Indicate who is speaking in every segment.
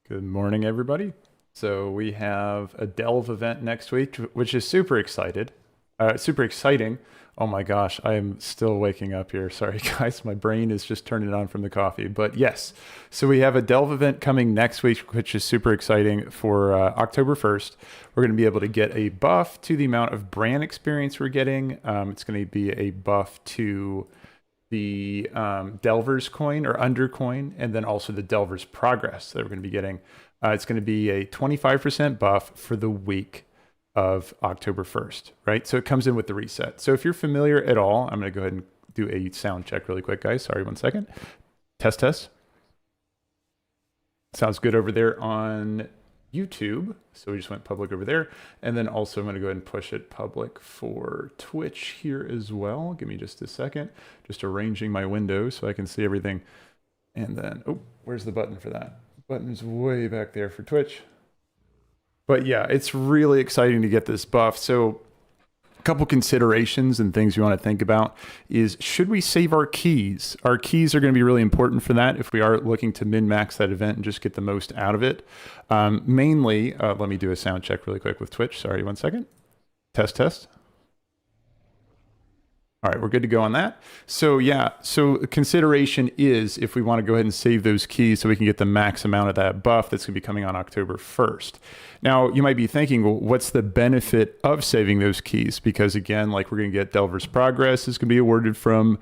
Speaker 1: Good morning, everybody. So we have a Delve event next week, which is super exciting. Oh my gosh, I am still waking up here. Sorry, guys, my brain is just turning on from the coffee. But yes, so we have a Delve event coming next week, which is super exciting for October 1st. We're going to be able to get a buff to the amount of Brann experience we're getting. It's going to be a buff to the Delver's coin or under coin, and then also the Delver's progress that we're going to be getting. It's going to be a 25% buff for the week of October 1st, right? So it comes in with the reset. So if you're familiar at all, I'm going to go ahead and do a sound check really quick, guys. Sorry, 1 second. Test, test. Sounds good over there on YouTube. So we just went public over there. And then also I'm going to go ahead and push it public for Twitch here as well. Give me just a second. Just arranging my window so I can see everything. And then, oh, where's the button for that? Button's way back there for Twitch. But yeah, it's really exciting to get this buff. So a couple considerations and things you want to think about is, should we save our keys? Our keys are going to be really important for that if we are looking to min-max that event and just get the most out of it. Mainly, let me do a sound check really quick with Twitch. Sorry, 1 second. Test, test. All right, we're good to go on that. So yeah, so consideration is if we want to go ahead and save those keys so we can get the max amount of that buff that's going to be coming on October 1st. Now, you might be thinking, well, what's the benefit of saving those keys? Because again, like we're going to get Delver's Progress is going to be awarded from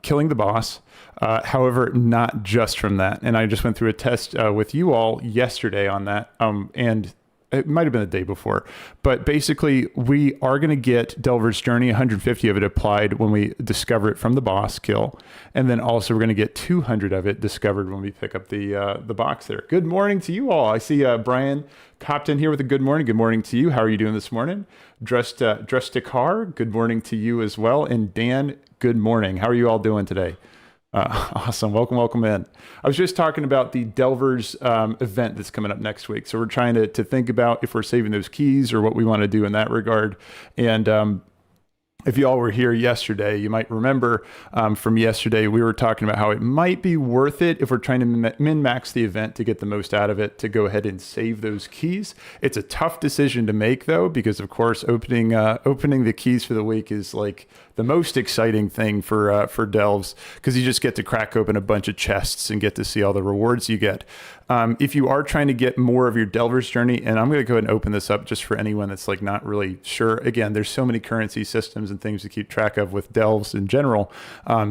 Speaker 1: killing the boss. However, not just from that. And I just went through a test with you all yesterday on that. And it might have been the day before, but basically we are going to get Delver's Journey, 150 of it applied when we discover it from the boss kill. And then also we're going to get 200 of it discovered when we pick up the box there. Good morning to you all. I see Brian copped in here with a good morning. Good morning to you. How are you doing this morning? Zik'farr, good morning to you as well. And Dan, good morning. How are you all doing today? Awesome. Welcome in. I was just talking about the Delver's event that's coming up next week. So we're trying to think about if we're saving those keys or what we want to do in that regard. And if you all were here yesterday, you might remember from yesterday, we were talking about how it might be worth it if we're trying to min-max the event to get the most out of it, to go ahead and save those keys. It's a tough decision to make though, because of course, opening the keys for the week is like the most exciting thing for Delves, because you just get to crack open a bunch of chests and get to see all the rewards you get. If you are trying to get more of your Delver's Journey, and I'm going to go ahead and open this up just for anyone that's like not really sure. Again, there's so many currency systems and things to keep track of with Delves in general.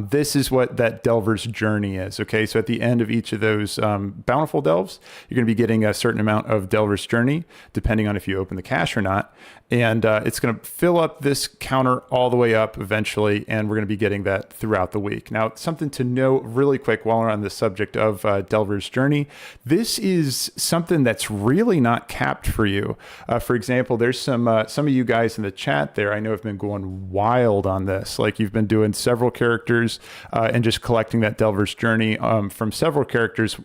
Speaker 1: This is what that Delver's Journey is. Okay, so at the end of each of those Bountiful Delves, you're going to be getting a certain amount of Delver's Journey, depending on if you open the cache or not. And it's going to fill up this counter all the way up eventually, and we're going to be getting that throughout the week. Now, something to note really quick while we're on the subject of Delver's Journey, this is something that's really not capped for you. For example, there's some of you guys in the chat there I know have been going wild on this. Like you've been doing several characters and just collecting that Delver's Journey from several characters,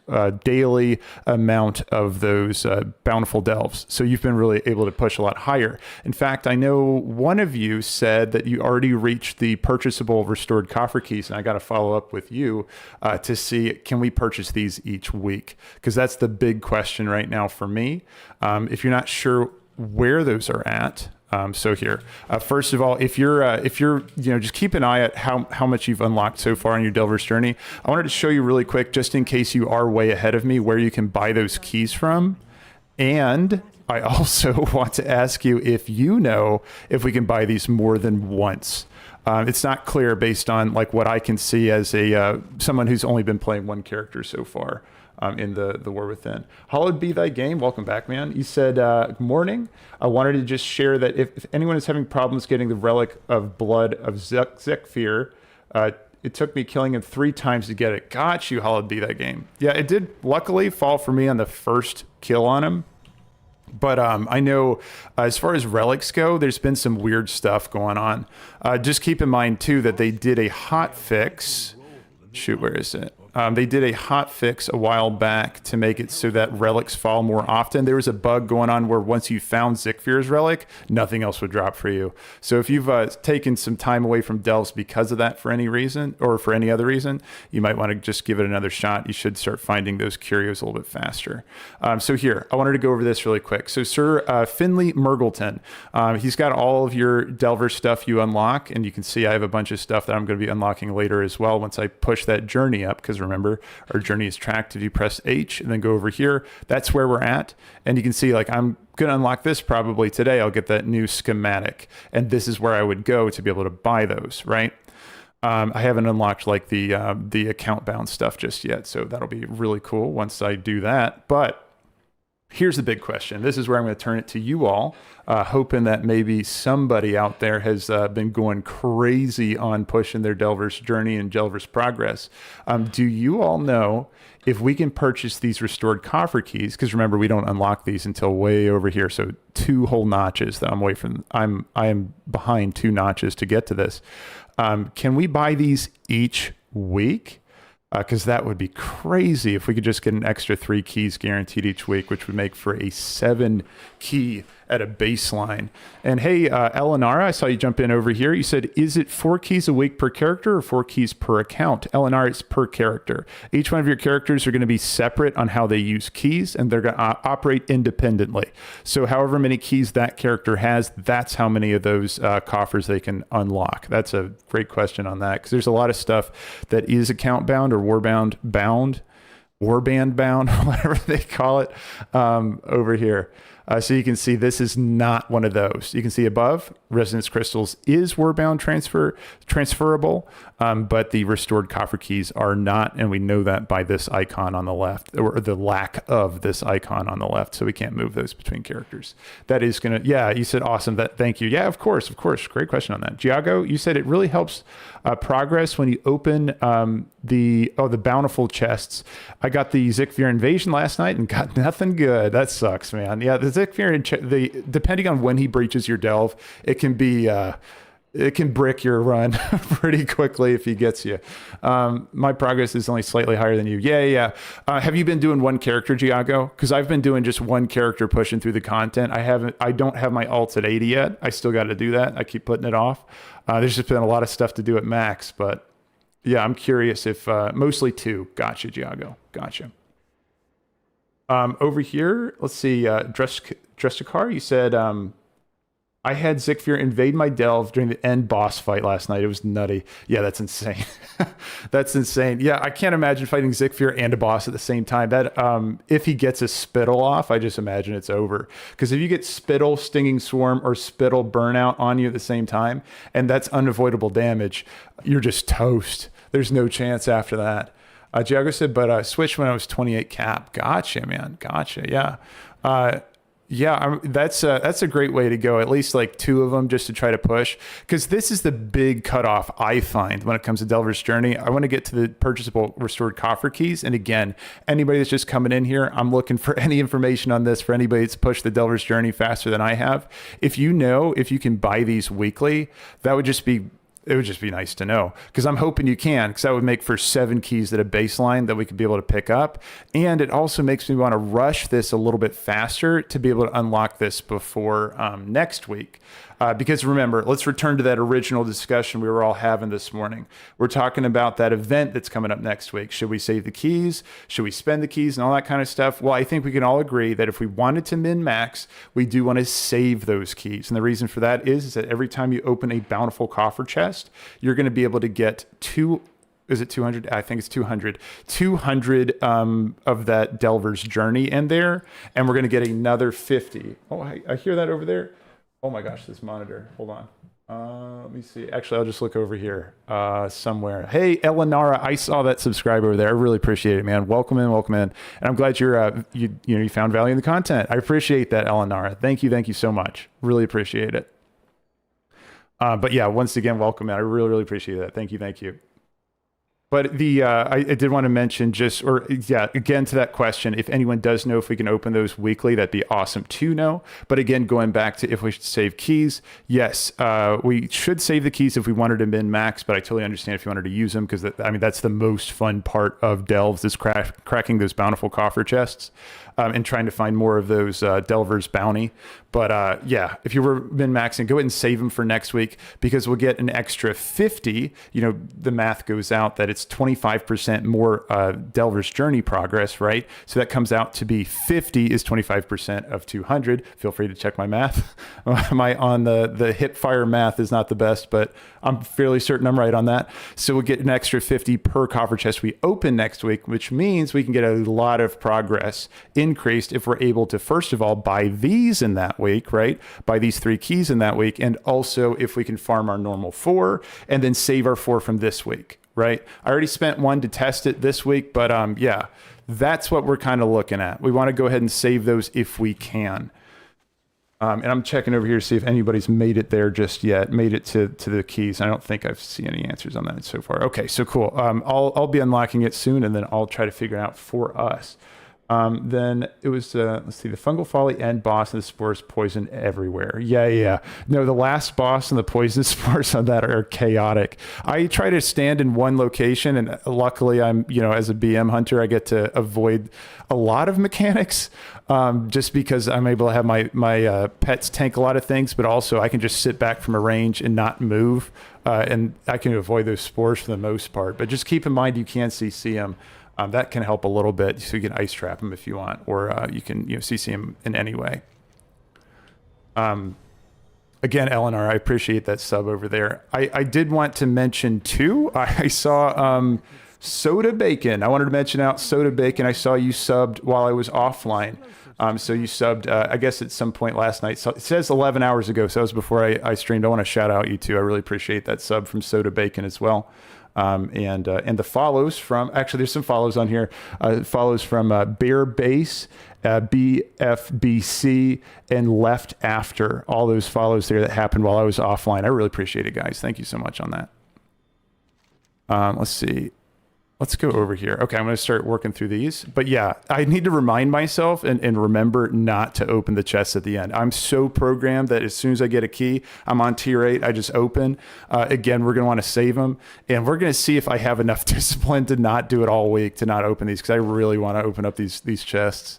Speaker 1: daily amount of those Bountiful Delves. So you've been really able to push a lot higher. In fact, I know one of you said that you already reached the purchasable restored coffer keys, and I got to follow up with you to see, can we purchase these each week? Because that's the big question right now for me. If you're not sure where those are at, so here, first of all, if you're, just keep an eye at how much you've unlocked so far on your Delver's Journey. I wanted to show you really quick, just in case you are way ahead of me, where you can buy those keys from. And I also want to ask you if you know if we can buy these more than once. It's not clear based on like what I can see as a someone who's only been playing one character so far in the War Within. Hallowed be thy game. Welcome back, man. You said, good morning. I wanted to just share that if anyone is having problems getting the Relic of Blood of Zekvir, it took me killing him 3 times to get it. Got you, hallowed be that game. Yeah, it did luckily fall for me on the first kill on him. But I know as far as relics go, there's been some weird stuff going on. Just keep in mind, too, that they did a hot fix. Shoot, where is it? They did a hot fix a while back to make it so that relics fall more often. There was a bug going on where once you found Zekvir's relic, nothing else would drop for you. So if you've taken some time away from delves because of that for any reason or for any other reason, you might want to just give it another shot. You should start finding those curios a little bit faster. So here, I wanted to go over this really quick. So Sir Finley Mergleton, he's got all of your Delver stuff you unlock, and you can see I have a bunch of stuff that I'm going to be unlocking later as well once I push that journey up, because remember, our journey is tracked if you press H and then go over here. That's where we're at. And you can see, like, I'm going to unlock this probably today. I'll get that new schematic. And this is where I would go to be able to buy those, right? I haven't unlocked like the account bound stuff just yet. So that'll be really cool once I do that. But here's the big question. This is where I'm going to turn it to you all, hoping that maybe somebody out there has been going crazy on pushing their Delver's journey and Delver's progress. Do you all know if we can purchase these restored coffer keys? Because remember, we don't unlock these until way over here. So 2 whole notches that I'm away from. I am behind 2 notches to get to this. Can we buy these each week? Because that would be crazy if we could just get an extra 3 keys guaranteed each week, which would make for a 7 key at a baseline. And hey, Elinara, I saw you jump in over here. You said, is it 4 keys a week per character or 4 keys per account? Elinara, it's per character. Each one of your characters are going to be separate on how they use keys, and they're going to operate independently. So however many keys that character has, that's how many of those coffers they can unlock. That's a great question on that, because there's a lot of stuff that is account bound or warband bound, whatever they call it, over here. So you can see this is not one of those. You can see above, Resonance Crystals is warbound transferable, but the restored coffer keys are not, and we know that by this icon on the left, or the lack of this icon on the left, so we can't move those between characters. That is going to, yeah, you said awesome, thank you. Yeah, of course, great question on that. Giago, you said it really helps progress when you open the Bountiful chests. I got the Zekvir invasion last night and got nothing good. That sucks, man. Yeah, the Zekvir, depending on when he breaches your delve, it can be it can brick your run pretty quickly if he gets you. My progress is only slightly higher than you. Yeah. Have you been doing one character, Giago? Because I've been doing just one character pushing through the content. I don't have my alts at 80 yet. I still got to do that. I keep putting it off. There's just been a lot of stuff to do at max, but yeah, I'm curious if mostly 2. Gotcha, Giago. Gotcha. Over here, let's see. Zik'farr, you said, I had Zekvir invade my delve during the end boss fight last night. It was nutty. Yeah, that's insane. That's insane. Yeah, I can't imagine fighting Zekvir and a boss at the same time. That if he gets a spittle off, I just imagine it's over. Because if you get spittle, stinging swarm, or spittle burnout on you at the same time, and that's unavoidable damage, you're just toast. There's no chance after that. Giago said, but I switched when I was 28 cap. Gotcha, man. Gotcha. Yeah. That's a great way to go. At least like 2 of them just to try to push, because this is the big cutoff I find when it comes to Delver's Journey. I want to get to the purchasable restored coffer keys. And again, anybody that's just coming in here, I'm looking for any information on this for anybody that's pushed the Delver's Journey faster than I have. If you can buy these weekly, it would just be nice to know, because I'm hoping you can, because that would make for 7 keys at a baseline that we could be able to pick up. And it also makes me want to rush this a little bit faster to be able to unlock this before next week. Because remember, let's return to that original discussion we were all having this morning. We're talking about that event that's coming up next week. Should we save the keys? Should we spend the keys and all that kind of stuff? Well, I think we can all agree that if we wanted to min-max, we do want to save those keys. And the reason for that is that every time you open a Bountiful coffer chest, you're going to be able to get 200? I think it's 200 of that Delver's Journey in there. And we're going to get another 50. Oh, I hear that over there. Oh my gosh, this monitor. Hold on. Let me see. Actually, I'll just look over here somewhere. Hey, Elinara, I saw that subscribe over there. I really appreciate it, man. Welcome in. And I'm glad you found value in the content. I appreciate that, Elinara. Thank you so much. Really appreciate it. But yeah, once again, welcome, man. I really appreciate that. Thank you. But the I did want to mention just, or yeah, again to that question, if anyone does know if we can open those weekly, that'd be awesome to know. But again, going back to if we should save keys, yes, we should save the keys if we wanted to min max. But I totally understand if you wanted to use them, because I mean that's the most fun part of Delves is cracking those bountiful coffer chests. And trying to find more of those Delver's bounty. But yeah, if you were min-maxing, go ahead and save them for next week, because we'll get an extra 50. You know, the math goes out that it's 25% more Delver's journey progress, right? So that comes out to be 50 is 25% of 200. Feel free to check my math. My on the hip fire math is not the best, but I'm fairly certain I'm right on that. So we'll get an extra 50 per coffer chest we open next week, which means we can get a lot of progress increased if we're able to, first of all, buy these in that week, right? Buy these 3 keys in that week. And also if we can farm our normal 4 and then save our 4 from this week, right? I already spent 1 to test it this week, but yeah, that's what we're kind of looking at. We want to go ahead and save those if we can. And I'm checking over here to see if anybody's made it there just yet, made it to the keys. I don't think I've seen any answers on that so far. Okay, so cool. I'll be unlocking it soon, and then I'll try to figure it out for us. Then it was, let's see, the fungal folly end boss and the spores poison everywhere. Yeah. No, the last boss and the poison spores on that are chaotic. I try to stand in one location, and luckily I'm, you know, as a BM hunter, I get to avoid a lot of mechanics, just because I'm able to have my pets tank a lot of things, but also I can just sit back from a range and not move, and I can avoid those spores for the most part. But just keep in mind, you can CC them. That can help a little bit, so you can ice trap them if you want, or you can CC them in any way. Again, Eleanor, I appreciate that sub over there. I did want to mention too, I saw Soda Bacon. I wanted to mention out Soda Bacon. I saw you subbed while I was offline. So you subbed, I guess at some point last night. So it says 11 hours ago, so that was before I streamed. I want to shout out you too. I really appreciate that sub from Soda Bacon as well. And the follows from, actually there's some follows on here, follows from Bear Base, BFBC, and Left After. All those follows there that happened while I was offline. I really appreciate it, guys. Thank you so much on that. Let's see. Let's go over here. Okay, I'm going to start working through these. But yeah, I need to remind myself and remember not to open the chests at the end. I'm so programmed that as soon as I get a key, I'm on tier 8, I just open. Again, we're going to want to save them. And we're going to see if I have enough discipline to not do it all week, to not open these, because I really want to open up these chests.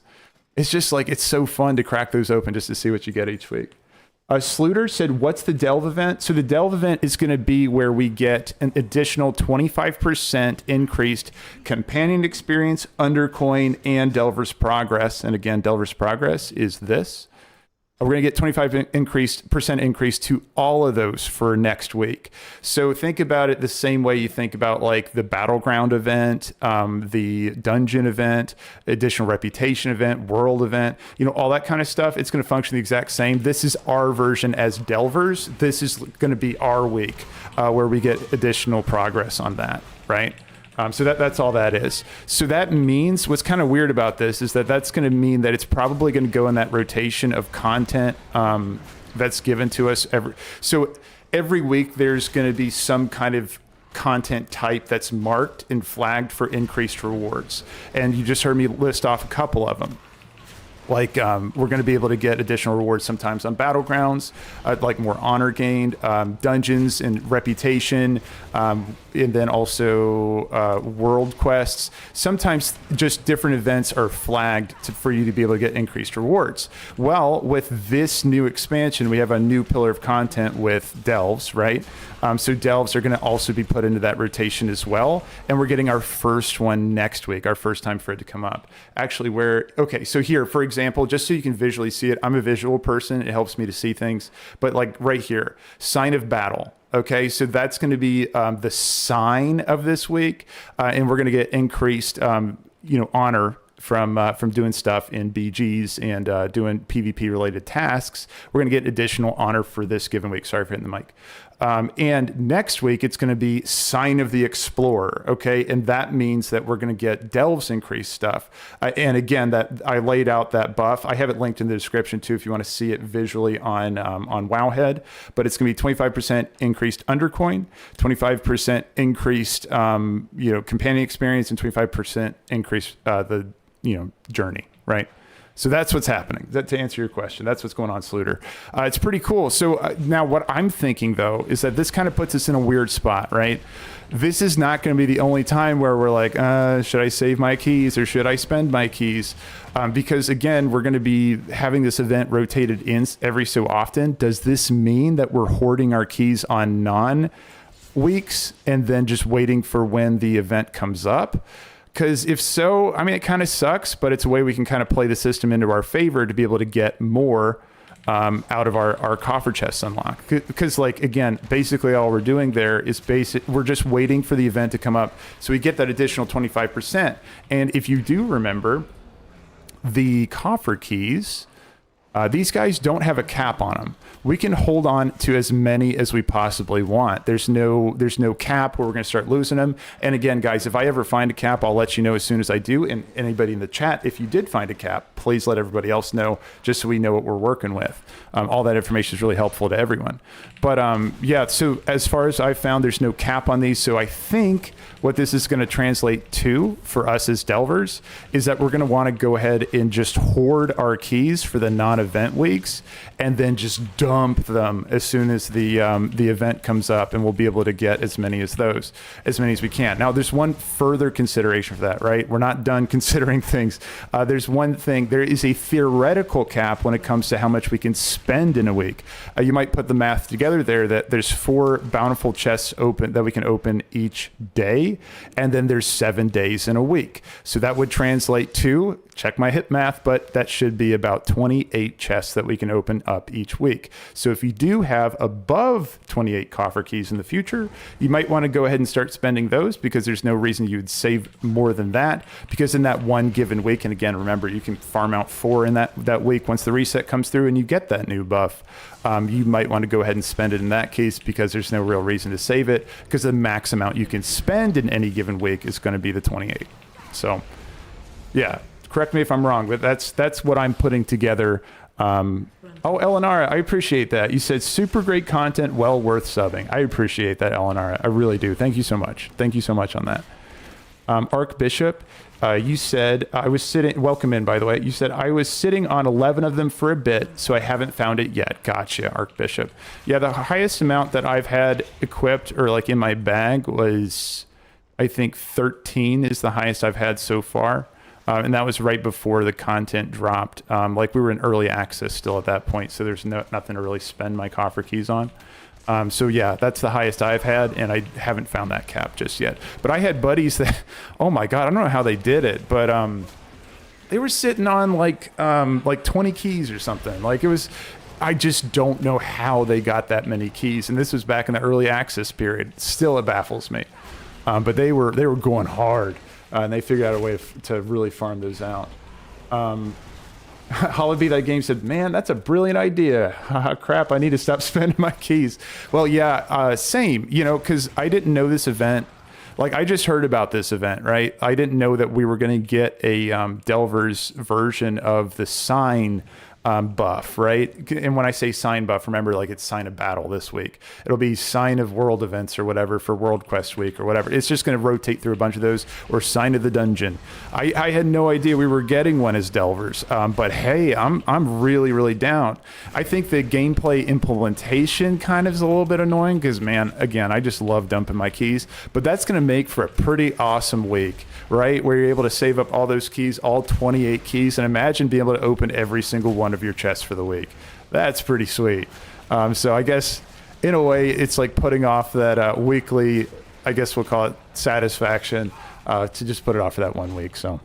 Speaker 1: It's just like, it's so fun to crack those open just to see what you get each week. Sluter said, what's the Delve event? So the Delve event is going to be where we get an additional 25% increased companion experience, undercoin, and Delver's progress. And again, Delver's progress is this. We're going to get 25% increase to all of those for next week. So think about it the same way you think about like the Battleground event, the Dungeon event, additional Reputation event, World event, you know, all that kind of stuff. It's going to function the exact same. This is our version as Delvers. This is going to be our week where we get additional progress on that, right? So that's all that is. So that means, what's kind of weird about this is that's going to mean that it's probably going to go in that rotation of content that's given to us. So every week there's going to be some kind of content type that's marked and flagged for increased rewards. And you just heard me list off a couple of them. Like we're going to be able to get additional rewards sometimes on Battlegrounds, like more honor gained, dungeons and reputation, and then also world quests. Sometimes just different events are flagged for you to be able to get increased rewards. Well, with this new expansion, we have a new pillar of content with Delves, right? So Delves are going to also be put into that rotation as well. And we're getting our first one next week, our first time for it to come up. Actually, okay, so here, for example, just so you can visually see it, I'm a visual person. It helps me to see things. But like right here, sign of battle. Okay, so that's going to be the sign of this week. And we're going to get increased, honor from doing stuff in BGs and doing PvP related tasks. We're going to get additional honor for this given week. Sorry for hitting the mic. And next week, it's going to be Sign of the Explorer, okay? And that means that we're going to get Delves increased stuff. And again, that I laid out that buff. I have it linked in the description too if you want to see it visually on Wowhead. But it's going to be 25% increased undercoin, 25% increased companion experience, and 25% increased the journey, right? So that's what's happening. To answer your question, that's what's going on, Sluter. It's pretty cool. So now what I'm thinking, though, is that this kind of puts us in a weird spot, right? This is not going to be the only time where we're like, should I save my keys or should I spend my keys? Because, again, we're going to be having this event rotated in every so often. Does this mean that we're hoarding our keys on non-weeks and then just waiting for when the event comes up? Because if so, I mean, it kind of sucks, but it's a way we can kind of play the system into our favor to be able to get more out of our coffer chests unlocked. Because, like, again, basically all we're doing there is we're just waiting for the event to come up so we get that additional 25%. And if you do remember, the coffer keys, these guys don't have a cap on them. We can hold on to as many as we possibly want. There's no cap where we're going to start losing them. And again, guys, if I ever find a cap, I'll let you know as soon as I do. And anybody in the chat, if you did find a cap, please let everybody else know just so we know what we're working with. All that information is really helpful to everyone. But yeah, so as far as I've found, there's no cap on these. So I think what this is going to translate to for us as delvers is that we're going to want to go ahead and just hoard our keys for the non-event weeks and then just dump them as soon as the event comes up, and we'll be able to get as many as we can. Now, there's one further consideration for that, right? We're not done considering things. There's one thing. There is a theoretical cap when it comes to how much we can spend in a week. You might put the math together there that there's 4 bountiful chests open that we can open each day, and then there's 7 days in a week. So that would translate to, check my hip math, but that should be about 28 chests that we can open up each week. So if you do have above 28 coffer keys in the future, you might want to go ahead and start spending those, because there's no reason you would save more than that, because in that one given week, and again, remember, you can farm out 4 in that week once the reset comes through and you get that new buff. You might want to go ahead and spend it in that case, because there's no real reason to save it, because the max amount you can spend in any given week is going to be the 28. So yeah, correct me if I'm wrong, but that's what I'm putting together. Oh, Elenara, I appreciate that. You said super great content, well worth subbing. I appreciate that, Elenara. I really do. Thank you so much. Thank you so much on that. Archbishop, you said I was sitting, welcome in, by the way. You said I was sitting on 11 of them for a bit, so I haven't found it yet. Gotcha, Archbishop. Yeah, the highest amount that I've had equipped or like in my bag was, I think 13 is the highest I've had so far. And that was right before the content dropped. Like we were in early access still at that point, so there's nothing to really spend my coffer keys on. So yeah, that's the highest I've had, and I haven't found that cap just yet. But I had buddies that, oh my God, I don't know how they did it, but they were sitting on like 20 keys or something. Like it was, I just don't know how they got that many keys. And this was back in the early access period. Still, it baffles me. But they were going hard. And they figured out a way to really farm those out. Hollaby, that game said, man, that's a brilliant idea. Crap, I need to stop spending my keys. Well, yeah, same, because I didn't know this event. Like, I just heard about this event, right? I didn't know that we were going to get a Delver's version of the sign buff, right? And when I say sign buff, remember, like, it's sign of battle this week. It'll be sign of world events or whatever for World Quest week or whatever. It's just going to rotate through a bunch of those, or sign of the dungeon. I had no idea we were getting one as Delvers, but hey, I'm really, really down. I think the gameplay implementation kind of is a little bit annoying because, man, again, I just love dumping my keys, but that's going to make for a pretty awesome week, right? Where you're able to save up all those keys, all 28 keys, and imagine being able to open every single one of your chests for the week. That's pretty sweet. So I guess in a way it's like putting off that weekly, I guess we'll call it satisfaction, to just put it off for that 1 week. So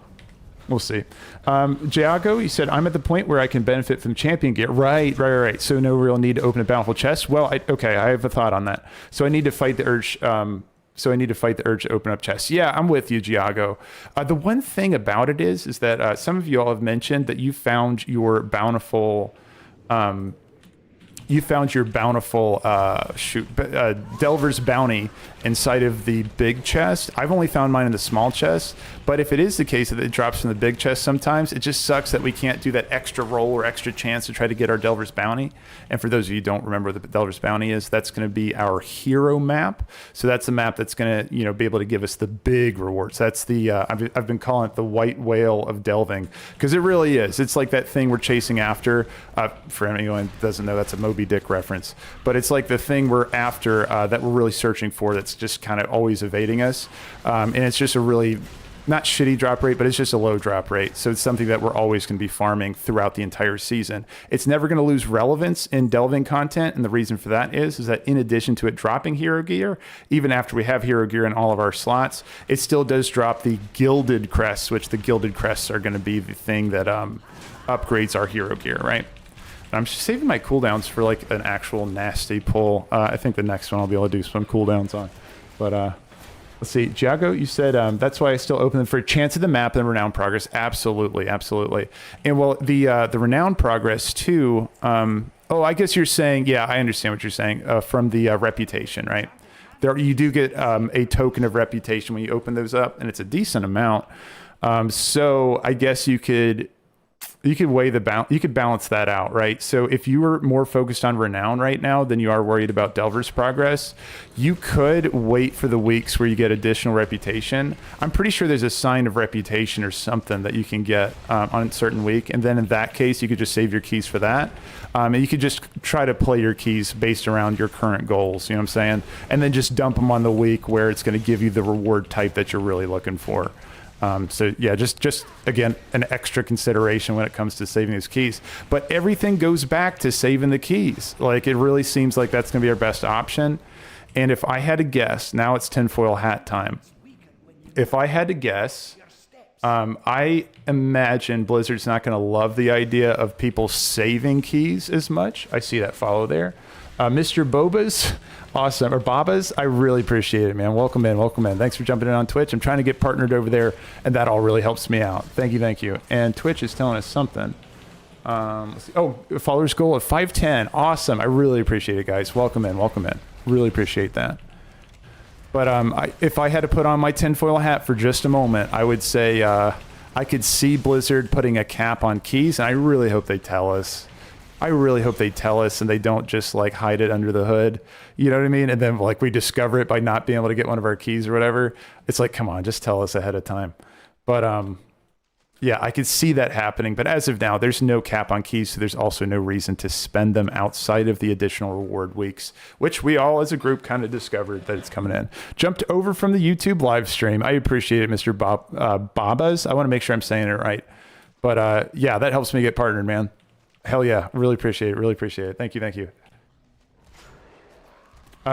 Speaker 1: we'll see. Jago, you said, I'm at the point where I can benefit from champion gear. Right. So no real need to open a bountiful chest. Well, okay, I have a thought on that. So I need to fight the urge. So I need to fight the urge to open up chests. Yeah, I'm with you, Giago. The one thing about it is that some of you all have mentioned that you found your bountiful you found your bountiful Delver's bounty inside of the big chest. I've only found mine in the small chest, but if it is the case that it drops from the big chest sometimes, it just sucks that we can't do that extra roll or extra chance to try to get our Delver's bounty. And for those of you who don't remember what the Delver's bounty is, that's going to be our hero map. So that's the map that's going to, be able to give us the big rewards. That's the I've been calling it the white whale of delving, because it really is. It's like that thing we're chasing after. For anyone who doesn't know, that's a Moby Dick reference, but it's like the thing we're after that we're really searching for, that's just kind of always evading us. And it's just a really not shitty drop rate, but it's just a low drop rate. So it's something that we're always going to be farming throughout the entire season. It's never going to lose relevance in delving content. And the reason for that is that in addition to it dropping hero gear, even after we have hero gear in all of our slots, it still does drop the gilded crests, which the gilded crests are going to be the thing that upgrades our hero gear, right? I'm just saving my cooldowns for like an actual nasty pull. I think the next one I'll be able to do some cooldowns on. But let's see. Giago, you said that's why I still open them for a chance of the map and renown progress. Absolutely, absolutely. And well, the renown progress too. Oh, I guess you're saying, yeah, I understand what you're saying from the reputation, right? There, you do get a token of reputation when you open those up, and it's a decent amount. So I guess you could weigh you could balance that out, right? So if you were more focused on renown right now than you are worried about Delver's progress, you could wait for the weeks where you get additional reputation. I'm pretty sure there's a sign of reputation or something that you can get on a certain week, and then in that case you could just save your keys for that, and you could just try to play your keys based around your current goals, you know what I'm saying, and then just dump them on the week where it's going to give you the reward type that you're really looking for. So yeah, just again, an extra consideration when it comes to saving those keys. But everything goes back to saving the keys. Like, it really seems like that's going to be our best option. And if I had to guess, now it's tinfoil hat time. If I had to guess, I imagine Blizzard's not going to love the idea of people saving keys as much. I see that follow there. Mr. Bobas, awesome. Or Babas, I really appreciate it, man. Welcome in, welcome in. Thanks for jumping in on Twitch. I'm trying to get partnered over there, and that all really helps me out. Thank you, thank you. And Twitch is telling us something. Let's see. Oh, followers goal of 510. Awesome. I really appreciate it, guys. Welcome in, welcome in. Really appreciate that. But if I had to put on my tinfoil hat for just a moment, I would say I could see Blizzard putting a cap on keys, and I really hope they tell us. I really hope they tell us and they don't just like hide it under the hood. You know what I mean? And then like we discover it by not being able to get one of our keys or whatever. It's like, come on, just tell us ahead of time. But yeah, I could see that happening. But as of now, there's no cap on keys. So there's also no reason to spend them outside of the additional reward weeks, which we all as a group kind of discovered that it's coming in. Jumped over from the YouTube live stream. I appreciate it, Mr. Babas. I want to make sure I'm saying it right. But yeah, that helps me get partnered, man. Hell yeah. Really appreciate it. Really appreciate it. Thank you. Thank you.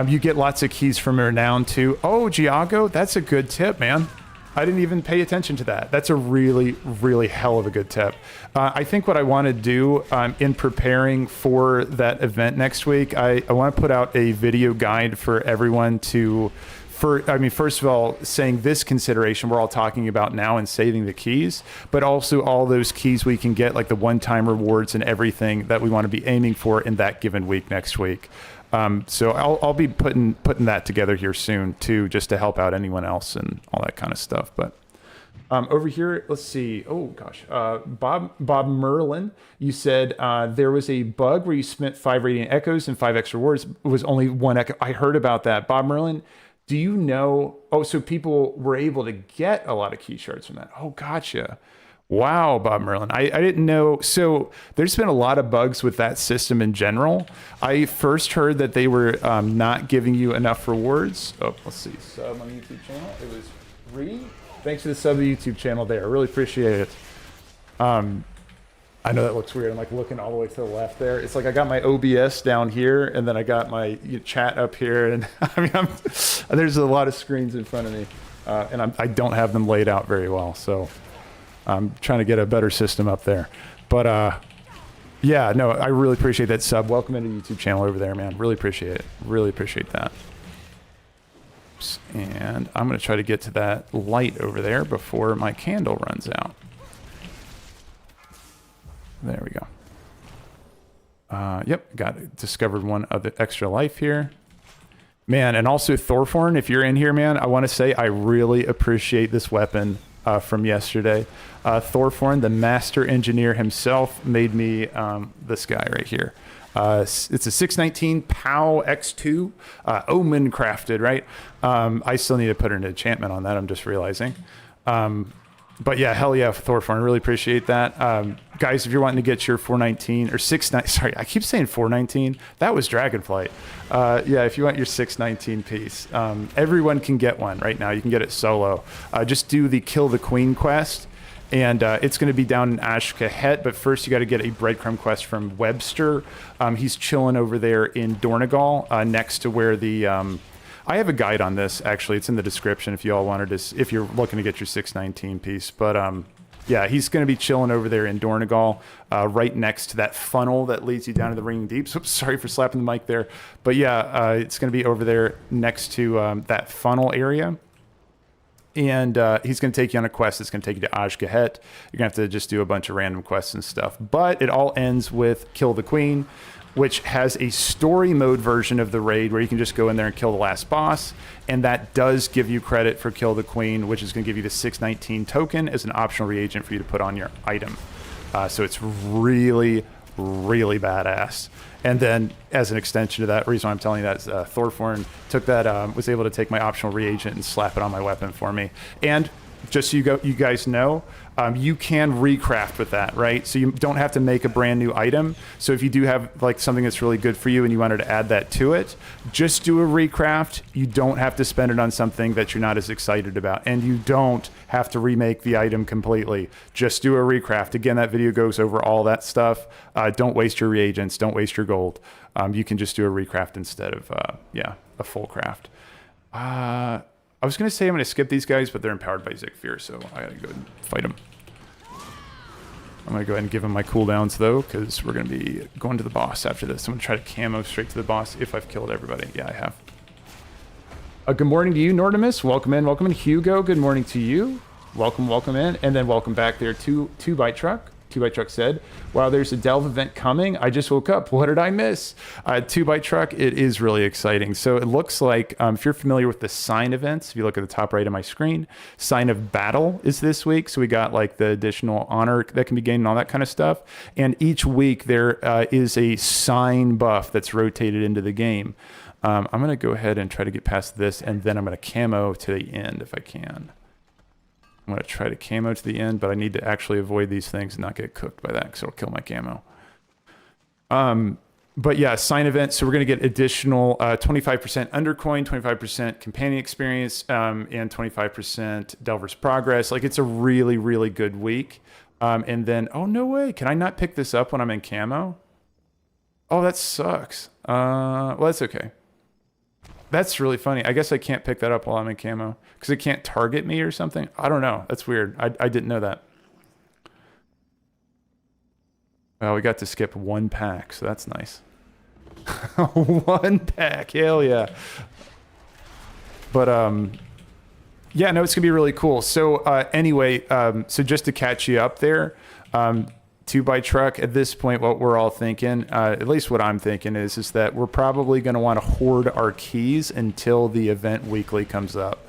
Speaker 1: You get lots of keys from Renown too. Oh, Giago, that's a good tip, man. I didn't even pay attention to that. That's a really, really hell of a good tip. I think what I want to do in preparing for that event next week, I want to put out a video guide for everyone to, first of all, saying this consideration we're all talking about now and saving the keys, but also all those keys we can get, like the one-time rewards and everything that we want to be aiming for in that given week next week. So I'll be putting that together here soon too, just to help out anyone else and all that kind of stuff. But over here, let's see. Oh gosh, Bob Merlin, you said there was a bug where you spent 5 radiant echoes and 5 extra rewards. It was only 1 echo. I heard about that, Bob Merlin. Do you know? Oh, so people were able to get a lot of key shards from that. Oh, gotcha. Wow, Bob Merlin. I didn't know. So there's been a lot of bugs with that system in general. I first heard that they were not giving you enough rewards. Oh, let's see. Sub on the YouTube channel. It was Reed. Thanks for the sub to the YouTube channel there. I really appreciate it. I know that looks weird. I'm like looking all the way to the left there. It's like I got my OBS down here, and then I got my chat up here, and I mean, there's a lot of screens in front of me, and I don't have them laid out very well. So I'm trying to get a better system up there. But yeah, no, I really appreciate that sub. Welcome into the YouTube channel over there, man. Really appreciate it. Really appreciate that. And I'm going to try to get to that light over there before my candle runs out. There we go. Yep, discovered one other extra life here. Man, and also Thorforn, if you're in here, man, I want to say I really appreciate this weapon from yesterday. Thorforn, the master engineer himself, made me this guy right here. It's a 619 POW X2, Omen crafted, right? I still need to put an enchantment on that, I'm just realizing. But yeah, hell yeah, Thorforn, really appreciate that. Guys, if you're wanting to get your 419 or 619, sorry, I keep saying 419. That was Dragonflight. Yeah, if you want your 619 piece, everyone can get one right now. You can get it solo. Just do the Kill the Queen quest, and it's going to be down in Ashkahet, but first you got to get a breadcrumb quest from Webster. He's chilling over there in Dornegal, next to where the... I have a guide on this, actually. It's in the description if you all wanted to, if you're looking to get your 619 piece. But yeah, he's going to be chilling over there in Dornegal, right next to that funnel that leads you down to the Ringing Deeps. Oops, sorry for slapping the mic there. But yeah, it's going to be over there next to that funnel area. And he's going to take you on a quest that's going to take you to Ashkahet. You're going to have to just do a bunch of random quests and stuff. But it all ends with Kill the Queen, which has a story mode version of the raid where you can just go in there and kill the last boss. And that does give you credit for Kill the Queen, which is going to give you the 619 token as an optional reagent for you to put on your item. So it's really, really badass. And then as an extension to that, reason why I'm telling you that is Thorforn took that, was able to take my optional reagent and slap it on my weapon for me. And just so you guys know, you can recraft with that, right? So you don't have to make a brand new item. So if you do have like something that's really good for you and you wanted to add that to it, just do a recraft. You don't have to spend it on something that you're not as excited about. And you don't have to remake the item completely. Just do a recraft. Again, that video goes over all that stuff. Don't waste your reagents. Don't waste your gold. You can just do a recraft instead of, yeah, a full craft. I was going to say I'm going to skip these guys, but they're empowered by Zekvir, so I got to go ahead and fight them. I'm going to go ahead and give them my cooldowns, though, because we're going to be going to the boss after this. I'm going to try to camo straight to the boss if I've killed everybody. Yeah, I have. Good morning to you, Nordimus. Welcome in, welcome in. Hugo, good morning to you. Welcome, welcome in. And then welcome back there to 2Byte-Truck. 2Byte-Truck said, wow, there's a Delve event coming. I just woke up. What did I miss? 2Byte-Truck, it is really exciting. So it looks like, if you're familiar with the sign events, if you look at the top right of my screen, Sign of Battle is this week. So we got like the additional honor that can be gained and all that kind of stuff. And each week there is a sign buff that's rotated into the game. I'm going to go ahead and try to get past this, and then I'm going to camo to the end if I can. I'm going to try to camo to the end, but I need to actually avoid these things and not get cooked by that because it'll kill my camo. But yeah, sign event. So we're going to get additional 25% undercoin, 25% companion experience, and 25% Delver's progress. Like, it's a really, really good week. And then, oh, no way. Can I not pick this up when I'm in camo? Oh, that sucks. Well, that's okay. That's really funny. I guess I can't pick that up while I'm in camo because it can't target me or something. I don't know. That's weird. I didn't know that. Well, we got to skip one pack, so that's nice. One pack. Hell yeah. But, yeah, no, it's going to be really cool. So anyway, so just to catch you up there, 2Byte-Truck, at this point, what we're all thinking, at least what I'm thinking is that we're probably going to want to hoard our keys until the event weekly comes up.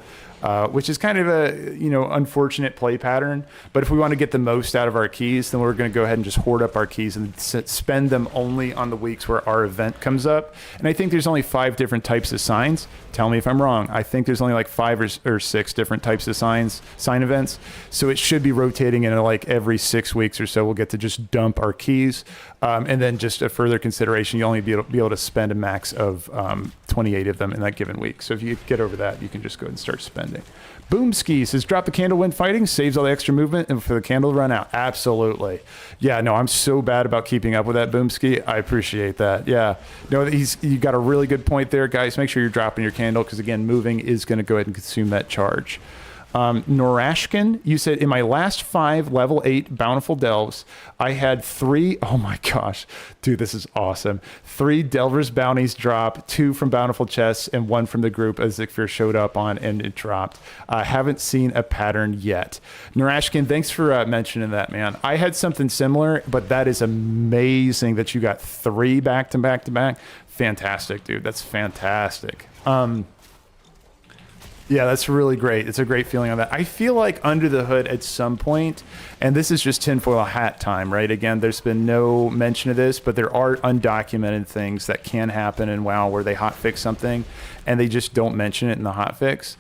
Speaker 1: Which is kind of a, unfortunate play pattern. But if we want to get the most out of our keys, then we're going to go ahead and just hoard up our keys and spend them only on the weeks where our event comes up. And I think there's only 5 different types of signs. Tell me if I'm wrong. I think there's only like 5 or 6 different types of sign events. So it should be rotating in like every 6 weeks or so. We'll get to just dump our keys. And then just a further consideration, you only be able to spend a max of 28 of them in that given week. So if you get over that, you can just go ahead and start spending. Boomski says, drop the candle when fighting, saves all the extra movement and for the candle to run out. Absolutely. Yeah, no, I'm so bad about keeping up with that, Boomski. I appreciate that. Yeah. No, you got a really good point there, guys. Make sure you're dropping your candle because, again, moving is going to go ahead and consume that charge. Norashkin, you said, in my last 5 level 8 Bountiful Delves, I had 3, oh my gosh, dude, this is awesome. 3 Delver's Bounties drop, 2 from Bountiful Chests, and 1 from the group as Zekvir showed up on and it dropped. I haven't seen a pattern yet. Norashkin, thanks for mentioning that, man. I had something similar, but that is amazing that you got 3 back to back to back. Fantastic, dude. That's fantastic. Yeah, that's really great. It's a great feeling on that. I feel like under the hood at some point, and this is just tinfoil hat time, right? Again, there's been no mention of this, but there are undocumented things that can happen in WoW where they hotfix something and they just don't mention it in the hotfix.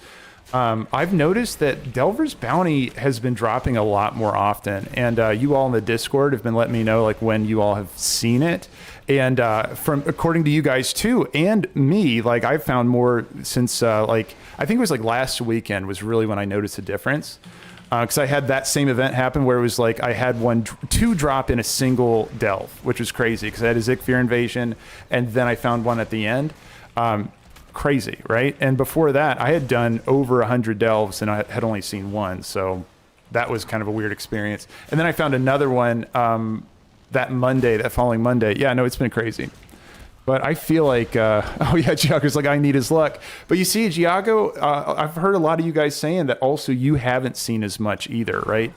Speaker 1: I've noticed that Delver's Bounty has been dropping a lot more often, and you all in the Discord have been letting me know like when you all have seen it. And from according to you guys too, and me, like I've found more since like I think it was like last weekend was really when I noticed a difference. Because I had that same event happen where it was like I had 2 drop in a single delve, which was crazy because I had a Zik'farr invasion and then I found one at the end. Crazy, right? And before that, I had done over 100 delves and I had only seen 1, so that was kind of a weird experience. And then I found another one that following Monday. Yeah, no, it's been crazy. But I feel like, oh yeah, Giaco's like, I need his luck. But you see, Giaco, I've heard a lot of you guys saying that also you haven't seen as much either, right?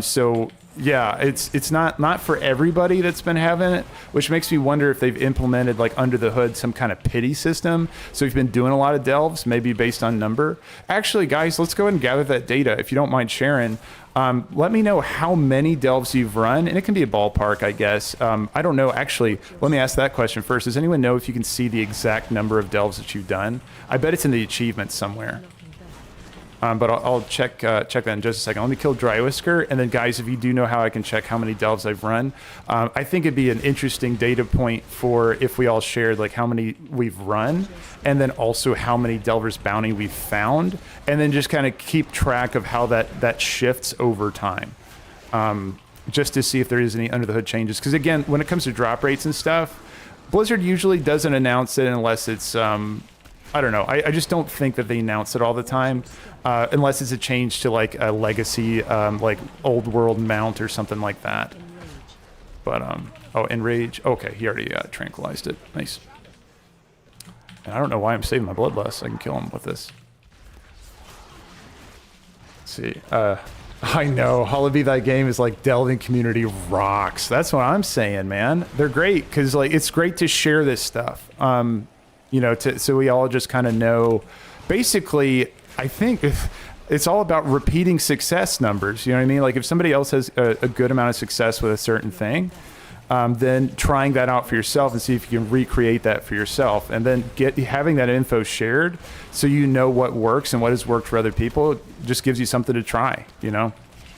Speaker 1: So yeah, it's not for everybody that's been having it, which makes me wonder if they've implemented like under the hood some kind of pity system. So if you've been doing a lot of delves, maybe based on number. Actually, guys, let's go ahead and gather that data if you don't mind sharing. Let me know how many delves you've run, and it can be a ballpark, I guess. I don't know. Actually, let me ask that question first. Does anyone know if you can see the exact number of delves that you've done? I bet it's in the achievements somewhere. But I'll check that in just a second. Let me kill Dry Whisker, and then guys, if you do know how I can check how many delves I've run, I think it'd be an interesting data point for if we all shared like how many we've run, and then also how many Delver's Bounty we've found, and then just kind of keep track of how that shifts over time, just to see if there is any under the hood changes. Because again, when it comes to drop rates and stuff, Blizzard usually doesn't announce it unless it's I don't know. I just don't think that they announce it all the time, unless it's a change to like a legacy, like old world mount or something like that. But oh, Enrage. Okay, he already tranquilized it. Nice. And I don't know why I'm saving my bloodlust. I can kill him with this. Let's see. I know. Hallowed be thy game is like delving community rocks. That's what I'm saying, man. They're great because like it's great to share this stuff. You know, so we all just kind of know. Basically, I think it's all about repeating success numbers. You know what I mean? Like if somebody else has a good amount of success with a certain thing, then trying that out for yourself and see if you can recreate that for yourself, and then having that info shared so you know what works and what has worked for other people just gives you something to try. You know,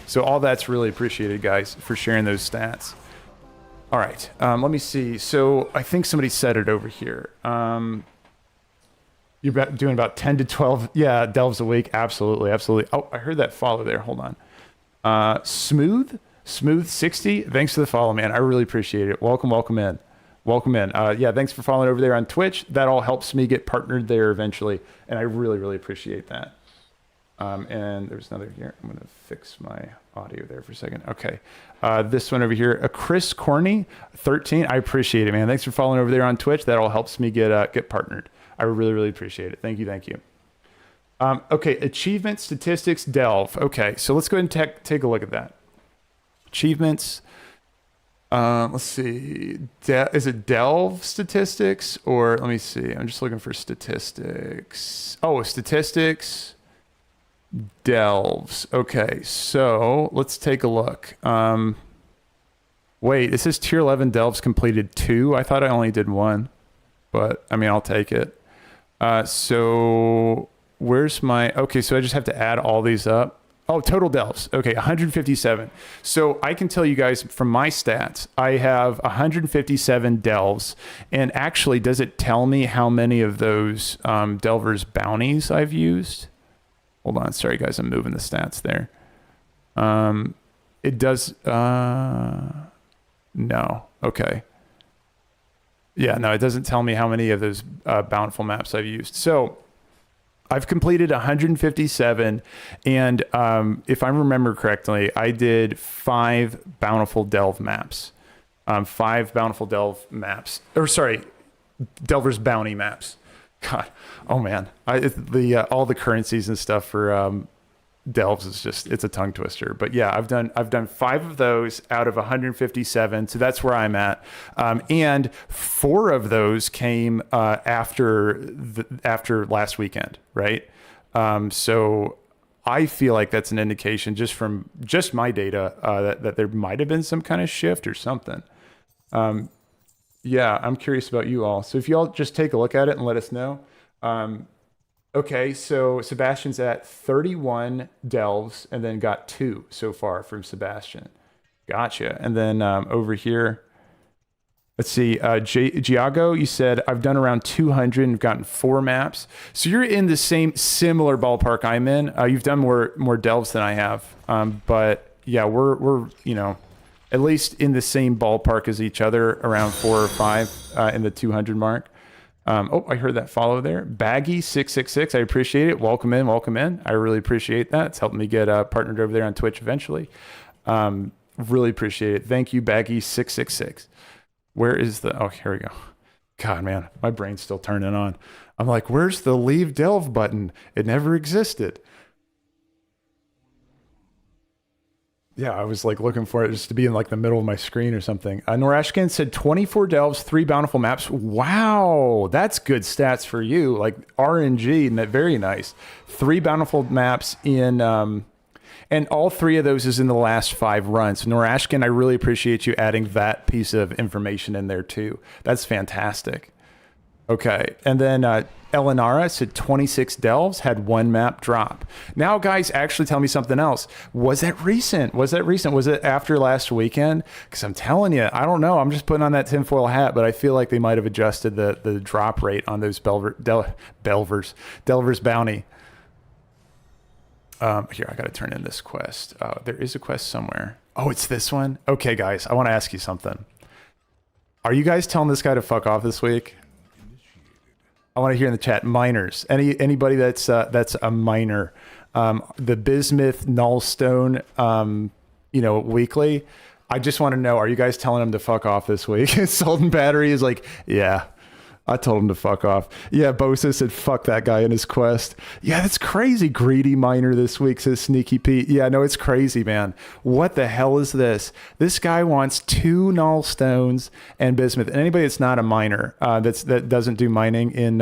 Speaker 1: so all that's really appreciated, guys, for sharing those stats. All right, let me see. So I think somebody said it over here. You're doing about 10 to 12, yeah, delves a week. Absolutely, absolutely. Oh, I heard that follow there. Hold on. Smooth 60. Thanks for the follow, man. I really appreciate it. Welcome in. Yeah, thanks for following over there on Twitch. That all helps me get partnered there eventually, and I really, really appreciate that. And there's another here. I'm going to fix my audio there for a second. Okay. This one over here, Chris Corney, 13. I appreciate it, man. Thanks for following over there on Twitch. That all helps me get partnered. I really, really appreciate it. Thank you. Okay. Achievement statistics delve. Okay. So let's go ahead and take a look at that. Achievements. Let's see. Is it delve statistics or let me see. I'm just looking for statistics. Oh, statistics. Delves. Okay, so let's take a look. Wait, it says tier 11 delves completed 2. I thought I only did 1, but I mean, I'll take it. So where's my, okay, so I just have to add all these up. Oh, total delves. Okay, 157. So I can tell you guys from my stats, I have 157 delves. And actually, does it tell me how many of those Delver's bounties I've used? Hold on, sorry guys, I'm moving the stats there. It does, no, okay. Yeah, no, it doesn't tell me how many of those bountiful maps I've used. So I've completed 157, and if I remember correctly, I did 5 Bountiful Delve maps. 5 Bountiful Delve maps. Or sorry, Delver's Bounty maps. God, oh man. All the currencies and stuff for Delves is just, it's a tongue twister. But yeah, I've done 5 of those out of 157, so that's where I'm at. And 4 of those came after last weekend, right? So I feel like that's an indication just from just my data that there might have been some kind of shift or something. Yeah, I'm curious about you all. So if you all just take a look at it and let us know. Okay, so Sebastian's at 31 delves and then got 2 so far from Sebastian. Gotcha. And then over here, let's see, Giago, you said, I've done around 200 and gotten 4 maps. So you're in the similar ballpark I'm in. You've done more delves than I have. But yeah, we're at least in the same ballpark as each other, around 4 or 5 in the 200 mark. Oh, I heard that follow there. Baggy666, I appreciate it. Welcome in. I really appreciate that. It's helping me get partnered over there on Twitch eventually. Really appreciate it. Thank you, Baggy666. Where is oh, here we go. God, man, my brain's still turning on. I'm like, where's the leave delve button? It never existed. Yeah, I was like looking for it just to be in like the middle of my screen or something. Norashkin said 24 delves, 3 bountiful maps. Wow, that's good stats for you. Like RNG, very nice. 3 bountiful maps in, and all 3 of those is in the last 5 runs. Norashkin, I really appreciate you adding that piece of information in there too. That's fantastic. Okay, and then Elenara said 26 delves, had 1 map drop. Now, guys, actually tell me something else. Was that recent? Was it after last weekend? Because I'm telling you, I don't know. I'm just putting on that tinfoil hat, but I feel like they might have adjusted the drop rate on those Delver's Bounty. Here, I got to turn in this quest. There is a quest somewhere. Oh, it's this one? Okay, guys, I want to ask you something. Are you guys telling this guy to fuck off this week? I want to hear in the chat, miners. Anybody that's a miner. The bismuth nullstone, weekly. I just want to know, are you guys telling him to fuck off this week? Sultan Battery is like, yeah, I told him to fuck off. Yeah, Bosa said, fuck that guy in his quest. Yeah, that's crazy. Greedy miner this week, says Sneaky Pete. Yeah, no, it's crazy, man. What the hell is this? This guy wants 2 null stones and bismuth. And anybody that's not a miner, that doesn't do mining in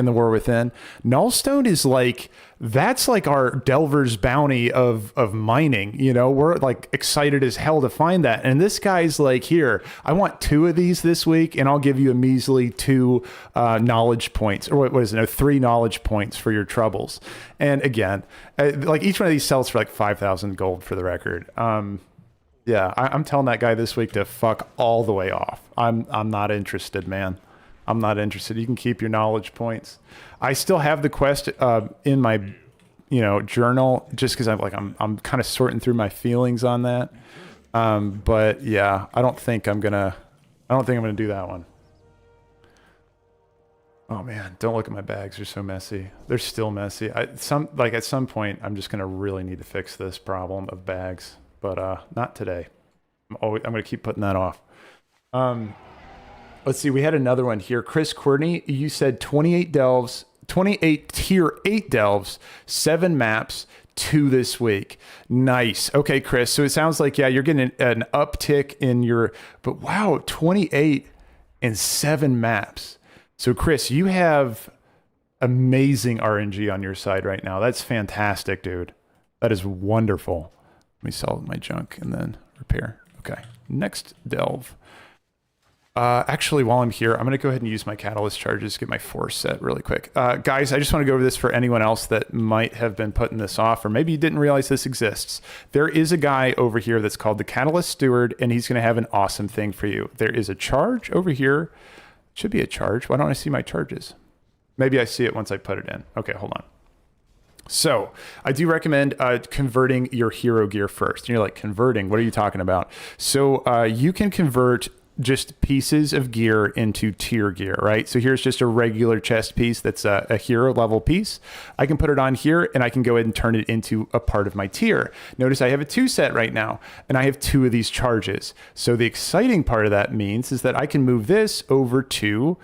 Speaker 1: the War Within, nullstone is like, that's like our Delver's Bounty of mining. We're like excited as hell to find that. And this guy's like, here, I want 2 of these this week, and I'll give you a measly 2 knowledge points, or what is it? No, 3 knowledge points for your troubles. And again, like each one of these sells for like 5,000 gold for the record. Yeah, I'm telling that guy this week to fuck all the way off. I'm not interested, man. I'm not interested. You can keep your knowledge points. I still have the quest in my, journal, just because I'm kind of sorting through my feelings on that. But yeah, I don't think I'm gonna do that one. Oh man, don't look at my bags. They're so messy. They're still messy. At some point, I'm just gonna really need to fix this problem of bags, but not today. I'm gonna keep putting that off. Let's see, we had another one here. Chris Courtney, you said 28 delves, 28 tier 8 delves, 7 maps, 2 this week. Nice. Okay, Chris. So it sounds like, yeah, you're getting an uptick in your, but wow, 28 and 7 maps. So Chris, you have amazing RNG on your side right now. That's fantastic, dude. That is wonderful. Let me sell my junk and then repair. Okay, next delve. Actually, while I'm here, I'm going to go ahead and use my catalyst charges, get my force set really quick. Guys, I just want to go over this for anyone else that might have been putting this off, or maybe you didn't realize this exists. There is a guy over here that's called the Catalyst Steward, and he's going to have an awesome thing for you. There is a charge over here. Should be a charge. Why don't I see my charges? Maybe I see it once I put it in. Okay, hold on. So I do recommend converting your hero gear first. And you're like, converting? What are you talking about? So you can convert just pieces of gear into tier gear, right? So here's just a regular chest piece that's a hero level piece. I can put it on here and I can go ahead and turn it into a part of my tier. Notice I have a 2 set right now and I have 2 of these charges. So the exciting part of that means is that I can move this over to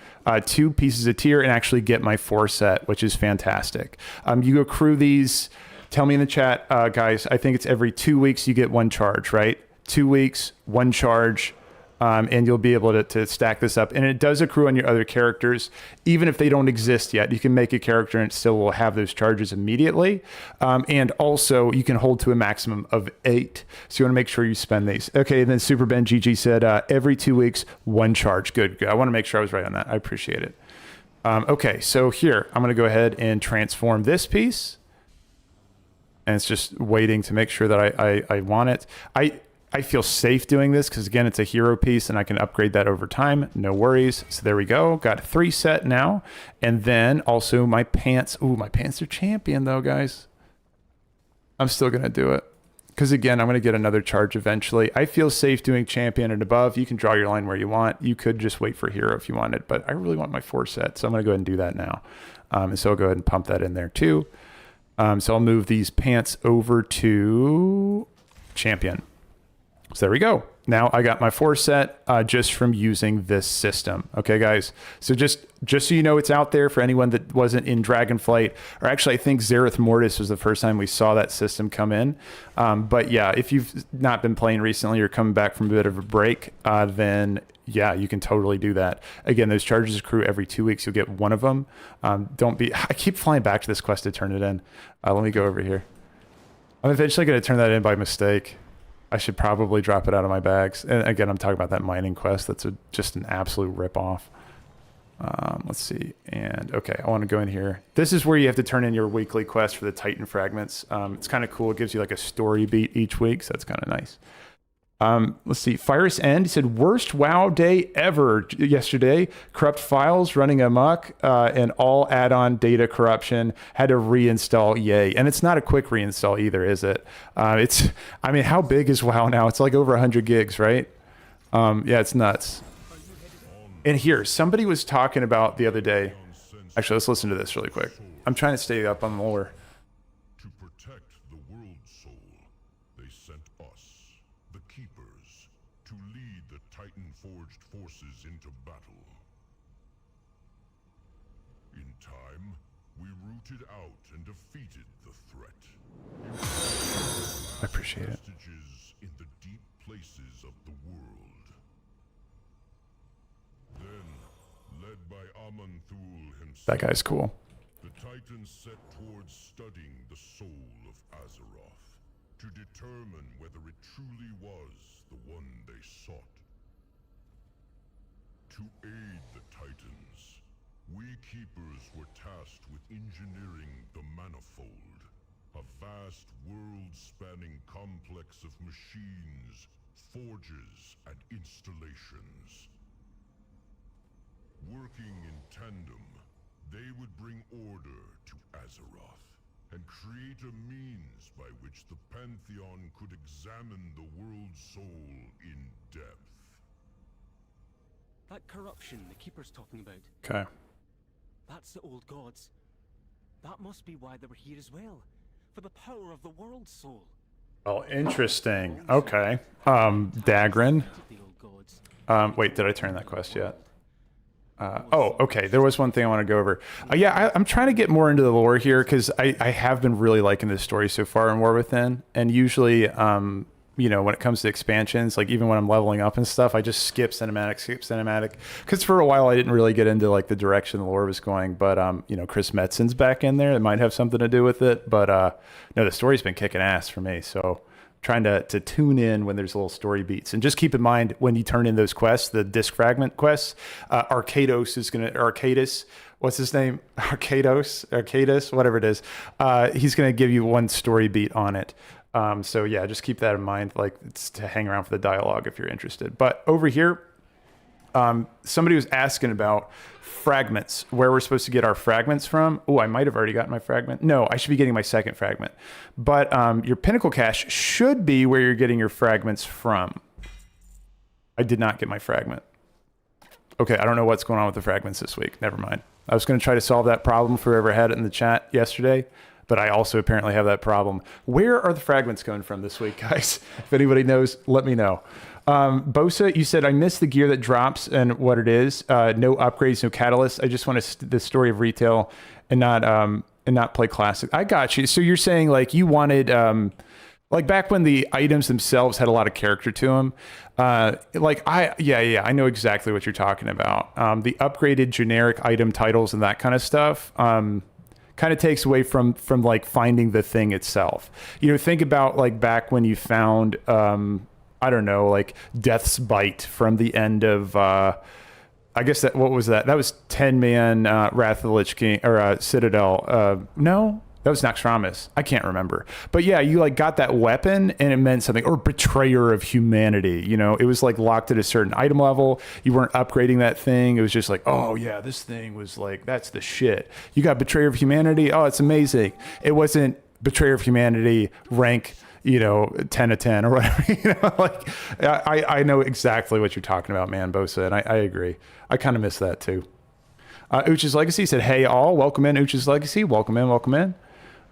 Speaker 1: 2 pieces of tier and actually get my 4 set, which is fantastic. You accrue these, tell me in the chat, guys, I think it's every 2 weeks you get 1 charge, right? 2 weeks, 1 charge. And you'll be able to stack this up. And it does accrue on your other characters, even if they don't exist yet. You can make a character and it still will have those charges immediately. And also, you can hold to a maximum of 8. So you want to make sure you spend these. Okay, and then Super Ben GG said, every 2 weeks, 1 charge. Good. I want to make sure I was right on that. I appreciate it. Okay, so here, I'm going to go ahead and transform this piece. And it's just waiting to make sure that I want it. I feel safe doing this because, again, it's a hero piece and I can upgrade that over time. No worries. So there we go. Got a 3 set now. And then also my pants. Ooh, my pants are champion though, guys. I'm still going to do it because, again, I'm going to get another charge eventually. I feel safe doing champion and above. You can draw your line where you want. You could just wait for hero if you wanted, but I really want my 4 set. So I'm going to go ahead and do that now. And so I'll go ahead and pump that in there too. So I'll move these pants over to champion. So there we go. Now I got my 4 set just from using this system. Okay, guys. So just so you know, it's out there for anyone that wasn't in Dragonflight, or actually I think Zereth Mortis was the first time we saw that system come in. But yeah, if you've not been playing recently or coming back from a bit of a break, then yeah, you can totally do that. Again, those charges accrue every 2 weeks. You'll get 1 of them. I keep flying back to this quest to turn it in. Let me go over here. I'm eventually going to turn that in by mistake. I should probably drop it out of my bags. And again, I'm talking about that mining quest. That's just an absolute ripoff. Let's see. And okay, I want to go in here. This is where you have to turn in your weekly quest for the Titan fragments. It's kind of cool. It gives you like a story beat each week. So that's kind of nice. Let's see. Fyrus End said, worst WoW day ever yesterday. Corrupt files running amok and all add-on data corruption. Had to reinstall. Yay. And it's not a quick reinstall either, is it? I mean, how big is WoW now? It's like over 100 gigs, right? Yeah, it's nuts. And here, somebody was talking about the other day. Actually, let's listen to this really quick. I'm trying to stay up on lore.
Speaker 2: To protect the world soul, they sent us, the Keepers, to lead the Titan-forged forces into battle. In time, we rooted out and defeated the threat.
Speaker 1: I appreciate it.
Speaker 2: Vestiges in the deep places of the world. Then, led by Aman'Thul himself,
Speaker 1: That guy's cool.
Speaker 2: the Titans set towards studying the soul of Azeroth to determine whether it truly was the one they sought. To aid the Titans, we Keepers were tasked with engineering the Manifold, a vast world-spanning complex of machines, forges, and installations. Working in tandem, they would bring order to Azeroth and create a means by which the Pantheon could examine the world's soul in depth.
Speaker 3: That corruption the Keeper's talking about,
Speaker 1: Okay.
Speaker 3: that's the old gods. That must be why they were here as well, for the power of the world soul.
Speaker 1: Oh, interesting. Okay. Dagran.
Speaker 3: The old gods.
Speaker 1: Wait, did I turn that quest yet? Oh, okay. There was one thing I want to go over. Yeah, I'm trying to get more into the lore here because I have been really liking this story so far in War Within. And usually, you know, when it comes to expansions, like even when I'm leveling up and stuff, I just skip cinematic. Because for a while, I didn't really get into like the direction the lore was going. But, you know, Chris Metzen's back in there. It might have something to do with it. But no, the story's been kicking ass for me. So trying to tune in when there's little story beats. And just keep in mind when you turn in those quests, the disc fragment quests, Arcadus, what's his name? Arcadus, whatever it is. He's going to give you one story beat on it. So yeah, just keep that in mind. Like it's to hang around for the dialogue if you're interested. But over here, somebody was asking about fragments, where we're supposed to get our fragments from. Oh, I might have already gotten my fragment. No, I should be getting my second fragment. But your pinnacle cache should be where you're getting your fragments from. I did not get my fragment. Okay, I don't know what's going on with the fragments this week. Never mind. I was going to try to solve that problem for whoever had it in the chat yesterday, but I also apparently have that problem. Where are the fragments coming from this week, guys? If anybody knows, let me know. Bosa, you said, I missed the gear that drops and what it is. No upgrades, no catalysts. I just want the story of retail and not play classic. I got you. So you're saying like you wanted, like back when the items themselves had a lot of character to them. I know exactly what you're talking about. The upgraded generic item titles and that kind of stuff, kind of takes away from like finding the thing itself. You know, think about like back when you found, I don't know, like Death's Bite from the end of, I guess that, what was that? That was 10-man Wrath of the Lich King, or Citadel. No, that was Naxxramas. I can't remember. But yeah, you like got that weapon and it meant something. Or Betrayer of Humanity. You know, it was like locked at a certain item level. You weren't upgrading that thing. It was just like, oh yeah, this thing was like, that's the shit. You got Betrayer of Humanity. Oh, it's amazing. It wasn't Betrayer of Humanity rank, 10 of 10 or whatever. Like I know exactly what you're talking about, man, Bosa, and I agree. I kind of miss that too. Ucha's Legacy said, hey all, welcome in. Ucha's Legacy, welcome in, welcome in.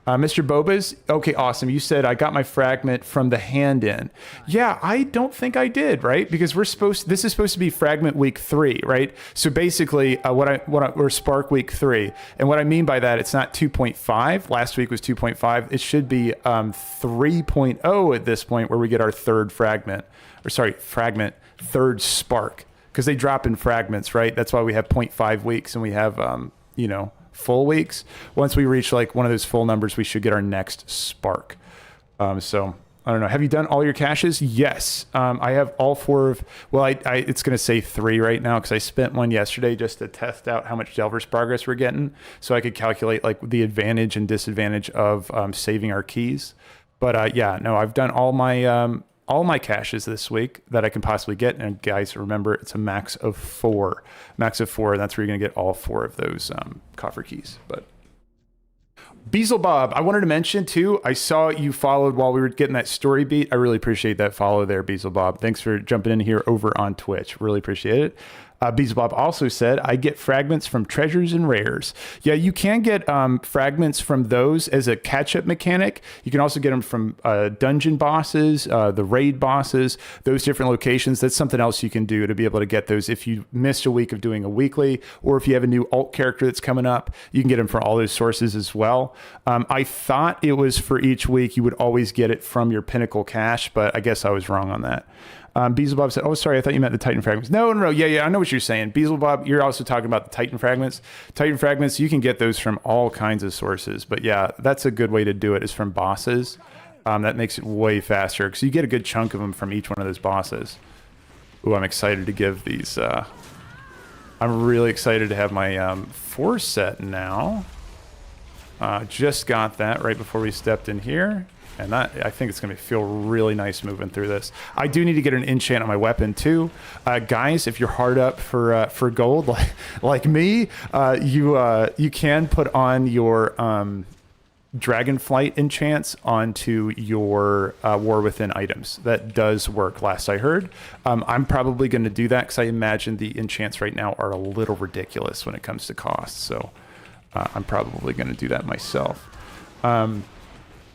Speaker 1: Mr. Bobas, okay, awesome. You said I got my fragment from the hand in. Yeah, I don't think I did, right? Because this is supposed to be fragment week 3, right? So basically, we're Spark week 3, and what I mean by that, it's not 2.5. Last week was 2.5. It should be 3.0 at this point, where we get our third fragment, third Spark, because they drop in fragments, right? That's why we have 0.5 weeks, and we have full weeks. Once we reach like one of those full numbers, we should get our next Spark. So I don't know. Have you done all your caches? Yes. I have all 4 of, well, it's going to say 3 right now because I spent one yesterday just to test out how much Delver's progress we're getting, so I could calculate like the advantage and disadvantage of saving our keys. But yeah, no, I've done all my caches this week that I can possibly get. And guys, remember, it's a max of 4. Max of 4, and that's where you're going to get all 4 of those coffer keys. But Beelzebub, I wanted to mention too, I saw you followed while we were getting that story beat. I really appreciate that follow there, Beelzebub. Thanks for jumping in here over on Twitch. Really appreciate it. Beelzebub also said, I get fragments from treasures and rares. Yeah, you can get fragments from those as a catch-up mechanic. You can also get them from dungeon bosses, the raid bosses, those different locations. That's something else you can do to be able to get those if you missed a week of doing a weekly, or if you have a new alt character that's coming up, you can get them from all those sources as well. I thought it was for each week you would always get it from your Pinnacle cache, but I guess I was wrong on that. Beelzebub said, oh, sorry, I thought you meant the Titan fragments. No. Yeah, I know what you're saying. Beelzebub, you're also talking about the Titan fragments. Titan fragments, you can get those from all kinds of sources. But yeah, that's a good way to do it, is from bosses. That makes it way faster because you get a good chunk of them from each one of those bosses. Ooh, I'm excited to give these. I'm really excited to have my 4 set now. Just got that right before we stepped in here. And that, I think it's going to feel really nice moving through this. I do need to get an enchant on my weapon too. Guys, if you're hard up for gold, like me, you can put on your Dragonflight enchants onto your War Within items. That does work, last I heard. I'm probably going to do that because I imagine the enchants right now are a little ridiculous when it comes to cost. So I'm probably going to do that myself.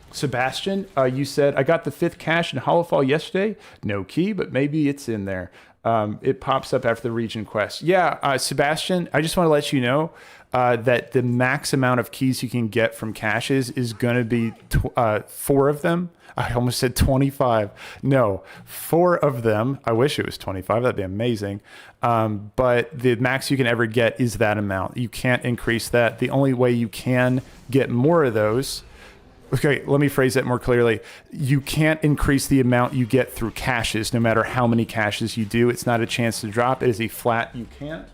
Speaker 1: Sebastian, you said, I got the 5th cache in Hollowfall yesterday. No key, but maybe it's in there. It pops up after the region quest. Yeah, Sebastian, I just want to let you know that the max amount of keys you can get from caches is going to be 4 of them. I almost said 25. No, 4 of them. I wish it was 25. That'd be amazing. But the max you can ever get is that amount. You can't increase that. The only way you can get more of those... Okay, let me phrase that more clearly. You can't increase the amount you get through caches, no matter how many caches you do. It's not a chance to drop. It is a flat, you can't.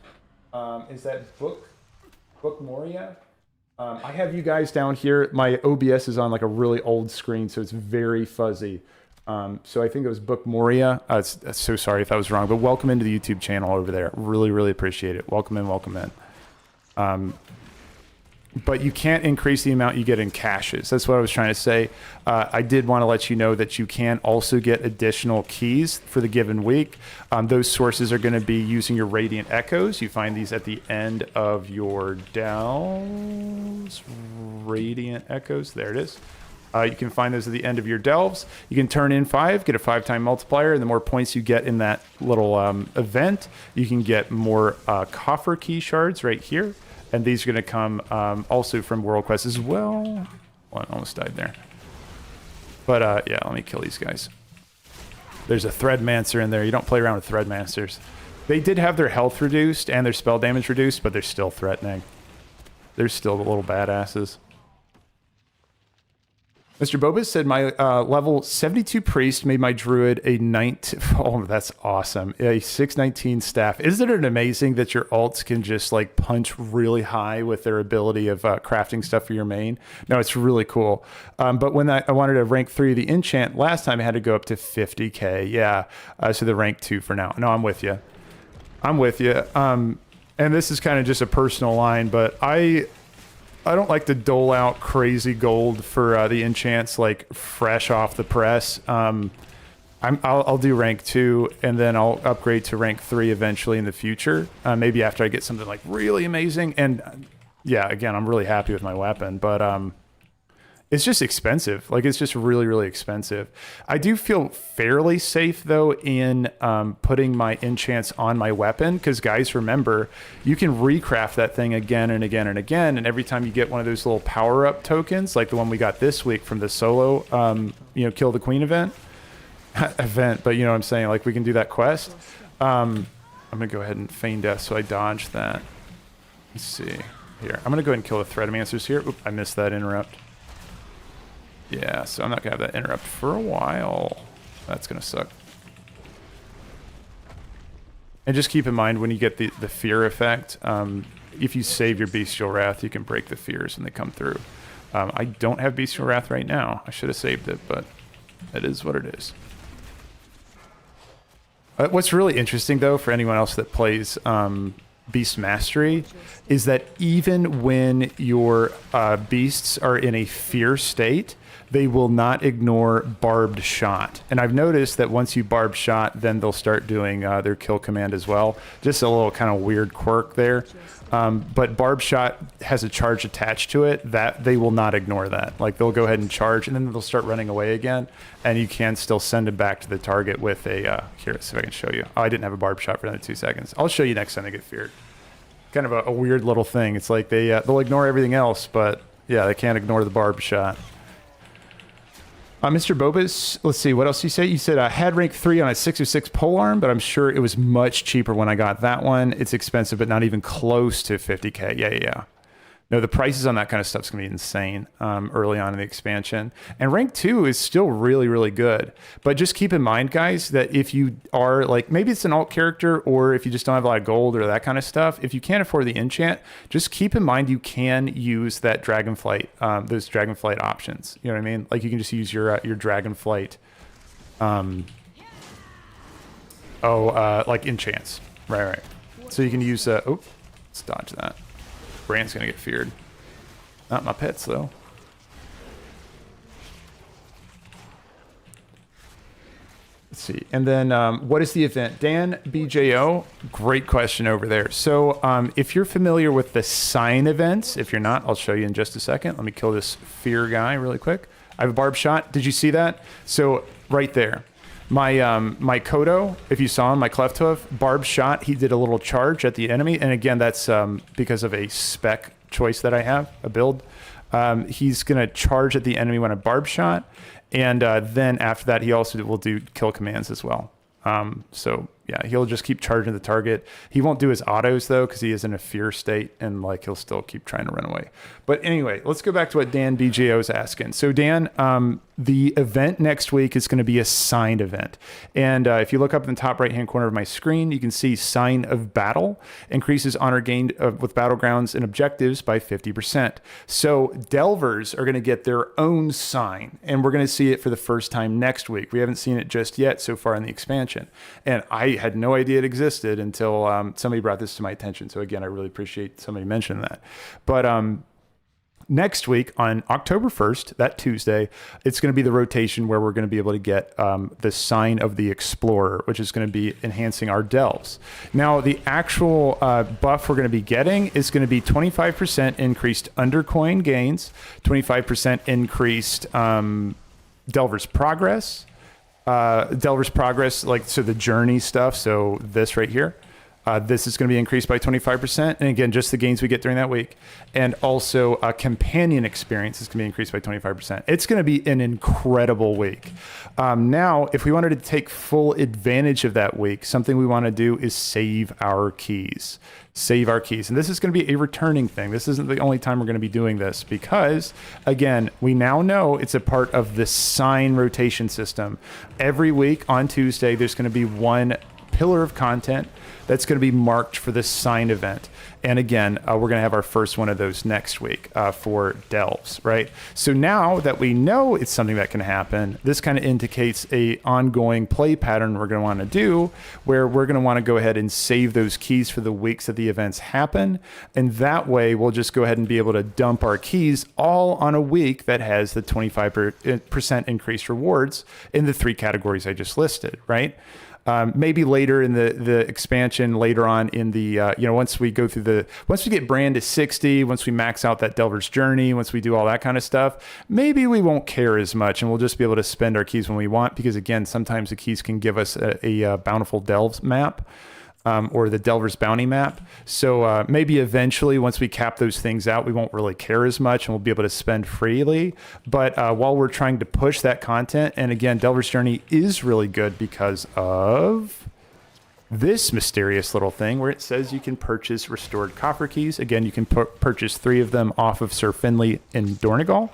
Speaker 1: Is that Book Moria? I have you guys down here. My OBS is on like a really old screen, so it's very fuzzy. So I think it was Book Moria. So sorry if I was wrong, but welcome into the YouTube channel over there. Really, really appreciate it. Welcome in, welcome in. but you can't increase the amount you get in caches. That's what I was trying to say. I did want to let you know that you can also get additional keys for the given week. Those sources are going to be using your Radiant Echoes. You find these at the end of your delves. Radiant Echoes, there it is. You can find those at the end of your delves. You can turn in 5, get a 5-time multiplier, and the more points you get in that little event, you can get more coffer key shards right here. And these are going to come also from World Quest as well. Oh, I almost died there. But yeah, let me kill these guys. There's a Threadmancer in there. You don't play around with Threadmancers. They did have their health reduced and their spell damage reduced, but they're still threatening. They're still the little badasses. Mr. Bobas said my level 72 priest made my druid a 19. Oh, that's awesome. A 619 staff. Isn't it amazing that your alts can just like punch really high with their ability of crafting stuff for your main? No, it's really cool. But when I wanted to rank 3 of the enchant last time, I had to go up to 50k. Yeah. So the rank 2 for now. No, I'm with you. I'm with you. And this is kind of just a personal line, but I don't like to dole out crazy gold for the enchants like fresh off the press. I'll do rank 2 and then I'll upgrade to rank 3 eventually in the future. Maybe after I get something like really amazing. And yeah, again, I'm really happy with my weapon, but it's just expensive. Like it's just really, really expensive. I do feel fairly safe though in putting my enchants on my weapon, because guys, remember, you can recraft that thing again and again and again. And every time you get one of those little power up tokens, like the one we got this week from the solo, kill the queen event, but you know what I'm saying? Like we can do that quest. I'm gonna go ahead and feign death. So I dodged that. Let's see here. I'm gonna go ahead and kill the Threadmancers here. Oop, I missed that interrupt. Yeah, so I'm not going to have that interrupt for a while. That's going to suck. And just keep in mind when you get the fear effect, if you save your Bestial Wrath, you can break the fears when they come through. I don't have Bestial Wrath right now. I should have saved it, but it is what it is. What's really interesting, though, for anyone else that plays Beast Mastery, is that even when your beasts are in a fear state, they will not ignore barbed shot. And I've noticed that once you barb shot, then they'll start doing their kill command as well. Just a little kind of weird quirk there. But barb shot has a charge attached to it that they will not ignore that. Like they'll go ahead and charge and then they'll start running away again. And you can still send them back to the target with a, here, let's see if I can show you. Oh, I didn't have a barb shot for another 2 seconds. I'll show you next time they get feared. Kind of a weird little thing. It's like they'll ignore everything else, but yeah, they can't ignore the barb shot. Mr. Bobas, let's see, what else did you say? You said I had rank 3 on a 606 polearm, but I'm sure it was much cheaper when I got that one. It's expensive, but not even close to 50k. Yeah. No, the prices on that kind of stuff is going to be insane early on in the expansion. And rank 2 is still really, really good. But just keep in mind, guys, that if you are like, maybe it's an alt character, or if you just don't have a lot of gold or that kind of stuff, if you can't afford the enchant, just keep in mind you can use that Dragonflight, those Dragonflight options. You know what I mean? Like you can just use your Dragonflight, like enchants. Right. So you can use, let's dodge that. Brand's gonna get feared. Not my pets though. Let's see. And then what is the event? Dan BJO, great question over there. So if you're familiar with the sign events, if you're not, I'll show you in just a second. Let me kill this fear guy really quick. I have a barb shot. Did you see that? So right there. My Kodo, if you saw him, my Cleft Hoof, barb shot, he did a little charge at the enemy. And again, that's because of a spec choice that I have, a build. He's going to charge at the enemy when I barb shot. And then after that, he also will do kill commands as well. So yeah, he'll just keep charging the target. He won't do his autos though, because he is in a fear state, and like he'll still keep trying to run away. But anyway, let's go back to what Dan BJO is asking. So Dan, the event next week is going to be a signed event. And if you look up in the top right-hand corner of my screen, you can see Sign of Battle increases honor gained with battlegrounds and objectives by 50%. So Delvers are going to get their own sign, and we're going to see it for the first time next week. We haven't seen it just yet so far in the expansion. And I had no idea it existed until somebody brought this to my attention. So again, I really appreciate somebody mentioning that. But next week on October 1st, that Tuesday, it's going to be the rotation where we're going to be able to get the Sign of the Explorer, which is going to be enhancing our delves. Now, the actual buff we're going to be getting is going to be 25% increased undercoin gains, 25% increased Delver's Progress. Delver's Progress, like, so the journey stuff, so this right here. This is going to be increased by 25%. And again, just the gains we get during that week. And also companion experience is going to be increased by 25%. It's going to be an incredible week. Now, if we wanted to take full advantage of that week, something we want to do is save our keys. Save our keys. And this is going to be a returning thing. This isn't the only time we're going to be doing this because, again, we now know it's a part of the sign rotation system. Every week on Tuesday, there's going to be one pillar of content that's going to be marked for this sign event. And again, we're going to have our first one of those next week for Delves, right? So now that we know it's something that can happen, this kind of indicates a ongoing play pattern we're going to want to do, where we're going to want to go ahead and save those keys for the weeks that the events happen. And that way, we'll just go ahead and be able to dump our keys all on a week that has the 25% increased rewards in the 3 categories I just listed, right? Maybe later in the expansion, later on in the, once we go through once we get Brann to 60, once we max out that Delver's Journey, once we do all that kind of stuff, maybe we won't care as much and we'll just be able to spend our keys when we want, because again, sometimes the keys can give us a Bountiful Delves map. Or the Delver's Bounty map. So maybe eventually, once we cap those things out, we won't really care as much and we'll be able to spend freely. But while we're trying to push that content, and again, Delver's Journey is really good because of this mysterious little thing where it says you can purchase restored coffer keys. Again, you can purchase 3 of them off of Sir Finley in Dornegal.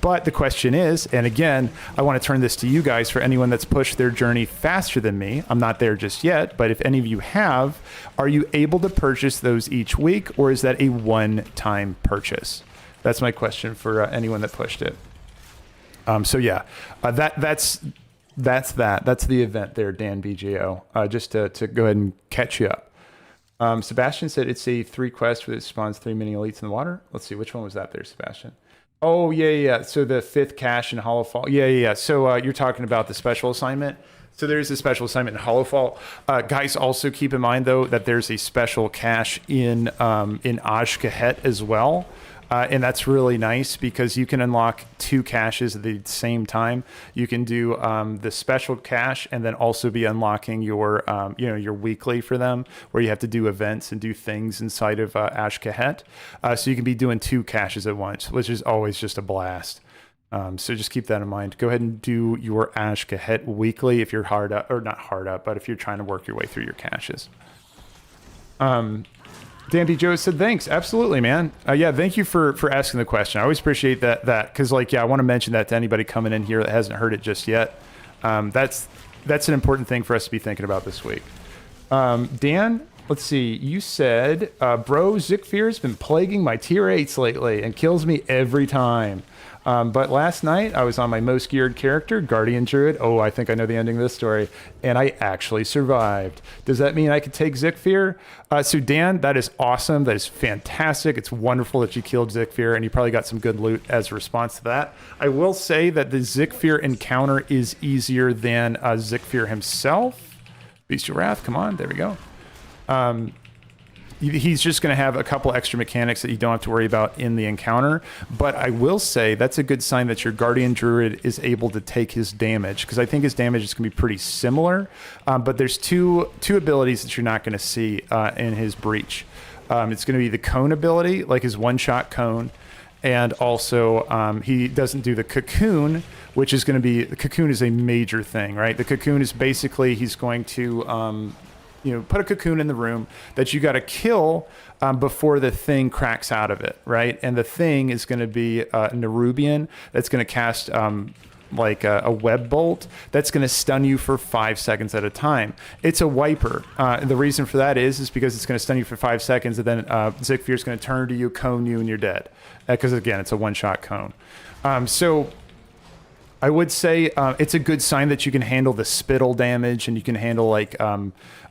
Speaker 1: But the question is, and again, I want to turn this to you guys for anyone that's pushed their journey faster than me. I'm not there just yet, but if any of you have, are you able to purchase those each week, or is that a one-time purchase? That's my question for anyone that pushed it. That's that. That's the event there, Dan BJO. Just to go ahead and catch you up. Sebastian said it's a 3 quest where it spawns 3 mini elites in the water. Let's see, which one was that there, Sebastian? Oh, yeah. So the 5th cache in Hollowfall. Yeah. So you're talking about the special assignment. So there's a special assignment in Hollowfall. Guys, also keep in mind, though, that there's a special cache in Azkahet as well. And that's really nice because you can unlock 2 caches at the same time. You can do the special cache and then also be unlocking your weekly for them, where you have to do events and do things inside of Azkahet. So you can be doing 2 caches at once, which is always just a blast. So just keep that in mind. Go ahead and do your Azkahet weekly if you're hard up, or not hard up, but if you're trying to work your way through your caches. Dandy Joe said, thanks. Absolutely, man. Yeah, thank you for asking the question. I always appreciate that because, I want to mention that to anybody coming in here that hasn't heard it just yet. That's an important thing for us to be thinking about this week. Dan, let's see. You said, bro, Zekvir has been plaguing my tier 8s lately and kills me every time. But last night, I was on my most geared character, Guardian Druid. Oh, I think I know the ending of this story. And I actually survived. Does that mean I could take Zekvir? So Dan, that is awesome. That is fantastic. It's wonderful that you killed Zekvir, and you probably got some good loot as a response to that. I will say that the Zekvir encounter is easier than Zekvir himself. Beast of Wrath, come on. There we go. He's just going to have a couple extra mechanics that you don't have to worry about in the encounter. But I will say that's a good sign that your Guardian Druid is able to take his damage, because I think his damage is going to be pretty similar. But there's two abilities that you're not going to see in his Breach. It's going to be the Cone ability, like his one-shot Cone. And also he doesn't do the Cocoon, which is going to be... The Cocoon is a major thing, right? The Cocoon is basically he's going to... put a cocoon in the room that you got to kill before the thing cracks out of it, right? And the thing is going to be a Nerubian that's going to cast a web bolt that's going to stun you for 5 seconds at a time. It's a wiper. The reason for that is because it's going to stun you for 5 seconds, and then Zekvir is going to turn to you, cone you, and you're dead. Because again, it's a one-shot cone. So I would say it's a good sign that you can handle the spittle damage and you can handle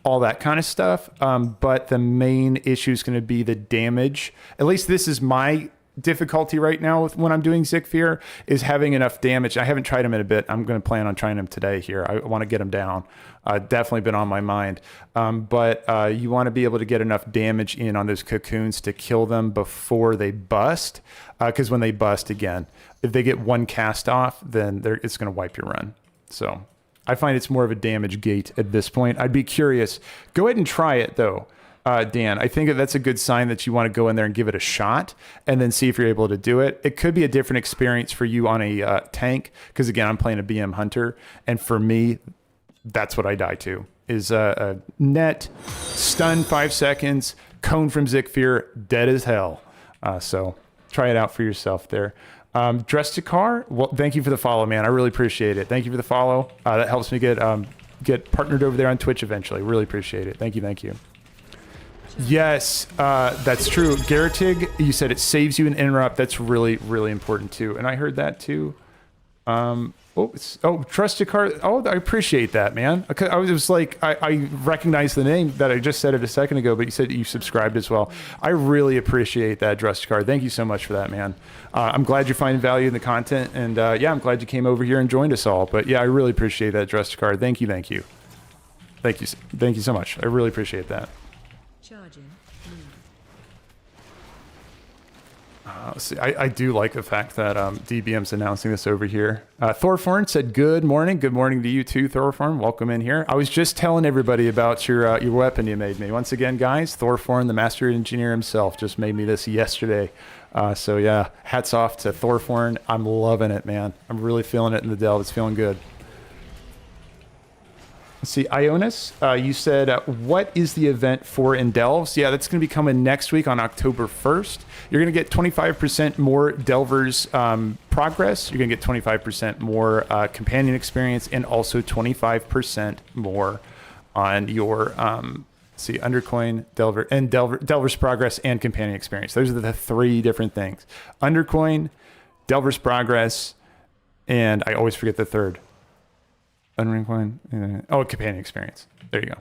Speaker 1: all that kind of stuff. But the main issue is going to be the damage. At least this is my difficulty right now with when I'm doing Zekvir is having enough damage. I haven't tried him in a bit. I'm going to plan on trying him today here. I want to get him down. Definitely been on my mind. But you want to be able to get enough damage in on those cocoons to kill them before they bust. Because when they bust again, if they get one cast off, then it's going to wipe your run. So I find it's more of a damage gate at this point. I'd be curious. Go ahead and try it though. Dan, I think that's a good sign that you want to go in there and give it a shot and then see if you're able to do it. It could be a different experience for you on a tank because, again, I'm playing a BM Hunter. And for me, that's what I die to is a net, stun 5 seconds, cone from Zik'farr, dead as hell. So try it out for yourself there. Zik'farr, well, thank you for the follow, man. I really appreciate it. Thank you for the follow. That helps me get partnered over there on Twitch eventually. Really appreciate it. Thank you. Thank you. Yes, that's true. Garatig, you said it saves you an interrupt. That's really, really important too. And I heard that too. Trust Zik'farr. Oh, I appreciate that, man. I was like, I recognize the name that I just said it a second ago, but you said you subscribed as well. I really appreciate that, Zik'farr. Thank you so much for that, man. I'm glad you're finding value in the content. And yeah, I'm glad you came over here and joined us all. But yeah, I really appreciate that, Zik'farr. Thank you. Thank you. Thank you. Thank you so much. I really appreciate that.
Speaker 4: Charging.
Speaker 1: Let's see. I do like the fact that DBM's announcing this over here. Thorforn said, good morning. Good morning to you too, Thorforn. Welcome in here. I was just telling everybody about your weapon you made me. Once again, guys, Thorforn, the master engineer himself, just made me this yesterday. So yeah, hats off to Thorforn. I'm loving it, man. I'm really feeling it in the Delve. It's feeling good. Let's see, Ionis, you said, what is the event for in Delves? Yeah, that's going to be coming next week on October 1st. You're going to get 25% more Delvers progress. You're going to get 25% more companion experience and also 25% more on your, Undercoin, Delver, and Delver's progress and companion experience. Those are the 3 different things. Undercoin, Delver's progress, and I always forget the third. Unring coin. Companion experience. There you go.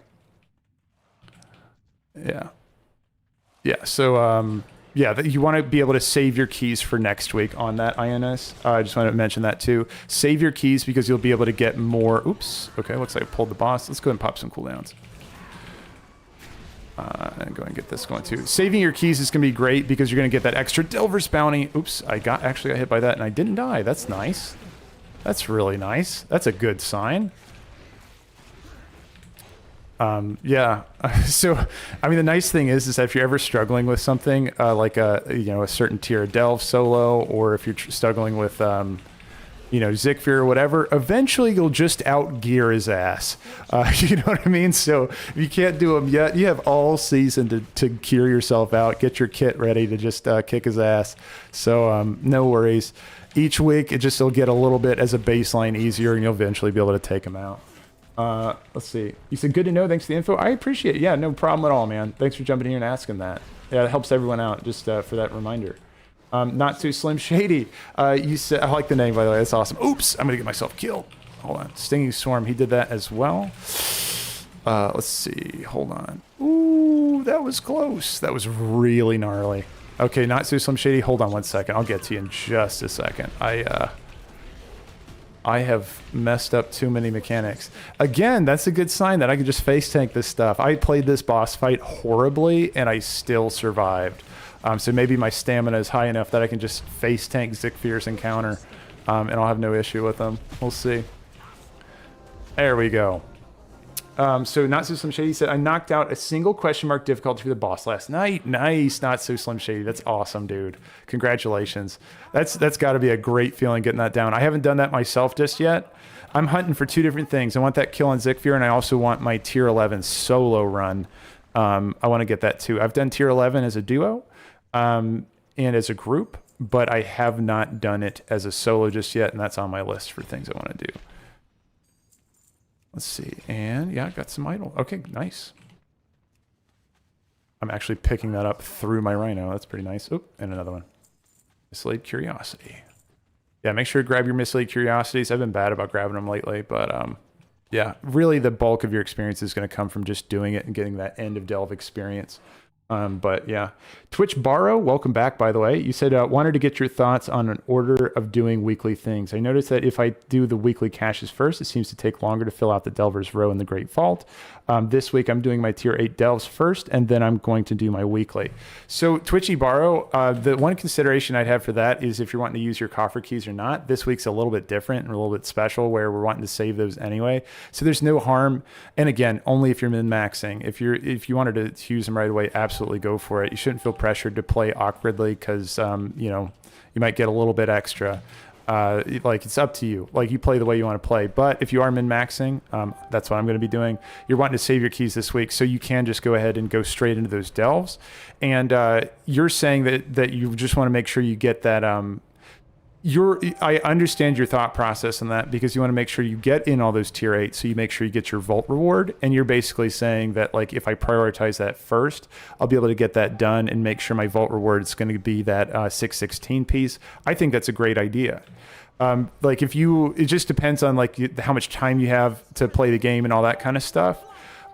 Speaker 1: Yeah. Yeah. So, you want to be able to save your keys for next week on that INS. I just want to mention that too. Save your keys because you'll be able to get more. Oops. Okay. Looks like I pulled the boss. Let's go ahead and pop some cooldowns. And go and get this going too. Saving your keys is going to be great because you're going to get that extra Delver's bounty. Oops. I actually got hit by that and I didn't die. That's nice. That's really nice. That's a good sign. Yeah. So, I mean, the nice thing is that if you're ever struggling with something like a certain tier of Delve solo, or if you're struggling with Zekvir or whatever, eventually you'll just outgear his ass. You know what I mean? So if you can't do him yet, you have all season to gear yourself out, get your kit ready to just kick his ass. So no worries. Each week, it'll get a little bit as a baseline easier, and you'll eventually be able to take them out. Let's see. You said, good to know. Thanks for the info. I appreciate it. Yeah, no problem at all, man. Thanks for jumping here and asking that. Yeah, it helps everyone out just for that reminder. Not too Slim Shady. You said, I like the name, by the way. That's awesome. Oops, I'm going to get myself killed. Hold on. Stinging Swarm, he did that as well. Let's see. Hold on. Ooh, that was close. That was really gnarly. Okay, not so Slim Shady. Hold on one second. I'll get to you in just a second. I have messed up too many mechanics. Again, that's a good sign that I can just face tank this stuff. I played this boss fight horribly, and I still survived. So maybe my stamina is high enough that I can just face tank Zekvir's encounter, and I'll have no issue with them. We'll see. There we go. So Not So Slim Shady said, I knocked out a single question mark difficulty for the boss last night. Nice, Not So Slim Shady. That's awesome, dude. Congratulations. That's got to be a great feeling getting that down. I haven't done that myself just yet. I'm hunting for 2 different things. I want that kill on Zekvir, and I also want my tier 11 solo run. I want to get that too. I've done tier 11 as a duo and as a group, but I have not done it as a solo just yet, and that's on my list for things I want to do. Let's see. And yeah, got some idle. Okay, nice. I'm actually picking that up through my Rhino. That's pretty nice. Oh, and another one. Mislaid Curiosity. Yeah, make sure to grab your Mislaid Curiosities. I've been bad about grabbing them lately, but yeah, really the bulk of your experience is going to come from just doing it and getting that end of Delve experience. But yeah, Twitch Borrow, welcome back, by the way. You said, wanted to get your thoughts on an order of doing weekly things. I noticed that if I do the weekly caches first, it seems to take longer to fill out the Delver's Row in the Great Vault. This week, I'm doing my tier 8 delves first, and then I'm going to do my weekly. So Twitchy Borrow, the one consideration I'd have for that is if you're wanting to use your coffer keys or not. This week's a little bit different and a little bit special where we're wanting to save those anyway. So there's no harm. And again, only if you're min-maxing. If you wanted to use them right away, absolutely go for it. You shouldn't feel pressured to play awkwardly because, you might get a little bit extra. Like it's up to you. Like you play the way you want to play. But if you are min-maxing, that's what I'm going to be doing. You're wanting to save your keys this week, so you can just go ahead and go straight into those delves. And you're saying that you just want to make sure you get that. I understand your thought process in that because you want to make sure you get in all those tier 8, so you make sure you get your vault reward. And you're basically saying that like if I prioritize that first, I'll be able to get that done and make sure my vault reward is going to be that 616 piece. I think that's a great idea. Like it just depends on like how much time you have to play the game and all that kind of stuff.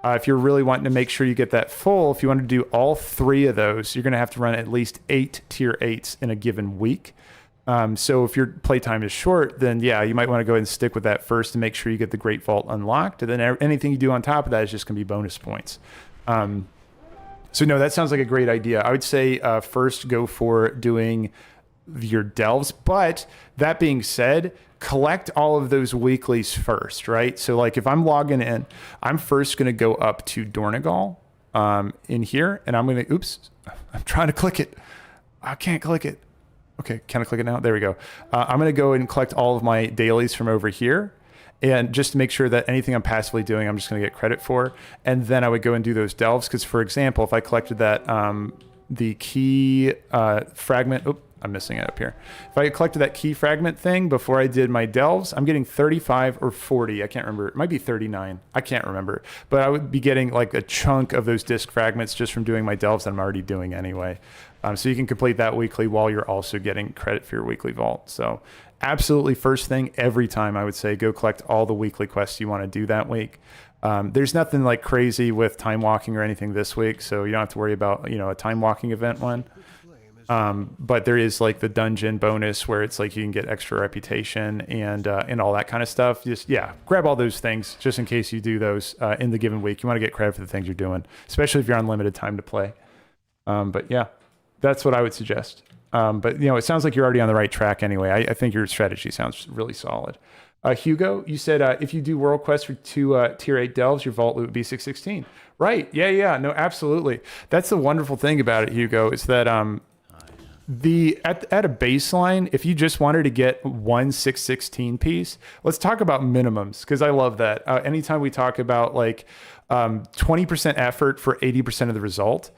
Speaker 1: If you're really wanting to make sure you get that full, if you want to do all 3 of those, you're going to have to run at least 8 tier 8s in a given week. So if your playtime is short, then yeah, you might want to go ahead and stick with that first to make sure you get the Great Vault unlocked. And then anything you do on top of that is just going to be bonus points. So no, that sounds like a great idea. I would say first go for doing your delves. But that being said, collect all of those weeklies first, right? So like if I'm logging in, I'm first going to go up to Dornegal in here. And I'm going to, oops, I'm trying to click it. I can't click it. Okay, can I click it now? There we go. I'm going to go and collect all of my dailies from over here. And just to make sure that anything I'm passively doing, I'm just going to get credit for. And then I would go and do those delves. Because, for example, if I collected that, the key fragment, I'm missing it up here. If I collected that key fragment thing before I did my delves, I'm getting 35 or 40. I can't remember. It might be 39. I can't remember. But I would be getting like a chunk of those disc fragments just from doing my delves that I'm already doing anyway. So you can complete that weekly while you're also getting credit for your weekly vault. So absolutely first thing every time, I would say go collect all the weekly quests you want to do that week. There's nothing like crazy with time walking or anything this week, so you don't have to worry about a time walking event one. But there is like the dungeon bonus where it's like you can get extra reputation and all that kind of stuff. Just grab all those things just in case you do those in the given week. You want to get credit for the things you're doing, especially if you're on limited time to play. But yeah, that's what I would suggest. But it sounds like you're already on the right track anyway. I think your strategy sounds really solid. Hugo, you said if you do world quests for 2 tier 8 delves, your vault loot would be 616. Right? Yeah. No, absolutely. That's the wonderful thing about it, Hugo, is that at a baseline, if you just wanted to get one 616 piece, let's talk about minimums because I love that. Anytime we talk about like 20% effort for 80% of the result,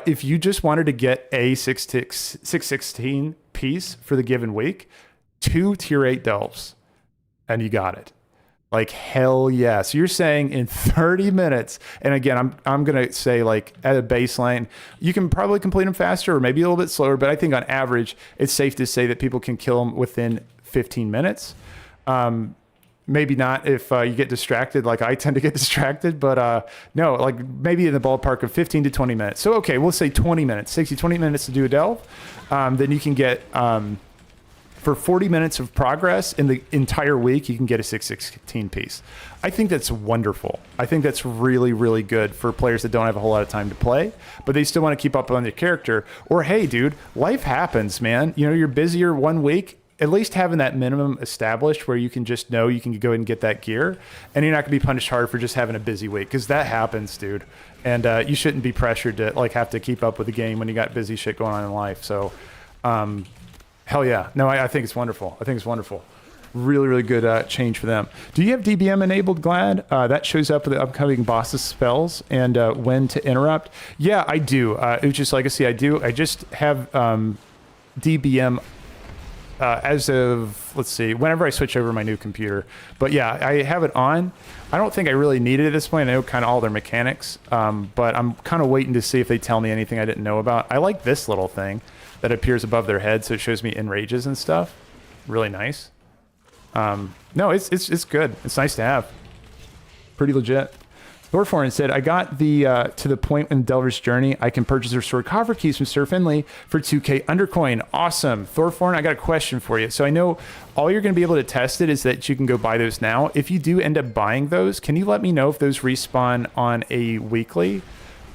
Speaker 1: if you just wanted to get a 616 piece for the given week, 2 tier 8 delves, and you got it. Like hell yeah. So you're saying in 30 minutes, and again, I'm going to say like at a baseline, you can probably complete them faster or maybe a little bit slower, but I think on average, it's safe to say that people can kill them within 15 minutes. Maybe not if you get distracted, like I tend to get distracted, but no, like maybe in the ballpark of 15 to 20 minutes. So, okay, we'll say 20 minutes, 20 minutes to do a delve. Then you can get, for 40 minutes of progress in the entire week, you can get a 616 piece. I think that's wonderful. I think that's really, really good for players that don't have a whole lot of time to play, but they still want to keep up on their character. Or, hey, dude, life happens, man. You're busier one week. At least having that minimum established where you can just know you can go ahead and get that gear, and you're not going to be punished hard for just having a busy week, because that happens, dude. And you shouldn't be pressured to like have to keep up with the game when you got busy shit going on in life. So, hell yeah. No, I think it's wonderful. I think it's wonderful. Really, really good change for them. Do you have DBM enabled, Glad? That shows up with the upcoming boss's spells and when to interrupt. Yeah, I do. It's just Legacy, I do. I just have DBM as of, let's see, whenever I switch over my new computer. But yeah, I have it on. I don't think I really need it at this point. I know kind of all their mechanics, but I'm kind of waiting to see if they tell me anything I didn't know about. I like this little thing that appears above their head, so it shows me enrages and stuff. Really nice. No, it's good. It's nice to have. Pretty legit. Thorforn said, I got the to the point in Delver's Journey, I can purchase restored coffer keys from Sir Finley for 2k undercoin. Awesome. Thorforn, I got a question for you. So I know all you're going to be able to test it is that you can go buy those now. If you do end up buying those, can you let me know if those respawn on a weekly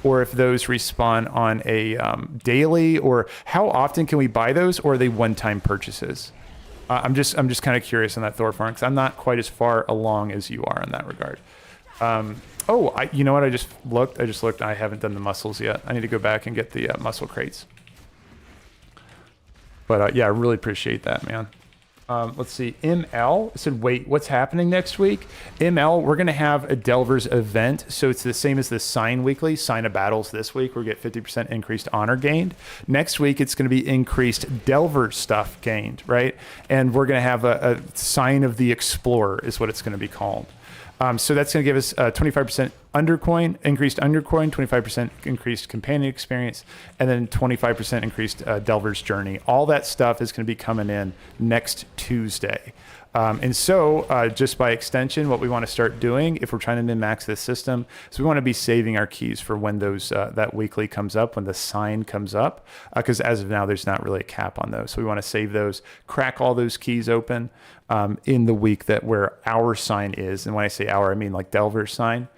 Speaker 1: or if those respawn on a daily, or how often can we buy those, or are they one-time purchases? I'm just kind of curious on that, Thorforn, because I'm not quite as far along as you are in that regard. You know what? I just looked. I haven't done the muscles yet. I need to go back and get the muscle crates. But yeah, I really appreciate that, man. Let's see. ML said, wait, what's happening next week? ML, we're going to have a Delvers event. So it's the same as the Sign Weekly. Sign of Battles this week. We'll get 50% increased honor gained. Next week, it's going to be increased Delver stuff gained, right? And we're going to have a Sign of the Explorer is what it's going to be called. So that's going to give us 25% increased undercoin, 25% increased companion experience, and then 25% increased Delver's Journey. All that stuff is going to be coming in next Tuesday. And so just by extension, what we want to start doing if we're trying to min-max this system is we want to be saving our keys for when those that weekly comes up, when the sign comes up, because as of now, there's not really a cap on those. So we want to save those, crack all those keys open in the week that where our sign is. And when I say our, I mean like Delver's sign.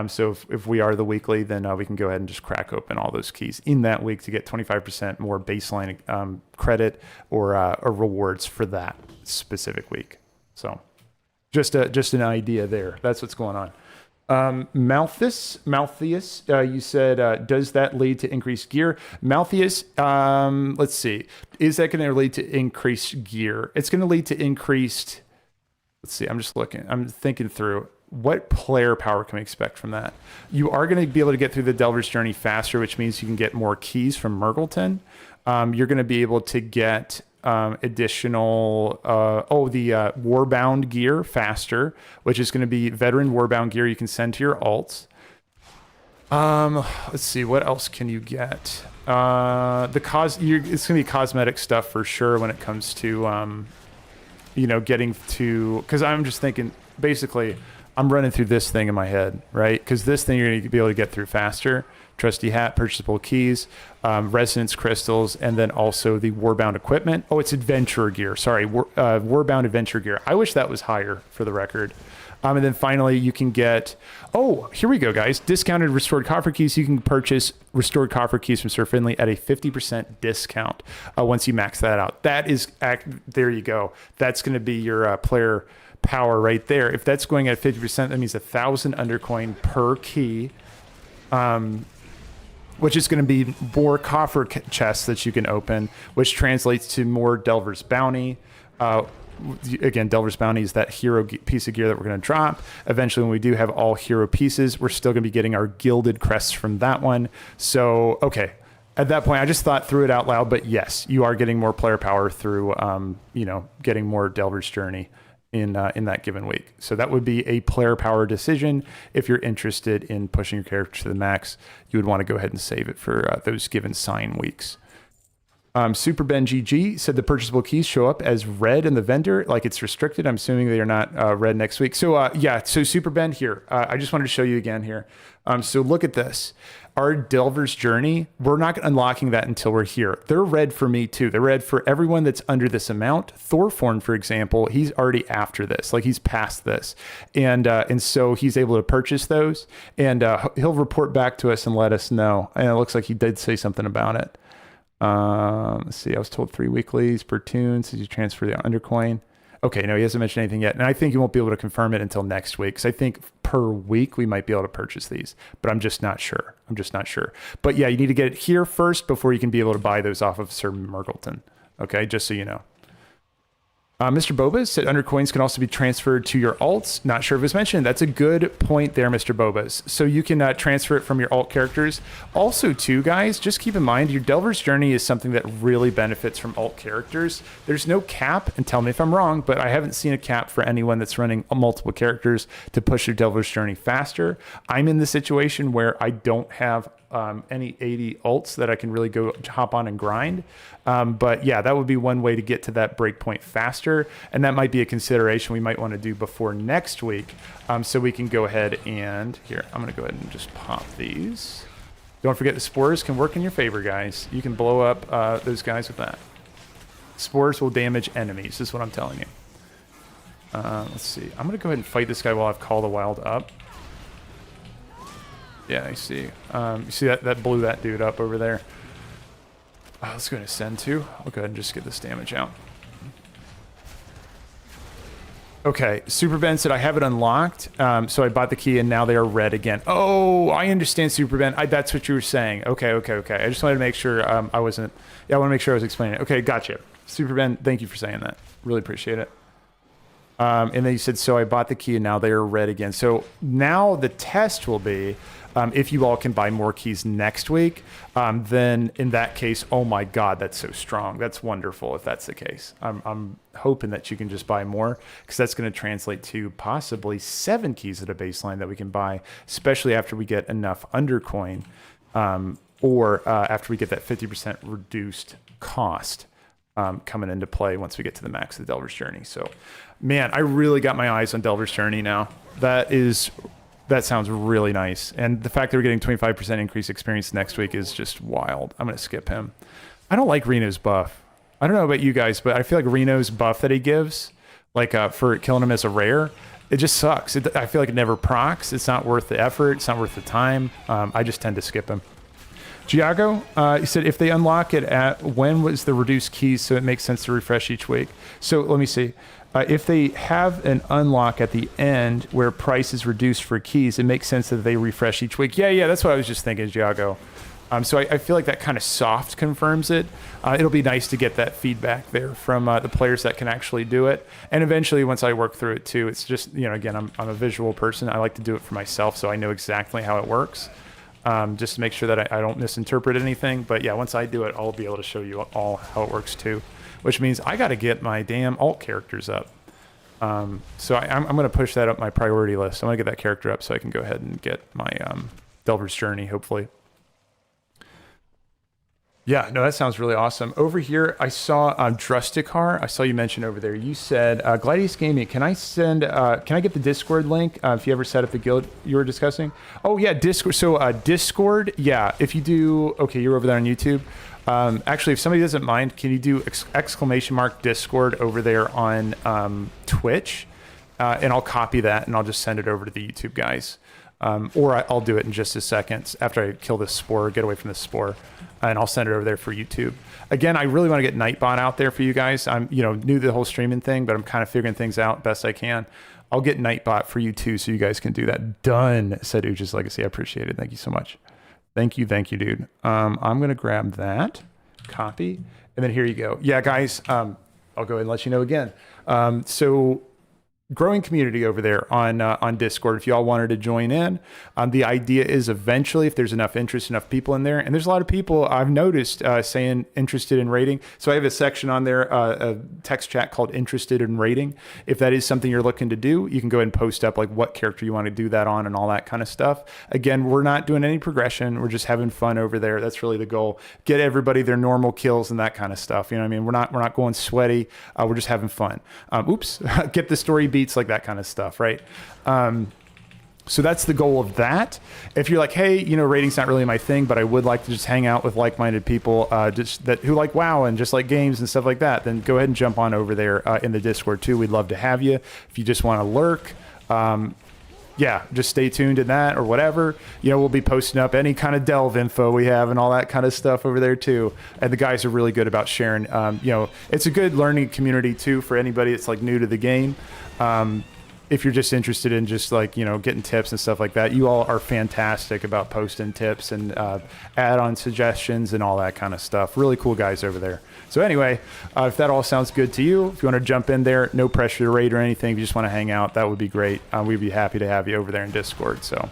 Speaker 1: So if we are the weekly, then we can go ahead and just crack open all those keys in that week to get 25% more baseline credit or rewards for that specific week. So just an idea there. That's what's going on. Malthus, you said, does that lead to increased gear? Malthus, let's see. Is that going to lead to increased gear? It's going to lead to increased, let's see, I'm just looking. I'm thinking through. What player power can we expect from that? You are going to be able to get through the Delver's Journey faster, which means you can get more keys from Murgleton. You're going to be able to get additional Warbound gear faster, which is going to be veteran Warbound gear you can send to your alts. Let's see, what else can you get? It's going to be cosmetic stuff for sure when it comes to getting to, because I'm just thinking basically I'm running through this thing in my head, right? Because this thing you're going to be able to get through faster. Trusty hat, purchasable keys, resonance crystals, and then also the Warbound equipment. Oh, it's adventurer gear. Sorry, Warbound adventure gear. I wish that was higher for the record. And then finally, you can get, here we go, guys. Discounted restored coffer keys. You can purchase restored coffer keys from Sir Finley at a 50% discount once you max that out. There you go. That's going to be your player power right there. If that's going at 50%, that means 1,000 undercoin per key, which is going to be more coffer chests that you can open, which translates to more Delver's Bounty. Again, Delver's Bounty is that hero piece of gear that we're going to drop. Eventually, when we do have all hero pieces, we're still going to be getting our gilded crests from that one. So, okay. At that point, I just thought through it out loud, but yes, you are getting more player power through, getting more Delver's Journey in that given week. So that would be a player power decision. If you're interested in pushing your character to the max, you would want to go ahead and save it for those given sign weeks. Super Ben GG said the purchasable keys show up as red in the vendor, like it's restricted. I'm assuming they are not red next week. So so Super Ben here, I just wanted to show you again here. So look at this. Our Delver's Journey, we're not unlocking that until we're here. They're red for me too. They're red for everyone that's under this amount. Thorforn, for example, he's already after this, like he's past this. And so he's able to purchase those, and he'll report back to us and let us know. And it looks like he did say something about it. Let's see, I was told 3 weeklies per tune, so you transfer the undercoin. Okay, no, he hasn't mentioned anything yet. And I think he won't be able to confirm it until next week. Because I think per week we might be able to purchase these. But I'm just not sure. But yeah, you need to get it here first before you can be able to buy those off of Sir Murgleton. Okay, just so you know. Mr. Bobas said undercoins can also be transferred to your alts. Not sure if it was mentioned. That's a good point there, Mr. Bobas. So you can transfer it from your alt characters. Also, too, guys, just keep in mind your Delver's Journey is something that really benefits from alt characters. There's no cap, and tell me if I'm wrong, but I haven't seen a cap for anyone that's running multiple characters to push their Delver's Journey faster. I'm in the situation where I don't have any 80 ults that I can really go hop on and grind. But yeah, that would be one way to get to that breakpoint faster. And that might be a consideration we might want to do before next week. So we can go ahead and here, I'm going to go ahead and just pop these. Don't forget the spores can work in your favor, guys. You can blow up those guys with that. Spores will damage enemies, is what I'm telling you. Let's see. I'm going to go ahead and fight this guy while I've Call the Wild up. Yeah, I see. You see that blew that dude up over there. Let's go ahead and Ascend too. I'll go ahead and just get this damage out. Okay, Super Ben said I have it unlocked, so I bought the key and now they are red again. Oh, I understand, Super Ben. That's what you were saying. Okay. I just wanted to make sure I wasn't... Yeah, I want to make sure I was explaining it. Okay, gotcha. Super Ben, thank you for saying that. Really appreciate it. And then you said, so I bought the key and now they are red again. So now the test will be, if you all can buy more keys next week, then in that case, oh my God, that's so strong. That's wonderful if that's the case. I'm hoping that you can just buy more because that's going to translate to possibly 7 keys at a baseline that we can buy, especially after we get enough undercoin or after we get that 50% reduced cost coming into play once we get to the max of the Delver's Journey. So, man, I really got my eyes on Delver's Journey now. That sounds really nice. And the fact that we're getting 25% increased experience next week is just wild. I'm going to skip him. I don't like Reno's buff. I don't know about you guys, but I feel like Reno's buff that he gives, like for killing him as a rare, it just sucks. I feel like it never procs. It's not worth the effort. It's not worth the time. I just tend to skip him. Giago, he said, if they unlock it at when was the reduced keys, so it makes sense to refresh each week. So let me see. If they have an unlock at the end where price is reduced for keys, it makes sense that they refresh each week. Yeah, that's what I was just thinking, Giago. So I feel like that kind of soft confirms it. It'll be nice to get that feedback there from the players that can actually do it. And eventually, once I work through it too, it's just, again, I'm a visual person. I like to do it for myself, so I know exactly how it works. Just to make sure that I don't misinterpret anything. But yeah, once I do it, I'll be able to show you all how it works too, which means I got to get my damn alt characters up. So I'm going to push that up my priority list. I'm going to get that character up so I can go ahead and get my Delver's Journey, hopefully. Yeah, no, that sounds really awesome. Over here, I saw Zik'farr. I saw you mention over there. You said, Gladius Gaming, can I get the Discord link if you ever set up the guild you were discussing? Oh, yeah, Discord. So Discord, yeah, if you do, okay, you're over there on YouTube. Actually, if somebody doesn't mind, can you do ! Discord over there on Twitch? And I'll copy that and I'll just send it over to the YouTube guys. Or I'll do it in just a second after I kill this spore, get away from this spore, and I'll send it over there for YouTube. Again, I really want to get Nightbot out there for you guys. I'm new to the whole streaming thing, but I'm kind of figuring things out best I can. I'll get Nightbot for you too, so you guys can do that. Done, said Uja's Legacy. I appreciate it. Thank you so much. Thank you, dude. I'm gonna grab that, copy, and then here you go. Yeah, guys, I'll go ahead and let you know again. So growing community over there on Discord if you all wanted to join in. The idea is eventually, if there's enough interest, enough people in there, and there's a lot of people I've noticed saying interested in rating. So I have a section on there, a text chat called interested in rating. If that is something you're looking to do, you can go ahead and post up like what character you want to do that on and all that kind of stuff. Again, we're not doing any progression. We're just having fun over there. That's really the goal. Get everybody their normal kills and that kind of stuff. You know what I mean? We're not going sweaty. We're just having fun. Get the story beats, like that kind of stuff, right? So that's the goal of that. If you're like, hey, rating's not really my thing, but I would like to just hang out with like-minded people who like WoW and just like games and stuff like that, then go ahead and jump on over there in the Discord too. We'd love to have you. If you just want to lurk, yeah, just stay tuned in that or whatever. We'll be posting up any kind of delve info we have and all that kind of stuff over there too. And the guys are really good about sharing. It's a good learning community too for anybody that's like new to the game. If you're just interested in just like, getting tips and stuff like that, you all are fantastic about posting tips and add-on suggestions and all that kind of stuff. Really cool guys over there. So anyway, if that all sounds good to you, if you want to jump in there, no pressure to rate or anything. If you just want to hang out, that would be great. We'd be happy to have you over there in Discord. So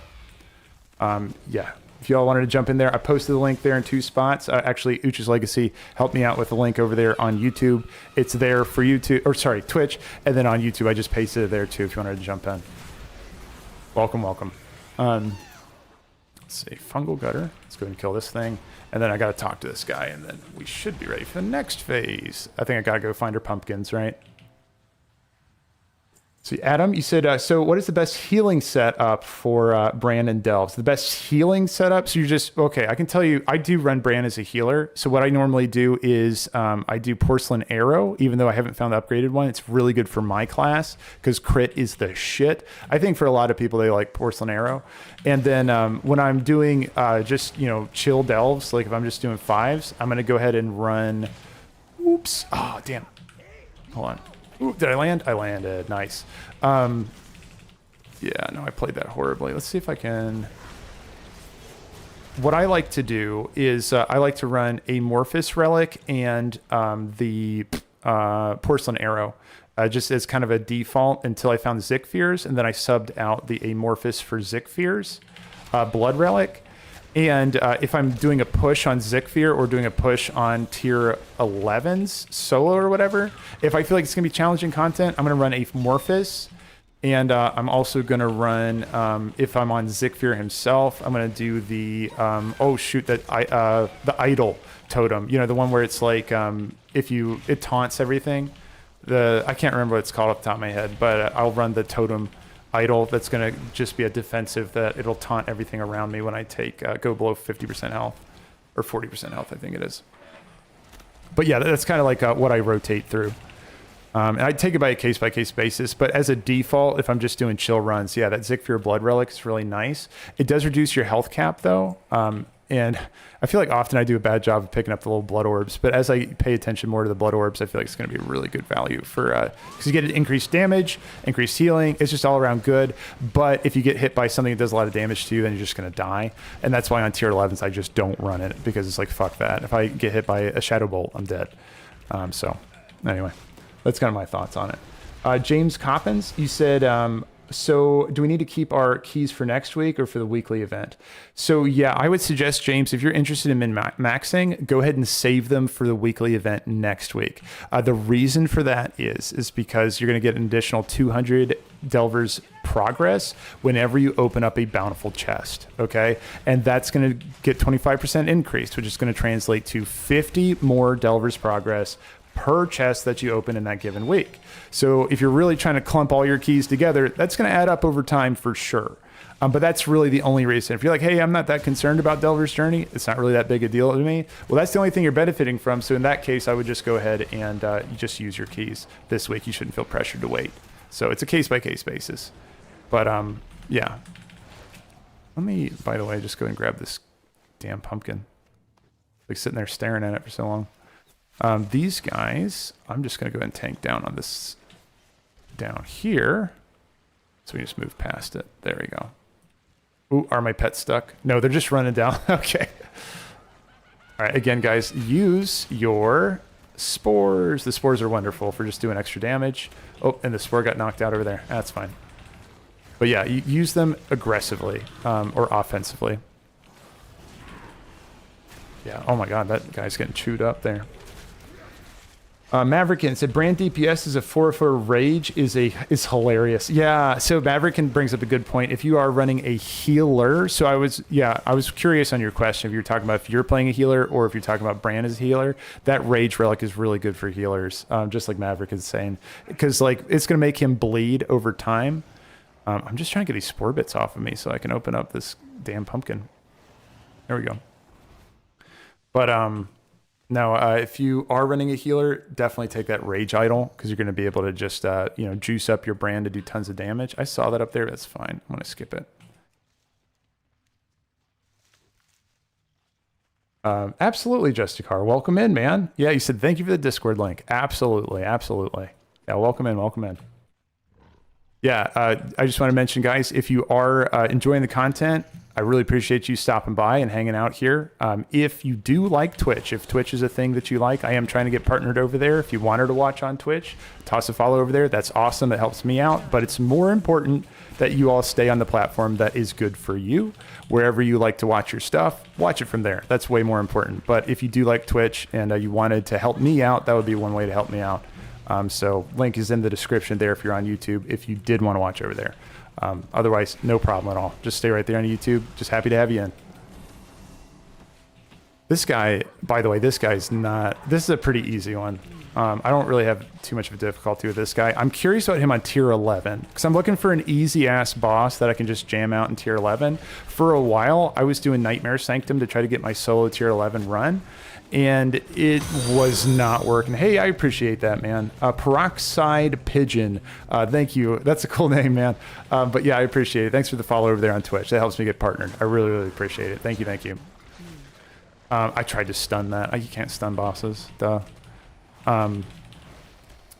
Speaker 1: yeah, if you all wanted to jump in there, I posted the link there in 2 spots. Actually, Ucha's Legacy helped me out with the link over there on YouTube. It's there for Twitch. And then on YouTube, I just pasted it there too if you wanted to jump in. Welcome. let's see, fungal gutter. Let's go ahead and kill this thing. And then I got to talk to this guy, and then we should be ready for the next phase. I think I got to go find her pumpkins, right? See, Adam, you said, so what is the best healing setup for Brann and Delves? The best healing setup? So you're just, okay, I can tell you, I do run Brann as a healer. So what I normally do is I do Porcelain Arrow, even though I haven't found the upgraded one. It's really good for my class because crit is the shit. I think for a lot of people, they like Porcelain Arrow. And then when I'm doing just, you know, chill Delves, like if I'm just doing 5s, I'm going to go ahead and run, oops, oh, damn. Hold on. Ooh, did I land? I landed. Nice. Yeah, no, I played that horribly. Let's see if I can... What I like to do is I like to run Amorphous Relic and the Porcelain Arrow just as kind of a default until I found Zekvirs, and then I subbed out the Amorphous for Zekvirs, Blood Relic. And if I'm doing a push on Zekvir or doing a push on tier 11s solo or whatever, if I feel like it's going to be challenging content, I'm going to run Amorphous. And I'm also going to run, if I'm on Zekvir himself, I'm going to do the, the Idol Totem. You know, the one where it's like, it taunts everything. I can't remember what it's called off the top of my head, but I'll run the Totem Idol that's going to just be a defensive that it'll taunt everything around me when I go below 50% health or 40% health, I think it is. But yeah, that's kind of like what I rotate through. And I take it by a case-by-case basis, but as a default, if I'm just doing chill runs, yeah, that Zekvir Blood Relic is really nice. It does reduce your health cap, though, and I feel like often I do a bad job of picking up the little blood orbs, but as I pay attention more to the blood orbs, I feel like it's going to be a really good value for, because you get increased damage, increased healing, it's just all around good, but if you get hit by something that does a lot of damage to you, then you're just going to die, and that's why on tier 11s I just don't run it, because it's like, fuck that. If I get hit by a Shadow Bolt, I'm dead. So, anyway, that's kind of my thoughts on it. James Coppins, you said, so do we need to keep our keys for next week or for the weekly event? So yeah, I would suggest, James, if you're interested in min-maxing, go ahead and save them for the weekly event next week. The reason for that is because you're going to get an additional 200 Delvers progress whenever you open up a Bountiful chest, okay? And that's going to get 25% increase, which is going to translate to 50 more Delvers progress per chest that you open in that given week. So if you're really trying to clump all your keys together, that's going to add up over time for sure. But that's really the only reason. If you're like, hey, I'm not that concerned about Delver's Journey, it's not really that big a deal to me, well, that's the only thing you're benefiting from. So in that case, I would just go ahead and you just use your keys this week. You shouldn't feel pressured to wait. So it's a case-by-case basis. But yeah. Let me, by the way, just go and grab this damn pumpkin. Like sitting there staring at it for so long. These guys, I'm just going to go ahead and tank down on this down here. So we just move past it. There we go. Ooh, are my pets stuck? No, they're just running down. Okay. All right, again, guys, use your spores. The spores are wonderful for just doing extra damage. Oh, and the spore got knocked out over there. That's fine. But yeah, you use them aggressively or offensively. Yeah, oh my god, that guy's getting chewed up there. Mavericken said Brann DPS is a 4-4 rage is hilarious. Yeah, so Mavericken brings up a good point. If you are running a healer, so I was curious on your question if you're talking about if you're playing a healer or if you're talking about Brann as a healer. That rage relic is really good for healers, just like Maverick is saying, because like it's going to make him bleed over time. I'm just trying to get these spore bits off of me so I can open up this damn pumpkin. There we go. But now, if you are running a healer, definitely take that Rage Idol because you're going to be able to just, juice up your Brann to do tons of damage. I saw that up there. That's fine. I'm going to skip it. Absolutely, Justicar. Welcome in, man. Yeah, you said thank you for the Discord link. Absolutely, absolutely. Yeah, welcome in, welcome in. Yeah, I just want to mention, guys, if you are enjoying the content, I really appreciate you stopping by and hanging out here. If you do like Twitch, if Twitch is a thing that you like, I am trying to get partnered over there. If you wanted to watch on Twitch, toss a follow over there. That's awesome. It helps me out. But it's more important that you all stay on the platform that is good for you. Wherever you like to watch your stuff, watch it from there. That's way more important. But if you do like Twitch and you wanted to help me out, that would be one way to help me out. So link is in the description there if you're on YouTube, if you did want to watch over there. Otherwise, no problem at all. Just stay right there on YouTube. Just happy to have you in. This guy, by the way, this is a pretty easy one. I don't really have too much of a difficulty with this guy. I'm curious about him on tier 11 because I'm looking for an easy ass boss that I can just jam out in tier 11. For a while, I was doing Nightmare Sanctum to try to get my solo tier 11 run, and it was not working. Hey, I appreciate that, man. Peroxide Pigeon. Thank you. That's a cool name, man. But yeah, I appreciate it. Thanks for the follow over there on Twitch. That helps me get partnered. I really, really appreciate it. Thank you. Thank you. I tried to stun that. You can't stun bosses. Duh.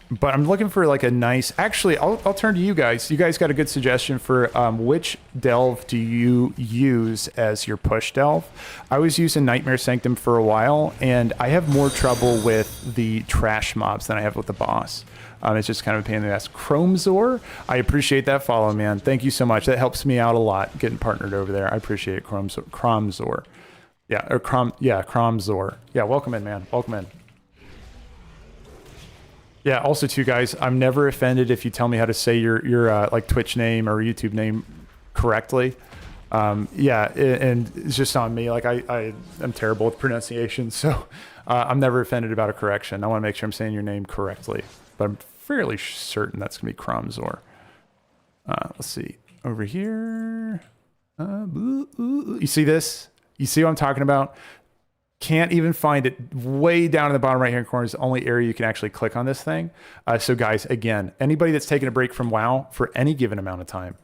Speaker 1: But I'm looking for like a nice... Actually, I'll turn to you guys. You guys got a good suggestion for which delve do you use as your push delve? I was using Nightmare Sanctum for a while, and I have more trouble with the trash mobs than I have with the boss. It's just kind of a pain in the ass. Chromzor, I appreciate that follow, man. Thank you so much. That helps me out a lot getting partnered over there. I appreciate it, Chromzor. Chromzor. Yeah, welcome in, man. Welcome in. Yeah, also too, guys, I'm never offended if you tell me how to say your like Twitch name or YouTube name correctly. Yeah, and it's just on me. Like I am terrible with pronunciation, so I'm never offended about a correction. I want to make sure I'm saying your name correctly, but I'm fairly certain that's gonna be Chromzor. Let's see over here. You see this? You see what I'm talking about? Can't even find it. Way down in the bottom right hand corner is the only area you can actually click on this thing. So guys, again, anybody that's taking a break from WoW for any given amount of time,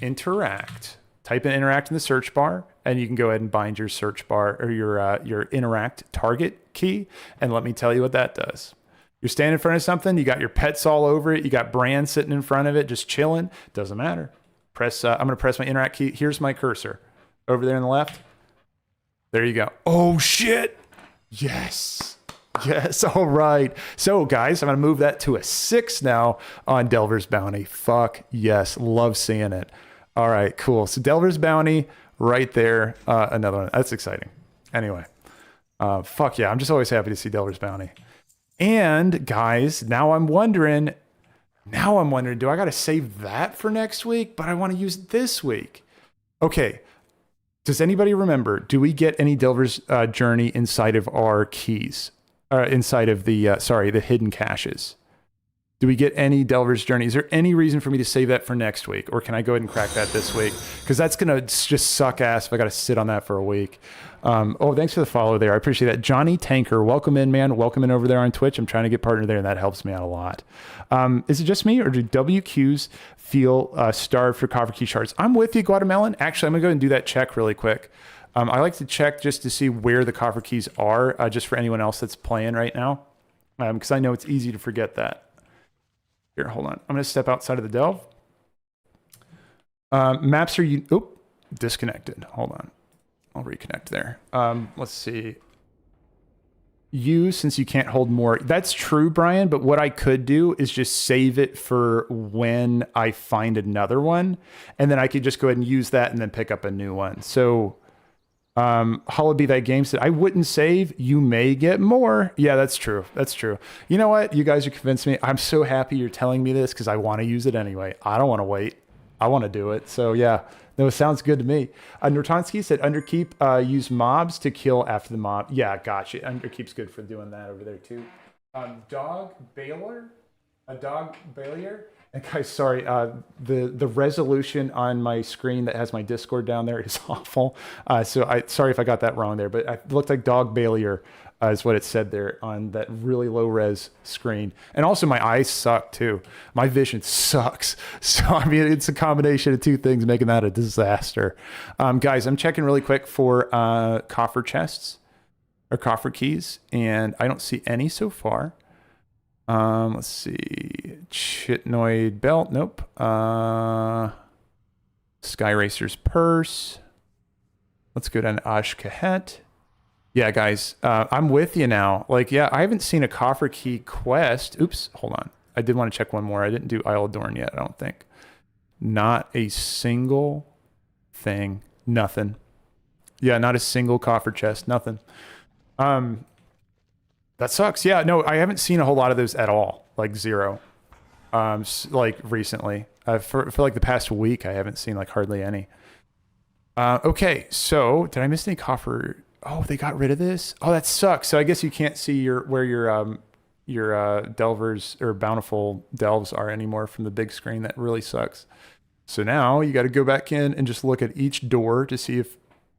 Speaker 1: interact. Type in interact in the search bar, and you can go ahead and bind your search bar or your interact target key. And let me tell you what that does. You're standing in front of something, you got your pets all over it, you got Brann sitting in front of it, just chilling. Doesn't matter. Press. I'm going to press my interact key. Here's my cursor. Over there on the left. There you go. Oh, shit. Yes. Yes. All right. So, guys, I'm going to move that to a 6 now on Delver's Bounty. Fuck yes. Love seeing it. All right. Cool. So, Delver's Bounty right there. Another one. That's exciting. Anyway. Fuck yeah. I'm just always happy to see Delver's Bounty. And, guys, now I'm wondering, do I got to save that for next week? But I want to use it this week. Okay. Does anybody remember, do we get any Delver's Journey inside of our keys? Inside of the, the hidden caches? Do we get any Delver's Journey? Is there any reason for me to save that for next week? Or can I go ahead and crack that this week? Because that's going to just suck ass if I got to sit on that for a week. Oh, thanks for the follow there. I appreciate that. Johnny Tanker, welcome in, man. Welcome in over there on Twitch. I'm trying to get partnered there, and that helps me out a lot. Is it just me, or do WQs feel starved for copper key shards? I'm with you, Guatemalan. Actually, I'm going to go ahead and do that check really quick. I like to check just to see where the copper keys are, just for anyone else that's playing right now, because I know it's easy to forget that. Here, hold on. I'm going to step outside of the delve. Maps are you... Oop, disconnected. Hold on. I'll reconnect there. Let's see. Since you can't hold more. That's true, Brian, but what I could do is just save it for when I find another one, and then I could just go ahead and use that and then pick up a new one. So... Hollow Be Thy Game said, I wouldn't save, you may get more. Yeah, that's true. That's true. You know what? You guys are convinced me. I'm so happy you're telling me this because I want to use it anyway. I don't want to wait. I want to do it. So yeah, no, it sounds good to me. Nurtansky said, Underkeep, use mobs to kill after the mob. Yeah, gotcha. Underkeep's good for doing that over there too. Dog Baylor? A dog Baylor? And guys, sorry, the resolution on my screen that has my Discord down there is awful. Sorry if I got that wrong there, but it looked like Dog Bailier is what it said there on that really low res screen. And also my eyes suck too. My vision sucks. So, I mean, it's a combination of two things making that a disaster. Guys, I'm checking really quick for coffer chests or coffer keys, and I don't see any so far. Let's see. Chitnoid belt. Nope. Sky Racer's purse. Let's go down to Ashkahet. Yeah, guys, I'm with you now. Like, yeah, I haven't seen a coffer key quest. Oops, hold on. I did want to check one more. I didn't do Isle of Dorn yet, I don't think. Not a single thing. Nothing. Yeah, not a single coffer chest. Nothing. That sucks. Yeah, no, I haven't seen a whole lot of those at all. Like zero. Like recently. For like the past week, I haven't seen like hardly any. Okay, so did I miss any coffer? Oh, they got rid of this. Oh, that sucks. So I guess you can't see where your delvers or bountiful delves are anymore from the big screen. That really sucks. So now you got to go back in and just look at each door to see if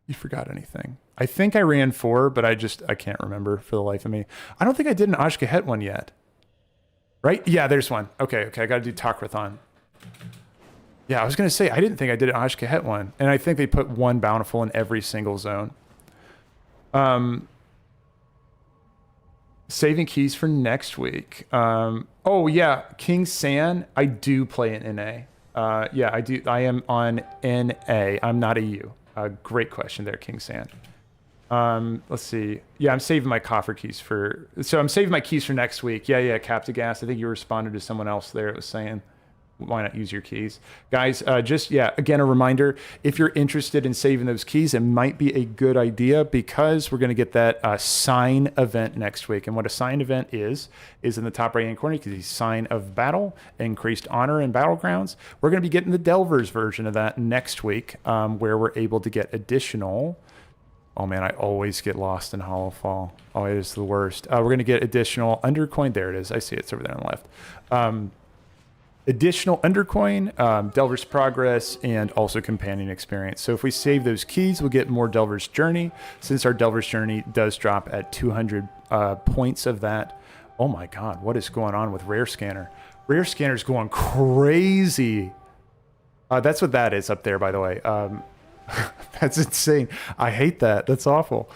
Speaker 1: you forgot anything. I think I ran 4, but I can't remember for the life of me. I don't think I did an Ashkahet one yet. Right? Yeah, there's one. Okay, I got to do Takrathon. Yeah, I was going to say, I didn't think I did an Ashkahet one. And I think they put 1 bountiful in every single zone. Saving keys for next week. Oh, yeah, King San, I do play an NA. Yeah, I do. I am on NA. I'm not a U. Great question there, King San. Let's see. Yeah, I'm saving my coffer keys so I'm saving my keys for next week. Yeah, Captagas. I think you responded to someone else there. It was saying, why not use your keys? Guys, again, a reminder, if you're interested in saving those keys, it might be a good idea because we're going to get that sign event next week. And what a sign event is in the top right-hand corner. You can see sign of battle, increased honor in battlegrounds. We're going to be getting the Delvers version of that next week, where we're able to get additional... Oh man, I always get lost in Hollow Fall. Oh, it is the worst. We're going to get additional undercoin. There it is. I see it. It's over there on the left. Additional undercoin, Delver's Progress, and also Companion Experience. So if we save those keys, we'll get more Delver's Journey, since our Delver's Journey does drop at 200 points of that. Oh my god, what is going on with Rare Scanner? Rare Scanner's going crazy. That's what that is up there, by the way. That's insane. I hate that. That's awful.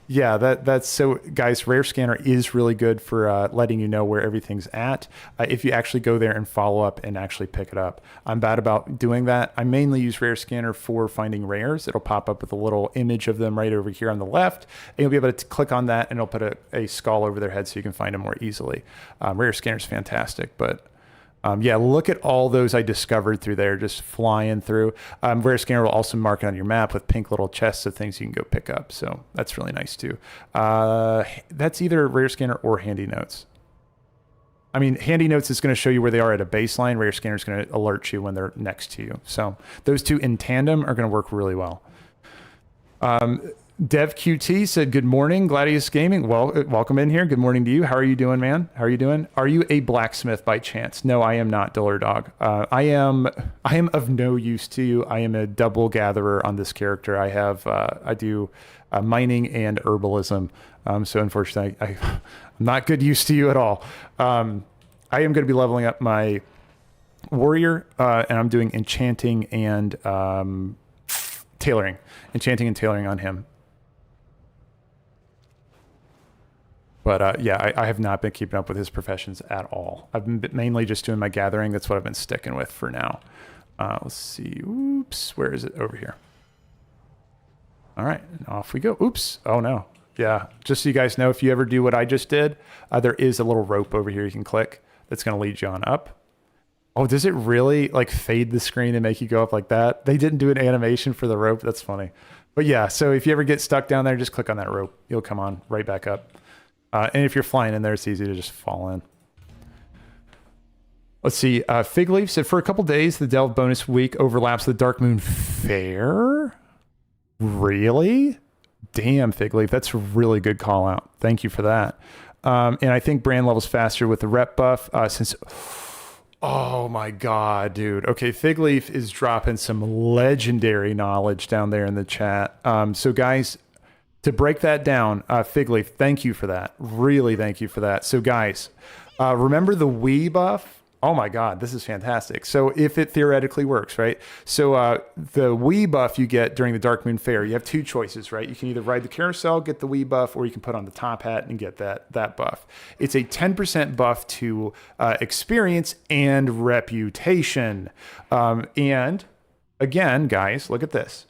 Speaker 1: Yeah, that's so, guys, Rare Scanner is really good for letting you know where everything's at. If you actually go there and follow up and actually pick it up. I'm bad about doing that. I mainly use Rare Scanner for finding rares. It'll pop up with a little image of them right over here on the left, and you'll be able to click on that, and it'll put a skull over their head so you can find them more easily. Rare Scanner is fantastic, but... yeah, look at all those I discovered through there, just flying through. Rare Scanner will also mark it on your map with pink little chests of things you can go pick up. So that's really nice too. That's either Rare Scanner or Handy Notes. I mean, Handy Notes is going to show you where they are at a baseline. Rare Scanner is going to alert you when they're next to you. So those two in tandem are going to work really well. Dev QT said, good morning, Gladius Gaming. Well, welcome in here. Good morning to you. How are you doing, man? How are you doing? Are you a blacksmith by chance? No, I am not, Duller Dog. I am of no use to you. I am a double gatherer on this character. I do mining and herbalism. So unfortunately, I'm not good use to you at all. I am going to be leveling up my warrior, and I'm doing enchanting and tailoring. Enchanting and tailoring on him. But yeah, I have not been keeping up with his professions at all. I've been mainly just doing my gathering. That's what I've been sticking with for now. Let's see. Oops. Where is it? Over here. All right. And off we go. Oops. Oh, no. Yeah. Just so you guys know, if you ever do what I just did, there is a little rope over here you can click that's going to lead you on up. Oh, does it really like fade the screen and make you go up like that? They didn't do an animation for the rope. That's funny. But yeah, so if you ever get stuck down there, just click on that rope. You'll come on right back up. And if you're flying in there, it's easy to just fall in. Let's see. Fig Leaf said, for a couple days, the Delve bonus week overlaps with Darkmoon Faire. Really? Damn, Fig Leaf. That's a really good call out. Thank you for that. And I think Brann levels faster with the rep buff since... Oh my god, dude. Okay, Fig Leaf is dropping some legendary knowledge down there in the chat. So guys... To break that down, Fig Leaf, thank you for that. Really, thank you for that. So guys, remember the Wii buff? Oh my God, this is fantastic. So if it theoretically works, right? So the Wii buff you get during the Darkmoon Faire, you have two choices, right? You can either ride the carousel, get the Wii buff, or you can put on the top hat and get that buff. It's a 10% buff to experience and reputation. And again, guys, look at this.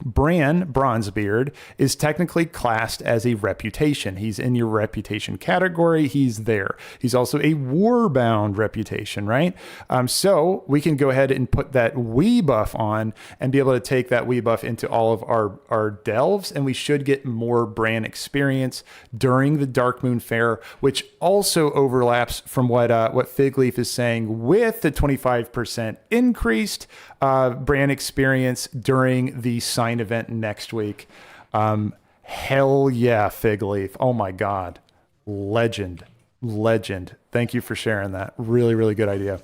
Speaker 1: Brann Bronzebeard is technically classed as a reputation. He's in your reputation category. He's there. He's also a warbound reputation, right? So we can go ahead and put that Wii buff on and be able to take that Wii buff into all of our delves, and we should get more Brann experience during the Darkmoon Faire, which also overlaps from what Figleaf is saying with the 25% increased Brann experience during the sign event next week. Hell yeah, Figleaf. Oh my God. Legend. Thank you for sharing that. Really, really good idea.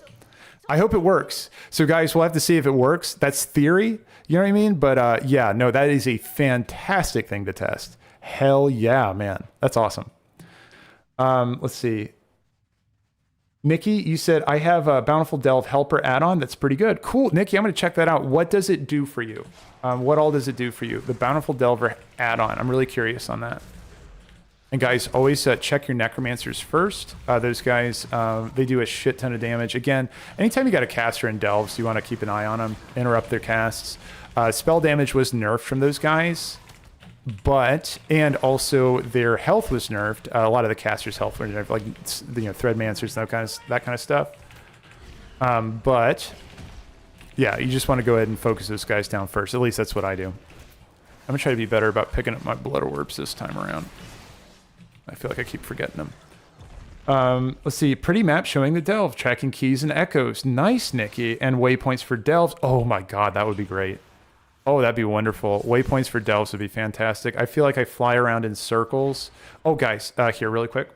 Speaker 1: I hope it works. So guys, we'll have to see if it works. That's theory. You know what I mean? But yeah, no, that is a fantastic thing to test. Hell yeah, man. That's awesome. Let's see. Nikki, you said, I have a Bountiful Delve Helper add-on. That's pretty good. Cool. Nikki, I'm going to check that out. What does it do for you? What all does it do for you? The Bountiful Delver add-on. I'm really curious on that. And guys, always check your Necromancers first. Those guys, they do a shit ton of damage. Again, anytime you got a caster in Delves, you want to keep an eye on them, interrupt their casts. Spell damage was nerfed from those guys. And also their health was nerfed. A lot of the casters' health were nerfed, like Threadmancers and that kind of stuff. But yeah, you just want to go ahead and focus those guys down first. At least that's what I do. I'm gonna try to be better about picking up my blood orbs this time around. I feel like I keep forgetting them. Let's see, pretty map showing the delve, tracking keys and echoes. Nice, Nikki, and waypoints for delves. Oh my God, that would be great. Oh, that'd be wonderful. Waypoints for delves would be fantastic. I feel like I fly around in circles. Oh, guys, here, really quick.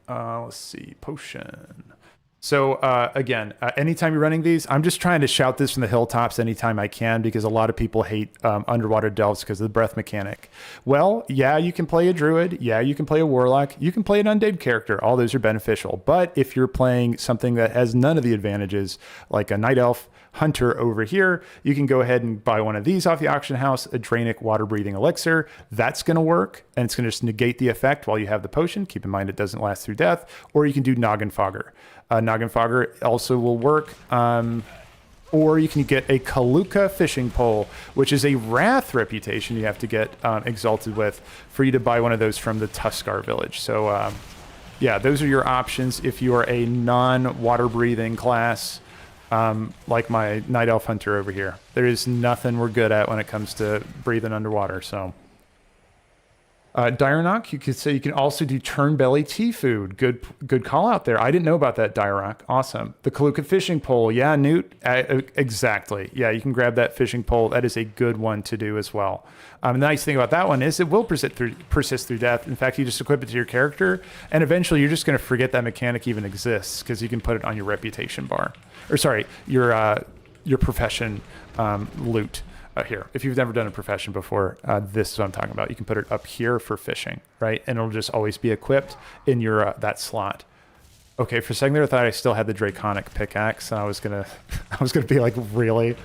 Speaker 1: Let's see, potion. So, again, anytime you're running these, I'm just trying to shout this from the hilltops anytime I can because a lot of people hate underwater delves because of the breath mechanic. Well, yeah, you can play a druid. Yeah, you can play a warlock. You can play an undead character. All those are beneficial. But if you're playing something that has none of the advantages, like a night elf, hunter over here, you can go ahead and buy one of these off the auction house, a Drainic water breathing elixir. That's going to work, and it's going to just negate the effect while you have the potion. Keep in mind it doesn't last through death. Or you can do Noggin Fogger. Noggin Fogger also will work. Or you can get a Kaluka fishing pole, which is a wrath reputation you have to get exalted with for you to buy one of those from the Tuskar village. So yeah, those are your options if you are a non-water breathing class. Like my Night Elf Hunter over here. There is nothing we're good at when it comes to breathing underwater, so. Dironok, you could say you can also do turn belly tea food. Good call out there. I didn't know about that, Dironok. Awesome. The Kaluka fishing pole. Yeah, Newt. Exactly. Yeah, you can grab that fishing pole. That is a good one to do as well. The nice thing about that one is it will persist through death. In fact, you just equip it to your character, and eventually you're just going to forget that mechanic even exists because you can put it on your reputation bar. Or sorry, your profession loot. Here, if you've never done a profession before, this is what I'm talking about. You can put it up here for fishing, right? And it'll just always be equipped in your that slot. Okay, for a second there, I thought I still had the Draconic pickaxe, and I was gonna be like, really?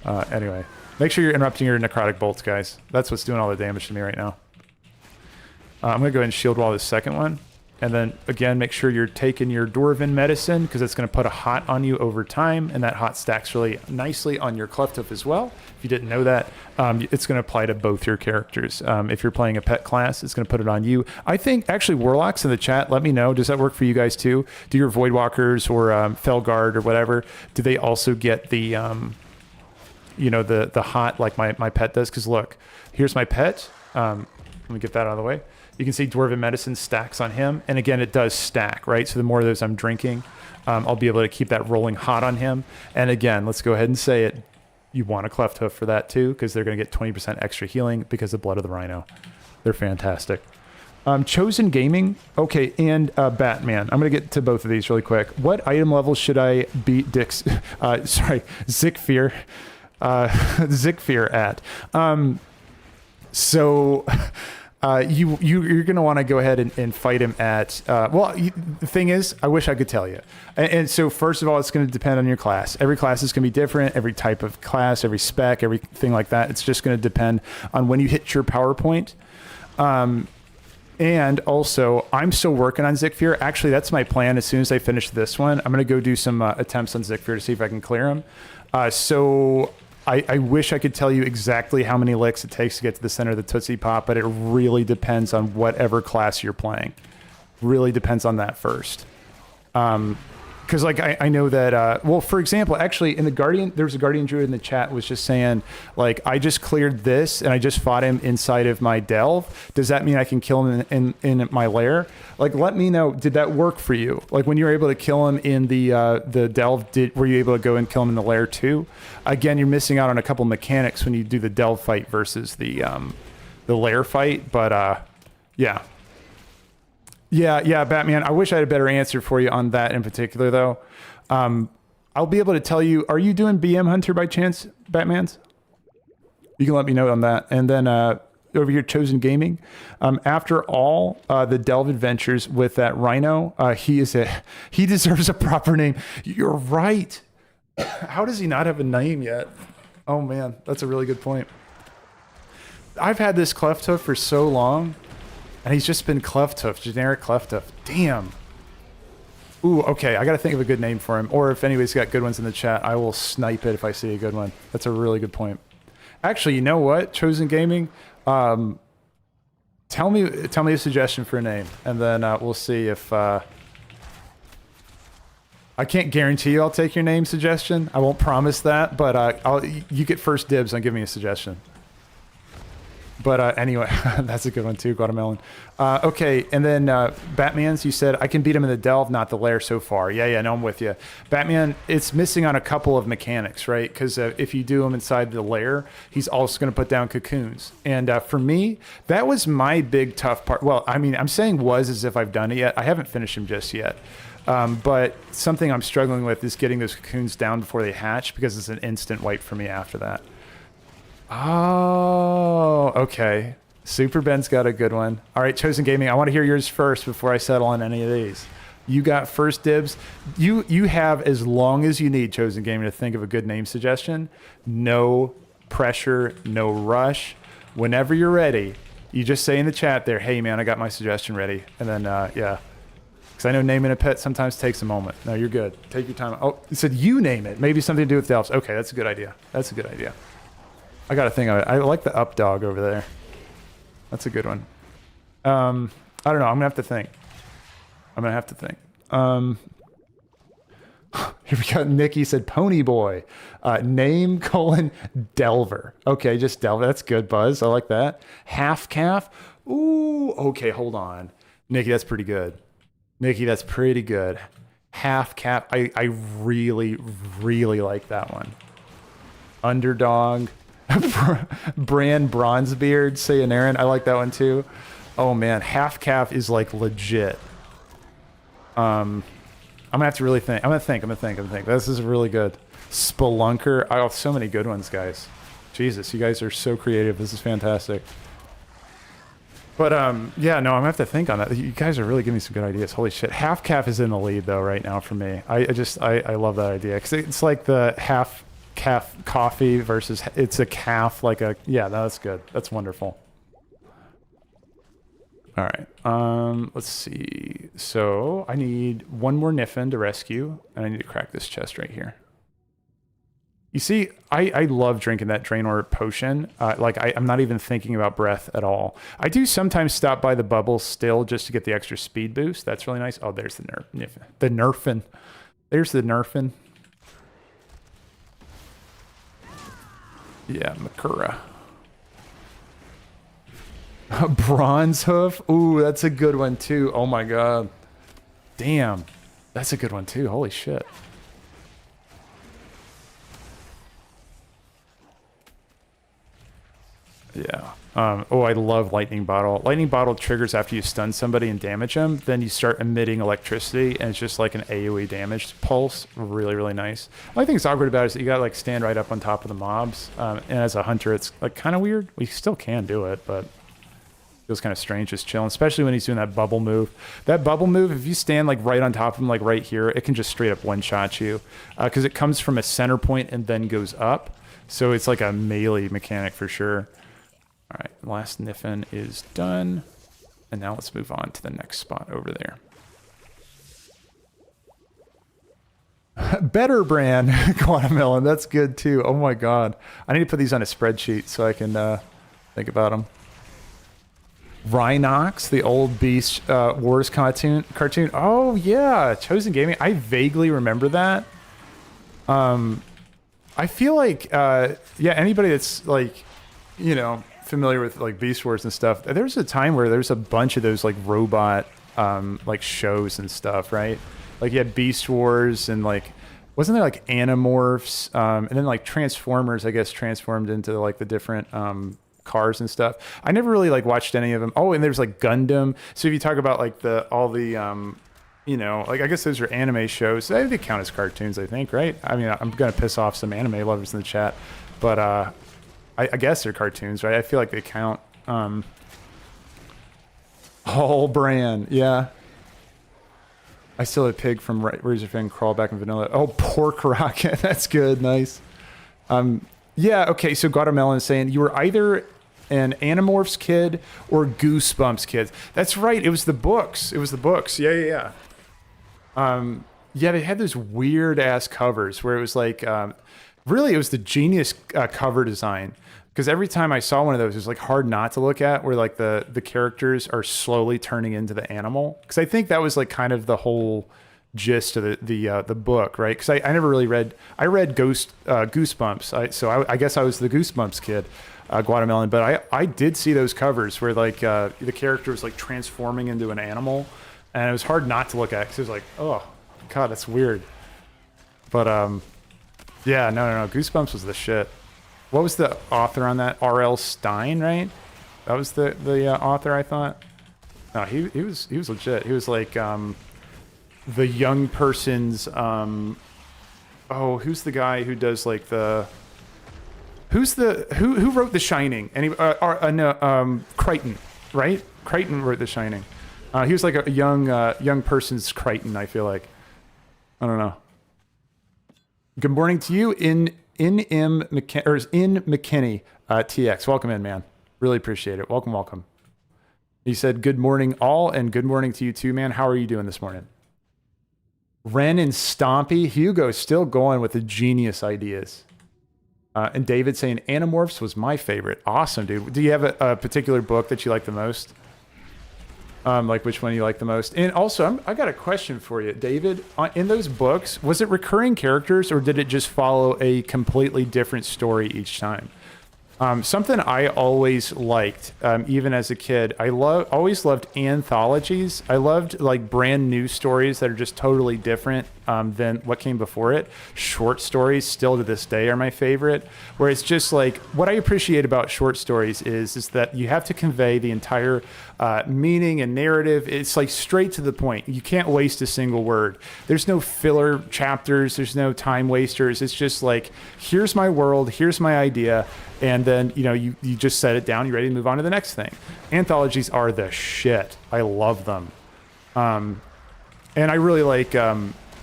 Speaker 1: Anyway, make sure you're interrupting your necrotic bolts, guys. That's what's doing all the damage to me right now. I'm gonna go ahead and shield wall this second one. And then, again, make sure you're taking your Dwarven medicine because it's going to put a hot on you over time, and that hot stacks really nicely on your Clefthoof as well. If you didn't know that, it's going to apply to both your characters. If you're playing a pet class, it's going to put it on you. I think, actually, Warlocks in the chat, let me know. Does that work for you guys too? Do your Voidwalkers or Felguard or whatever, do they also get the, the hot like my pet does? Because look, here's my pet. Let me get that out of the way. You can see Dwarven Medicine stacks on him. And again, it does stack, right? So the more of those I'm drinking, I'll be able to keep that rolling hot on him. And again, let's go ahead and say it. You want a Clefthoof for that too, because they're going to get 20% extra healing because of Blood of the Rhino. They're fantastic. Chosen Gaming. Okay, and Batman. I'm going to get to both of these really quick. What item level should I beat Zekvir at? You're going to want to go ahead and fight him at, the thing is, I wish I could tell you. And so first of all, it's going to depend on your class. Every class is going to be different, every type of class, every spec, everything like that. It's just going to depend on when you hit your PowerPoint. And also, I'm still working on Zekvir. Actually, that's my plan. As soon as I finish this one, I'm going to go do some attempts on Zekvir to see if I can clear him. So I wish I could tell you exactly how many licks it takes to get to the center of the Tootsie Pop, but it really depends on whatever class you're playing. Really depends on that first. Because like I know that well, for example, actually in the Guardian, there was a Guardian Druid in the chat was just saying like, I just cleared this and I just fought him inside of my delve. Does that mean I can kill him in my lair? Like, let me know. Did that work for you? Like when you were able to kill him in the delve, were you able to go and kill him in the lair too? Again, you're missing out on a couple mechanics when you do the delve fight versus the lair fight. But yeah. Yeah, Batman. I wish I had a better answer for you on that in particular, though. I'll be able to tell you, are you doing BM Hunter by chance, Batmans? You can let me know on that. And then over here, Chosen Gaming. After all the Delve adventures with that Rhino, he deserves a proper name. You're right. How does he not have a name yet? Oh, man, that's a really good point. I've had this Cleft Hoof for so long. And he's just been Cleft Hoof, generic Cleft Hoof. Damn. Ooh, okay. I got to think of a good name for him. Or if anybody's got good ones in the chat, I will snipe it if I see a good one. That's a really good point. Actually, you know what? Chosen Gaming, tell me a suggestion for a name, and then we'll see if... I can't guarantee you I'll take your name suggestion. I won't promise that, but you get first dibs on giving me a suggestion. But anyway, that's a good one too, Guatemala. Okay, and then Batman's, you said, I can beat him in the delve, not the lair so far. Yeah, no, I'm with you. Batman, it's missing on a couple of mechanics, right? Because if you do him inside the lair, he's also going to put down cocoons. And for me, that was my big tough part. Well, I mean, I'm saying was as if I've done it yet. I haven't finished him just yet. But something I'm struggling with is getting those cocoons down before they hatch, because it's an instant wipe for me after that. Oh, okay. Super Ben's got a good one. All right, Chosen Gaming, I want to hear yours first before I settle on any of these. You got first dibs. You have as long as you need, Chosen Gaming, to think of a good name suggestion. No pressure, no rush. Whenever you're ready, you just say in the chat there, hey, man, I got my suggestion ready. And then, yeah. Because I know naming a pet sometimes takes a moment. No, you're good. Take your time. Oh, it said you name it. Maybe something to do with delves. Okay, that's a good idea. That's a good idea. I got to think of it. I like the up dog over there. That's a good one. I don't know. I'm going to have to think. Here we go. Nikki said Pony Boy. Name Delver. Okay, just Delver. That's good, Buzz. I like that. Half Calf. Ooh, okay, hold on. Nikki, that's pretty good. Half Calf. I really, really like that one. Underdog. Brann Bronzebeard, saying Aaron. I like that one too. Oh man, Half Calf is like legit. I'm gonna have to really think. I'm gonna think. This is really good. Spelunker. I have so many good ones, guys. Jesus, you guys are so creative. This is fantastic. But yeah, no, I'm gonna have to think on that. You guys are really giving me some good ideas. Holy shit. Half Calf is in the lead though right now for me. I love that idea, because it's like the half calf coffee versus it's a calf, like a, yeah, that's good. That's wonderful. All right, let's see. So I need one more Niffin to rescue, and I need to crack this chest right here. You see, I love drinking that Draenor potion. Like I'm not even thinking about breath at all. I do sometimes stop by the bubbles still just to get the extra speed boost. That's really nice. Oh, there's the Nerfin. There's the Nerfin. Yeah, Makura. Bronze Hoof. Ooh, that's a good one too. Oh my god. Damn. That's a good one too. Holy shit. Yeah. Oh, I love Lightning Bottle. Lightning Bottle triggers after you stun somebody and damage them. Then you start emitting electricity, and it's just like an AoE damage pulse. Really, really nice. The only thing that's awkward about it is that you gotta like stand right up on top of the mobs. And as a hunter, it's like kind of weird. We still can do it, but it feels kind of strange just chilling, especially when he's doing that bubble move. That bubble move, if you stand like right on top of him, like right here, it can just straight up one-shot you, because it comes from a center point and then goes up. So it's like a melee mechanic for sure. All right, last Niffin is done. And now let's move on to the next spot over there. Better Brann Guatemala. That's good too. Oh my God. I need to put these on a spreadsheet so I can think about them. Rhinox, the old Beast Wars cartoon. Oh yeah, Chosen Gaming. I vaguely remember that. I feel like yeah, anybody that's like, you know, familiar with like Beast Wars and stuff. There was a time where there's a bunch of those like robot like shows and stuff, right? Like you had Beast Wars and like, wasn't there like Animorphs and then like Transformers, I guess, transformed into like the different cars and stuff. I never really like watched any of them. Oh, and there's like Gundam. So if you talk about like all the you know, like I guess those are anime shows. They count as cartoons, I think, right? I mean, I'm gonna piss off some anime lovers in the chat, but I guess they're cartoons, right? I feel like they count. Whole Brann, yeah. I still have Pig from Razor Fan Crawl back in vanilla. Oh, Pork Rocket, that's good, nice. Yeah, okay, so Guatemala is saying you were either an Animorphs kid or Goosebumps kid. That's right, it was the books. Yeah. Yeah, they had those weird ass covers where it was like, really it was the genius cover design. Because every time I saw one of those, it was like hard not to look at, where like the characters are slowly turning into the animal. Because I think that was like kind of the whole gist of the book, right? Because I never really read. I read Goosebumps, so I guess I was the Goosebumps kid, Guatemalan. But I did see those covers where like the character was like transforming into an animal, and it was hard not to look at because it was like, oh God, that's weird. But yeah, no, Goosebumps was the shit. What was the author on that? R.L. Stein, right? That was the author, I thought. No, he was legit. He was like the young person's oh, who's the guy who does like the who wrote The Shining? And Crichton, right? Crichton wrote The Shining. He was like a young person's Crichton, I feel like. I don't know. Good morning to you in McKinney TX. Welcome in, man. Really appreciate it. Welcome. He said, good morning all, and good morning to you too, man. How are you doing this morning? Ren and Stompy. Hugo's still going with the genius ideas. And David saying Animorphs was my favorite. Awesome, dude. Do you have a particular book that you like the most? Like which one you like the most? And also, I got a question for you, David. In those books, was it recurring characters or did it just follow a completely different story each time? Something I always liked, even as a kid, I always loved anthologies. I loved like brand new stories that are just totally different than what came before it. Short stories still to this day are my favorite, where it's just like, what I appreciate about short stories is that you have to convey the entire meaning and narrative. It's like straight to the point. You can't waste a single word. There's no filler chapters. There's no time wasters. It's just like, here's my world, here's my idea. And then, you know, you just set it down, you're ready to move on to the next thing. Anthologies are the shit. I love them. And I really like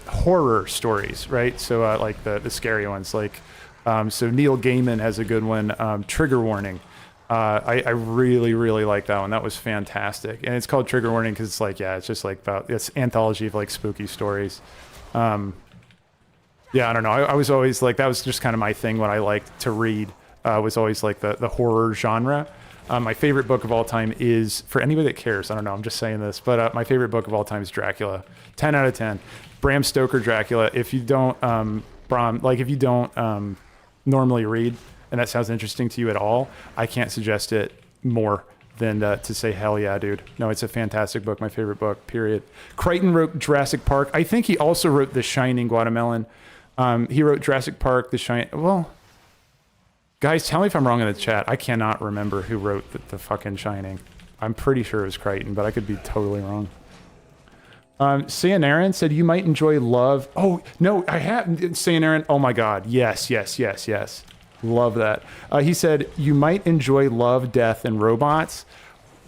Speaker 1: horror stories, right? So like the scary ones. Like, so Neil Gaiman has a good one, Trigger Warning. I really, really like that one. That was fantastic. And it's called Trigger Warning because it's like, yeah, it's just like it's anthology of like spooky stories. Yeah, I don't know. I was always like, that was just kind of my thing, what I liked to read. Was always like the horror genre. My favorite book of all time is, for anybody that cares, I don't know, I'm just saying this, but my favorite book of all time is Dracula. 10 out of 10. Bram Stoker Dracula. If you don't, if you don't normally read, and that sounds interesting to you at all, I can't suggest it more than to say, hell yeah, dude. No, it's a fantastic book. My favorite book, period. Crichton wrote Jurassic Park. I think he also wrote The Shining, Guatemalan. He wrote Jurassic Park, The Shining. Well, guys, tell me if I'm wrong in the chat. I cannot remember who wrote the fucking Shining. I'm pretty sure it was Crichton, but I could be totally wrong. Sayan Aaron said you might enjoy love. Oh, no, I have. Sayan Aaron, oh my God. Yes. Love that. He said you might enjoy Love, Death, and Robots.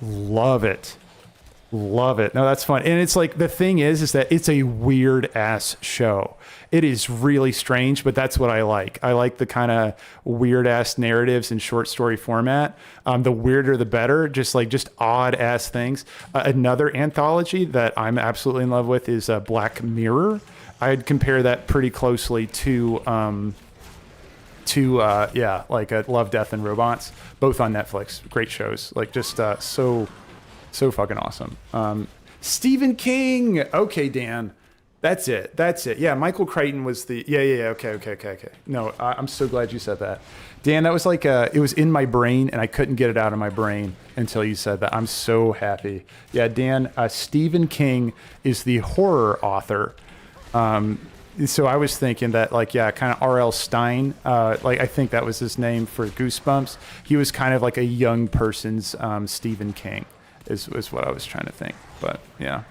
Speaker 1: Love it. No, that's fun. And it's like, the thing is that it's a weird ass show. It is really strange, but that's what I like. I like the kind of weird ass narratives in short story format. The weirder, the better. Just odd ass things. Another anthology that I'm absolutely in love with is Black Mirror. I'd compare that pretty closely to like Love, Death, and Robots, both on Netflix. Great shows, like just so fucking awesome. Stephen King. Okay, Dan. That's it. Yeah, Michael Crichton was the... Yeah. Okay. No, I'm so glad you said that. Dan, that was like... it was in my brain, and I couldn't get it out of my brain until you said that. I'm so happy. Yeah, Dan, Stephen King is the horror author. So I was thinking that, like, yeah, kind of R.L. Stein, like, I think that was his name for Goosebumps. He was kind of like a young person's Stephen King, is what I was trying to think. But, yeah.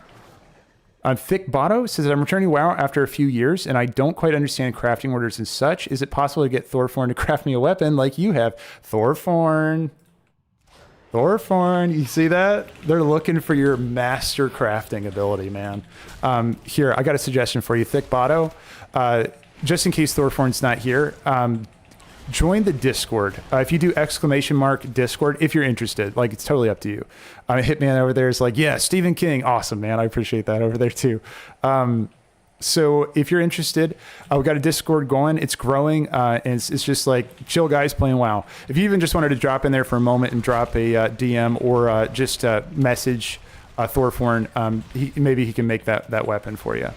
Speaker 1: Thick Botto says, I'm returning WoW after a few years, and I don't quite understand crafting orders and such. Is it possible to get Thorforn to craft me a weapon like you have? Thorforn, you see that? They're looking for your master crafting ability, man. Here, I got a suggestion for you, Thick Botto. Just in case Thorforn's not here, join the Discord. If you do ! Discord, if you're interested, like, it's totally up to you. Hitman over there is like, yeah, Stephen King. Awesome, man. I appreciate that over there too. So if you're interested, we've got a Discord going. It's growing. And it's just like chill guys playing WoW. If you even just wanted to drop in there for a moment and drop a DM or just message Thorforn, maybe he can make that weapon for you.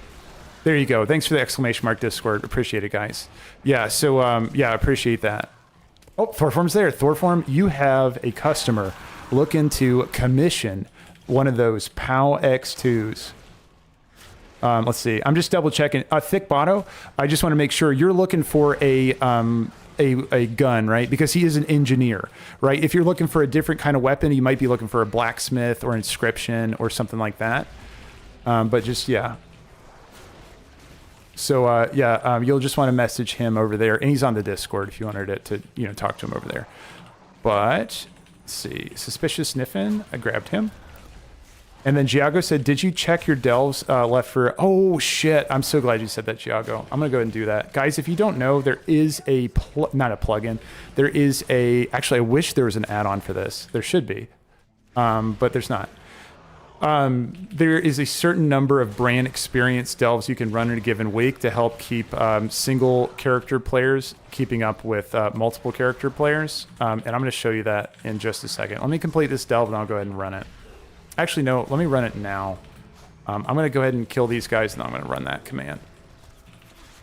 Speaker 1: There you go. Thanks for the ! Discord. Appreciate it, guys. Yeah, so, yeah, appreciate that. Oh, Thorform's there. Thorform, you have a customer looking to commission one of those POW X2s. Let's see. I'm just double checking. Thick Botto, I just want to make sure you're looking for a gun, right? Because he is an engineer, right? If you're looking for a different kind of weapon, you might be looking for a blacksmith or inscription or something like that. But just, yeah. So, you'll just want to message him over there. And he's on the Discord if you wanted to talk to him over there. But, let's see. Suspicious Sniffin, I grabbed him. And then Giago said, did you check your delves left for... Oh, shit. I'm so glad you said that, Giago. I'm going to go ahead and do that. Guys, if you don't know, there is a... not a plugin. There is a... Actually, I wish there was an add-on for this. There should be. But there's not. There is a certain number of Brann experience delves you can run in a given week to help keep single character players keeping up with multiple character players. And I'm going to show you that in just a second. Let me complete this delve and I'll go ahead and run it. Actually, no, let me run it now. I'm going to go ahead and kill these guys and I'm going to run that command.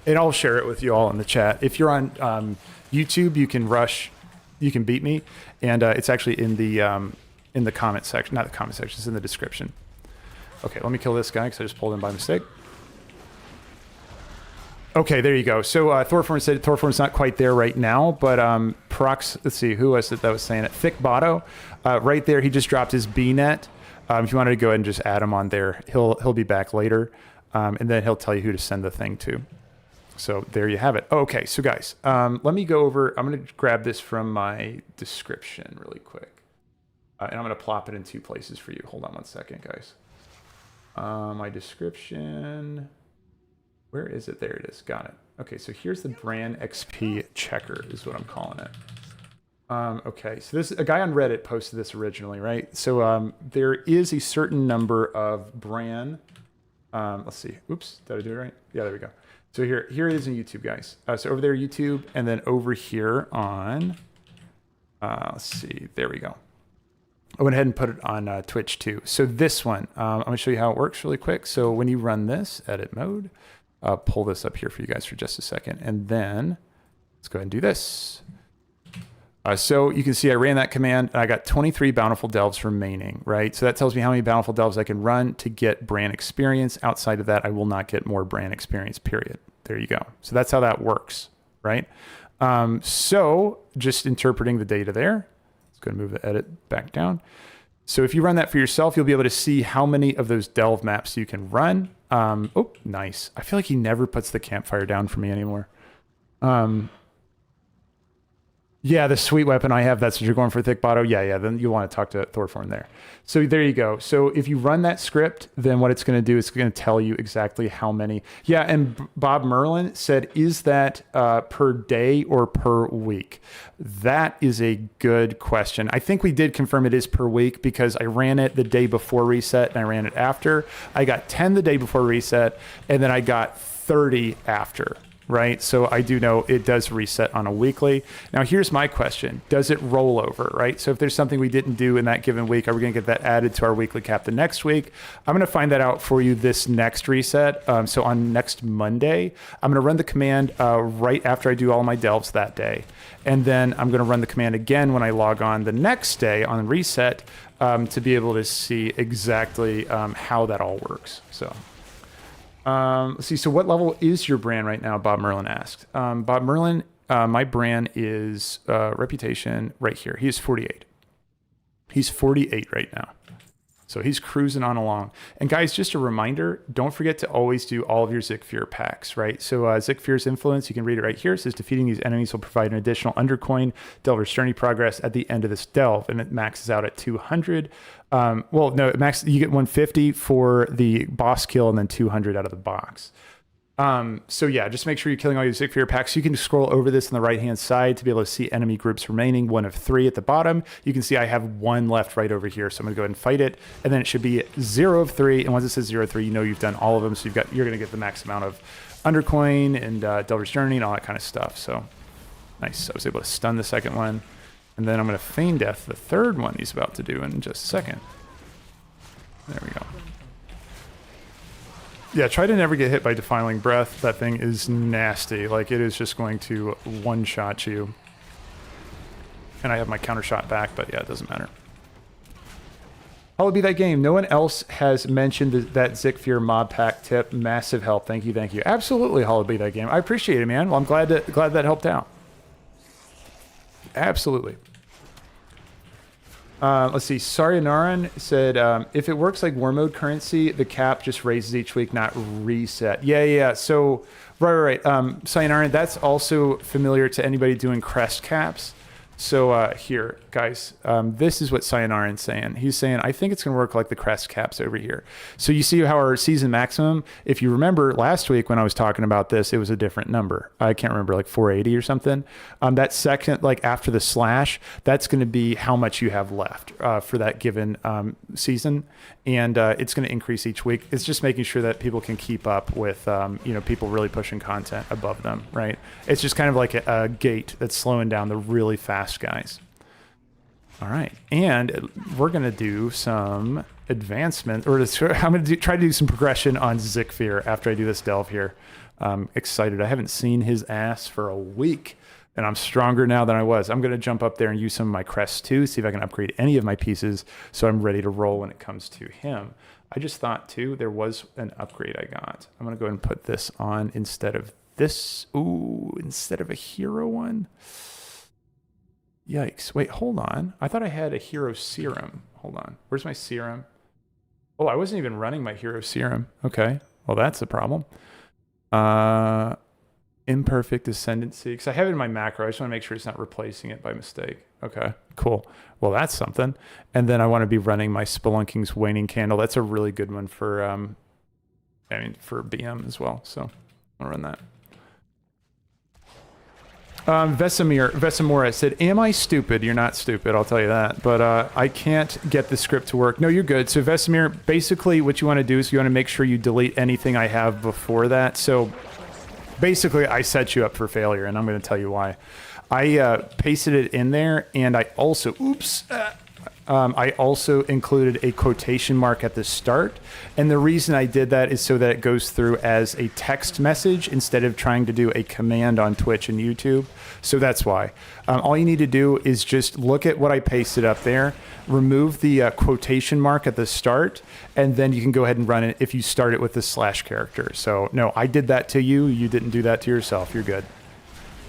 Speaker 1: And I'll share it with you all in the chat. If you're on YouTube, you can beat me. And it's actually in the comment section, not the comment section, it's in the description. Okay, let me kill this guy because I just pulled him by mistake. Okay, there you go. So Thorforn said Thorforn's not quite there right now, but Prox, let's see, who was it that was saying it? Thick Botto, right there, he just dropped his B-net. If you wanted to go ahead and just add him on there, he'll be back later, and then he'll tell you who to send the thing to. So there you have it. Okay, so guys, let me go over, I'm going to grab this from my description really quick. And I'm going to plop it in two places for you. Hold on one second, guys. My description. Where is it? There it is. Got it. Okay, so here's the Brann XP checker is what I'm calling it. Okay, so a guy on Reddit posted this originally, right? So there is a certain number of Brann. Let's see. Oops, did I do it right? Yeah, there we go. So here it is in YouTube, guys. So over there, YouTube, and then over here on, let's see, there we go. I went ahead and put it on Twitch too. So this one, I'm going to show you how it works really quick. So when you run this, edit mode, pull this up here for you guys for just a second. And then let's go ahead and do this. So you can see I ran that command and I got 23 Bountiful Delves remaining, right? So that tells me how many Bountiful Delves I can run to get Brann experience. Outside of that, I will not get more Brann experience, period. There you go. So that's how that works, right? So just interpreting the data there. Let's go and move the edit back down. So if you run that for yourself, you'll be able to see how many of those delve maps you can run. Oh, nice. I feel like he never puts the campfire down for me anymore. Yeah, the sweet weapon I have, that's what you're going for, Thick Botto. Yeah, then you want to talk to Thorforn there. So there you go. So if you run that script, then what it's going to do is it's going to tell you exactly how many. Yeah, and Bob Merlin said, is that per day or per week? That is a good question. I think we did confirm it is per week because I ran it the day before reset and I ran it after. I got 10 the day before reset, and then I got 30 after, right? So I do know it does reset on a weekly. Now here's my question. Does it roll over, right? So if there's something we didn't do in that given week, are we going to get that added to our weekly cap the next week? I'm going to find that out for you this next reset. So on next Monday, I'm going to run the command right after I do all my delves that day. And then I'm going to run the command again when I log on the next day on reset to be able to see exactly how that all works. So let's see. So what level is your Brann right now? Bob Merlin asked. Bob Merlin, my Brann is reputation right here. He is 48. He's 48 right now. So he's cruising on along. And guys, just a reminder, don't forget to always do all of your Zekvir packs, right? So Zekvir's influence, you can read it right here. It says defeating these enemies will provide an additional undercoin Delver's journey progress at the end of this delve. And it maxes out at 200. Well, no, you get 150 for the boss kill and then 200 out of the box. So yeah, just make sure you're killing all your Zekvir packs. You can scroll over this on the right-hand side to be able to see enemy groups remaining, 1 of 3 at the bottom. You can see I have 1 left right over here. So I'm gonna go ahead and fight it. And then it should be 0 of 3. And once it says 0 of 3, you know you've done all of them. So you're gonna get the max amount of undercoin and Delver's Journey and all that kind of stuff. So nice. I was able to stun the second one. And then I'm gonna feign death the third one he's about to do in just a second. There we go. Yeah, try to never get hit by Defiling Breath. That thing is nasty. Like, it is just going to one-shot you. And I have my counter shot back, but yeah, it doesn't matter. How be that game? No one else has mentioned that Zekvir mob pack tip. Massive help. Thank you, thank you. Absolutely, how be that game. I appreciate it, man. Well, I'm glad that helped out. Absolutely. Let's see. Sarinaran said, if it works like war mode currency, the cap just raises each week, not reset. Yeah. So, right. Sarinaran, that's also familiar to anybody doing crest caps. So here, guys, this is what Sayanaran's saying. He's saying, I think it's going to work like the crest caps over here. So you see how our season maximum, if you remember last week when I was talking about this, it was a different number. I can't remember, like 480 or something. That second, like after the slash, that's going to be how much you have left for that given season. And it's going to increase each week. It's just making sure that people can keep up with, people really pushing content above them, right? It's just kind of like a gate that's slowing down the really fast guys. All right, and we're gonna do some advancement, or I'm gonna try to do some progression on Zekvir after I do this delve here. Excited. I haven't seen his ass for a week, and I'm stronger now than I was. I'm gonna jump up there and use some of my crests too, see if I can upgrade any of my pieces so I'm ready to roll when it comes to him. I just thought too, there was an upgrade I got. I'm gonna go ahead and put this on instead of this. Ooh, instead of a hero one. Yikes. Wait, hold on. I thought I had a hero serum. Hold on. Where's my serum? Oh, I wasn't even running my hero serum. Okay. Well, that's a problem. Imperfect ascendancy. Because I have it in my macro. I just want to make sure it's not replacing it by mistake. Okay, cool. Well, that's something. And then I want to be running my Spelunking's Waning Candle. That's a really good one for, for BM as well. So I'll run that. Vesamora said, am I stupid? You're not stupid, I'll tell you that. But I can't get the script to work. No, you're good. So Vesamir, basically what you want to do is you want to make sure you delete anything I have before that. So basically I set you up for failure, and I'm going to tell you why. I pasted it in there, and I also, I also included a quotation mark at the start. And the reason I did that is so that it goes through as a text message instead of trying to do a command on Twitch and YouTube. So that's why. All you need to do is just look at what I pasted up there, remove the quotation mark at the start, and then you can go ahead and run it if you start it with the slash character. So no, I did that to you. You didn't do that to yourself. You're good.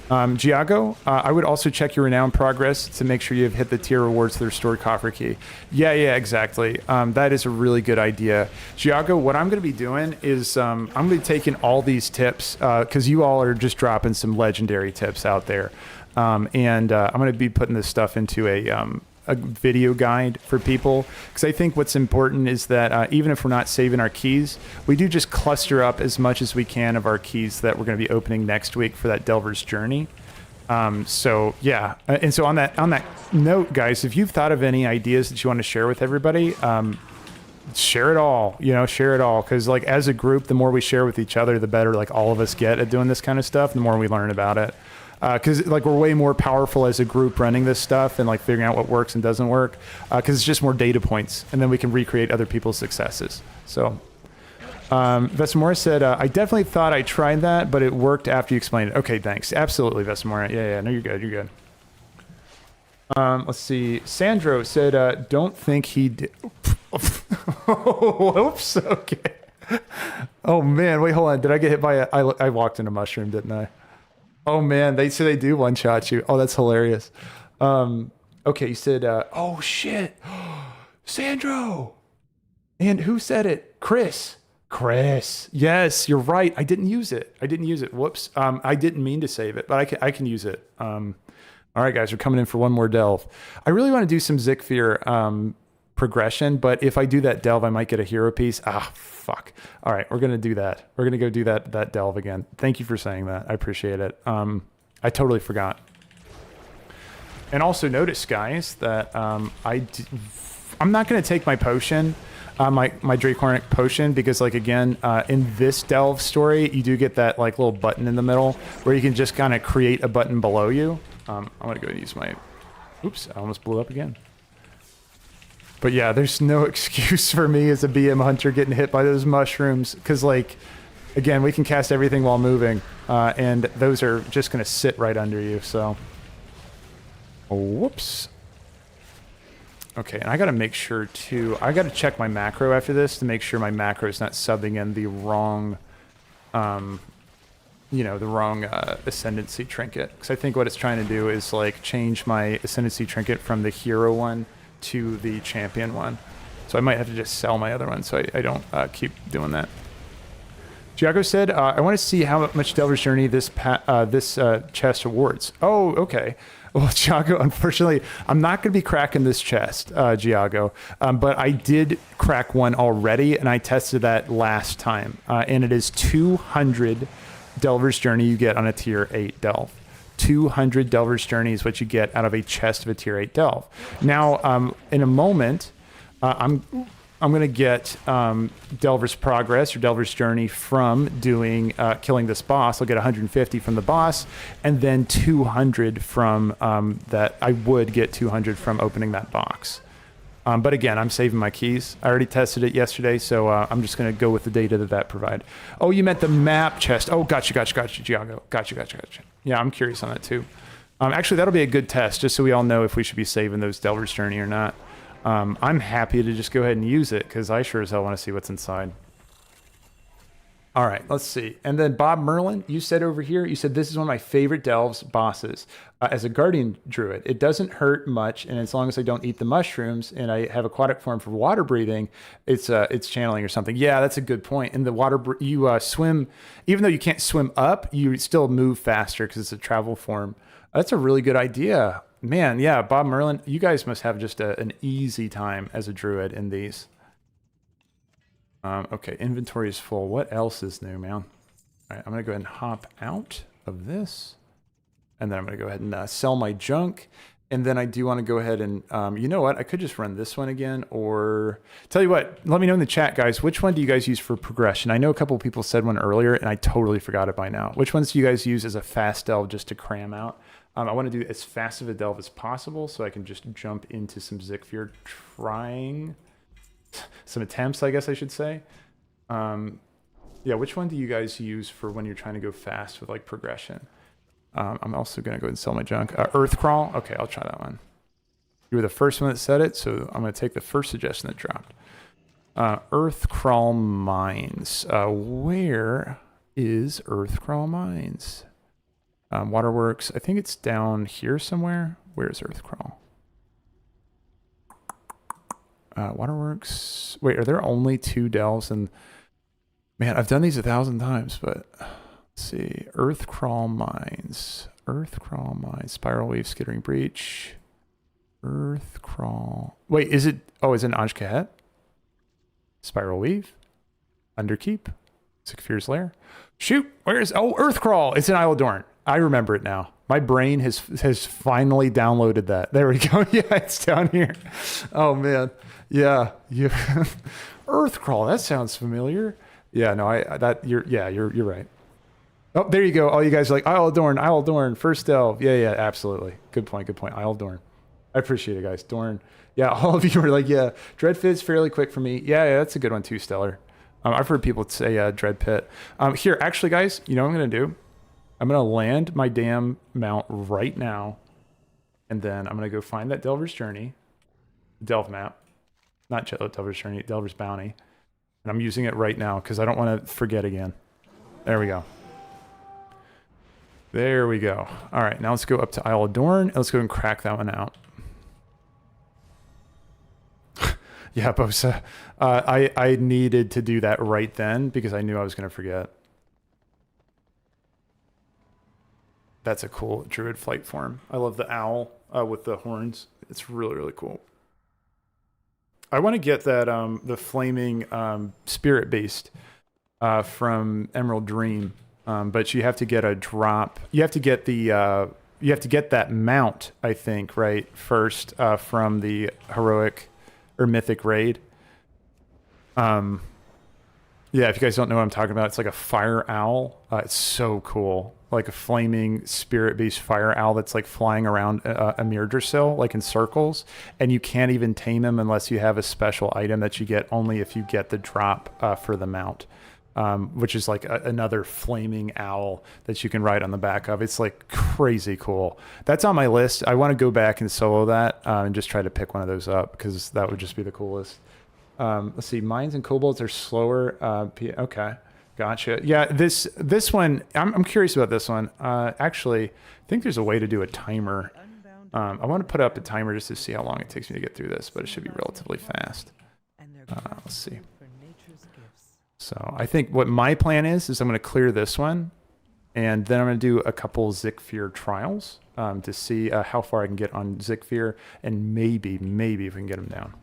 Speaker 1: Giago, I would also check your renown progress to make sure you've hit the tier rewards to the restored coffer key. Yeah, exactly. That is a really good idea. Giago, what I'm going to be doing is I'm going to be taking all these tips because you all are just dropping some legendary tips out there. And I'm going to be putting this stuff into a video guide for people, because I think what's important is that even if we're not saving our keys, we do just cluster up as much as we can of our keys that we're going to be opening next week for that Delver's Journey. So yeah, and so on that note, guys, if you've thought of any ideas that you want to share with everybody, share it all, share it all. Because like as a group, the more we share with each other, the better like all of us get at doing this kind of stuff, the more we learn about it. Because like we're way more powerful as a group running this stuff and like figuring out what works and doesn't work. Because it's just more data points, and then we can recreate other people's successes. So Vesamora said, I definitely thought I tried that, but it worked after you explained it. Okay, thanks. Absolutely, Vesamora. Yeah, no, you're good. You're good. Let's see. Sandro said, don't think he did. Whoops. Okay. Oh, man. Wait, hold on. Did I get hit by I walked in a mushroom, didn't I? Oh, man. They say they do one-shot you. Oh, that's hilarious. Okay, he said, oh, shit. Sandro. And who said it? Chris. Yes, you're right. I didn't use it. Whoops. I didn't mean to save it, but I can use it. All right, guys, we're coming in for one more delve. I really want to do some Zekvir progression, but if I do that delve, I might get a hero piece. Ah, fuck. All right, we're going to do that. We're going to go do that delve again. Thank you for saying that. I appreciate it. I totally forgot. And also notice, guys, that I'm not going to take my potion, my Draconic potion, because like, again, in this delve story, you do get that like little button in the middle where you can just kind of create a button below you. I'm going to go and use my... Oops, I almost blew up again. But yeah, there's no excuse for me as a BM hunter getting hit by those mushrooms. Because, like, again, we can cast everything while moving. And those are just going to sit right under you, so... Whoops. Okay, and I got to make sure, too... I got to check my macro after this to make sure my macro is not subbing in the wrong... the wrong ascendancy trinket, because I think what it's trying to do is like change my ascendancy trinket from the hero one to the champion one. So I might have to just sell my other one so I don't keep doing that. Giago said, I want to see how much Delver's Journey this chest awards. Oh, okay. Well, Giago, unfortunately, I'm not going to be cracking this chest, Giago, but I did crack one already, and I tested that last time, and it is 200 Delver's Journey you get on a tier 8 delve. 200 Delver's Journey is what you get out of a chest of a tier 8 delve. Now, in a moment, I'm going to get Delver's Progress or Delver's Journey from doing killing this boss. I'll get 150 from the boss, and then 200 from that. I would get 200 from opening that box. But again, I'm saving my keys. I already tested it yesterday, so I'm just going to go with the data that provide. Oh, you meant the map chest. Oh, gotcha, Giago. Gotcha. Yeah, I'm curious on that too. Actually, that'll be a good test, just so we all know if we should be saving those Delver's Journey or not. I'm happy to just go ahead and use it, because I sure as hell want to see what's inside. All right, let's see. And then Bob Merlin, you said over here, you said this is one of my favorite delves bosses. As a guardian druid, it doesn't hurt much, and as long as I don't eat the mushrooms and I have aquatic form for water breathing, it's channeling or something. Yeah, that's a good point. In the water, you swim, even though you can't swim up, you still move faster because it's a travel form. That's a really good idea. Man, yeah, Bob Merlin, you guys must have just an easy time as a druid in these. Okay, inventory is full. What else is new, man? All right, I'm going to go ahead and hop out of this. And then I'm going to go ahead and sell my junk. And then I do want to go ahead and, you know what? I could just run this one again. Or, tell you what, let me know in the chat, guys. Which one do you guys use for progression? I know a couple of people said one earlier, and I totally forgot it by now. Which ones do you guys use as a fast delve just to cram out? I want to do as fast of a delve as possible so I can just jump into some Zekvir trying... some attempts, I guess I should say. Yeah, which one do you guys use for when you're trying to go fast with like progression? I'm also going to go ahead and sell my junk. Earth Crawl. Okay, I'll try that one. You were the first one that said it, so I'm going to take the first suggestion that dropped. Earth Crawl Mines. Where is Earth Crawl Mines? Waterworks. I think it's down here somewhere. Where's Earth Crawl? Waterworks. Wait, are there only 2 delves? And man, I've done these 1,000 times, but let's see. Earth Crawl Mines. Earth Crawl Mines. Spiral Weave, Skittering Breach. Earth Crawl. Wait, is it? Oh, is it Anj Kahet? Spiral Weave. Underkeep. Zekvir's Lair. Shoot, where is? Oh, Earth Crawl. It's in Isle of Dorn. I remember it now. My brain has finally downloaded that. There we go. Yeah, it's down here. Oh man. Yeah. Earthcrawl. That sounds familiar. Yeah, no, you're right. Oh, there you go. All you guys are like, Isle of Dorn, first delve. Yeah, absolutely. Good point. Isle of Dorn. I appreciate it, guys. Dorn. Yeah, all of you were like, yeah, Dread Fit's fairly quick for me. Yeah, that's a good one too, Stellar. I've heard people say Dread Pit. Here, actually, guys, you know what I'm going to do? I'm going to land my damn mount right now, and then I'm going to go find that Delver's Journey, Delve map. Not Delver's Journey, Delver's Bounty. And I'm using it right now because I don't want to forget again. There we go. There we go. All right, now let's go up to Isle of Dorn, and let's go and crack that one out. Yeah, Bosa. I needed to do that right then because I knew I was going to forget. That's a cool druid flight form. I love the owl with the horns. It's really, really cool. I want to get that the flaming spirit beast from Emerald Dream, but you have to get a drop. You have to get the you have to get that mount, I think, right first from the heroic or mythic raid. Yeah, if you guys don't know what I'm talking about, it's like a fire owl. It's so cool. Like a flaming spirit-based fire owl that's like flying around a Mirdrasil, like in circles. And you can't even tame him unless you have a special item that you get only if you get the drop for the mount. Which is like another flaming owl that you can ride on the back of. It's like crazy cool. That's on my list. I want to go back and solo that and just try to pick one of those up because that would just be the coolest. Let's see. Mines and kobolds are slower. Okay. Gotcha. Yeah, this one, I'm curious about this one. Actually, I think there's a way to do a timer. I want to put up a timer just to see how long it takes me to get through this, but it should be relatively fast. Let's see. So I think what my plan is I'm going to clear this one, and then I'm going to do a couple Zekvir trials to see how far I can get on Zekvir, and maybe if we can get him down.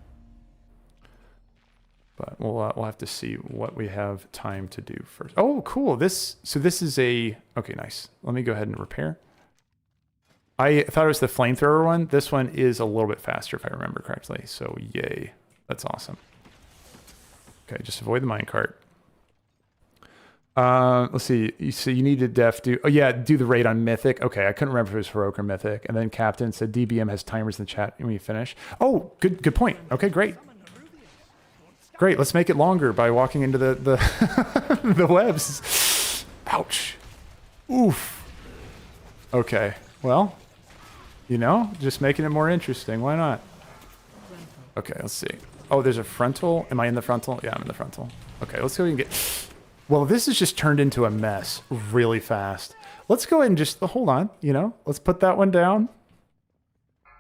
Speaker 1: But we'll have to see what we have time to do first. Oh, cool. This is a... Okay, nice. Let me go ahead and repair. I thought it was the flamethrower one. This one is a little bit faster if I remember correctly. So yay. That's awesome. Okay, just avoid the minecart. Let's see. So you need to do the raid on Mythic. Okay, I couldn't remember if it was Heroic or Mythic. And then Captain said DBM has timers in the chat when you finish. Oh, good point. Okay, great. Great, let's make it longer by walking into the the webs. Ouch. Oof. Okay, well, just making it more interesting. Why not? Okay, let's see. Oh, there's a frontal. Am I in the frontal? Yeah, I'm in the frontal. Okay, let's go and get... Well, this has just turned into a mess really fast. Let's go ahead and just... Hold on, Let's put that one down.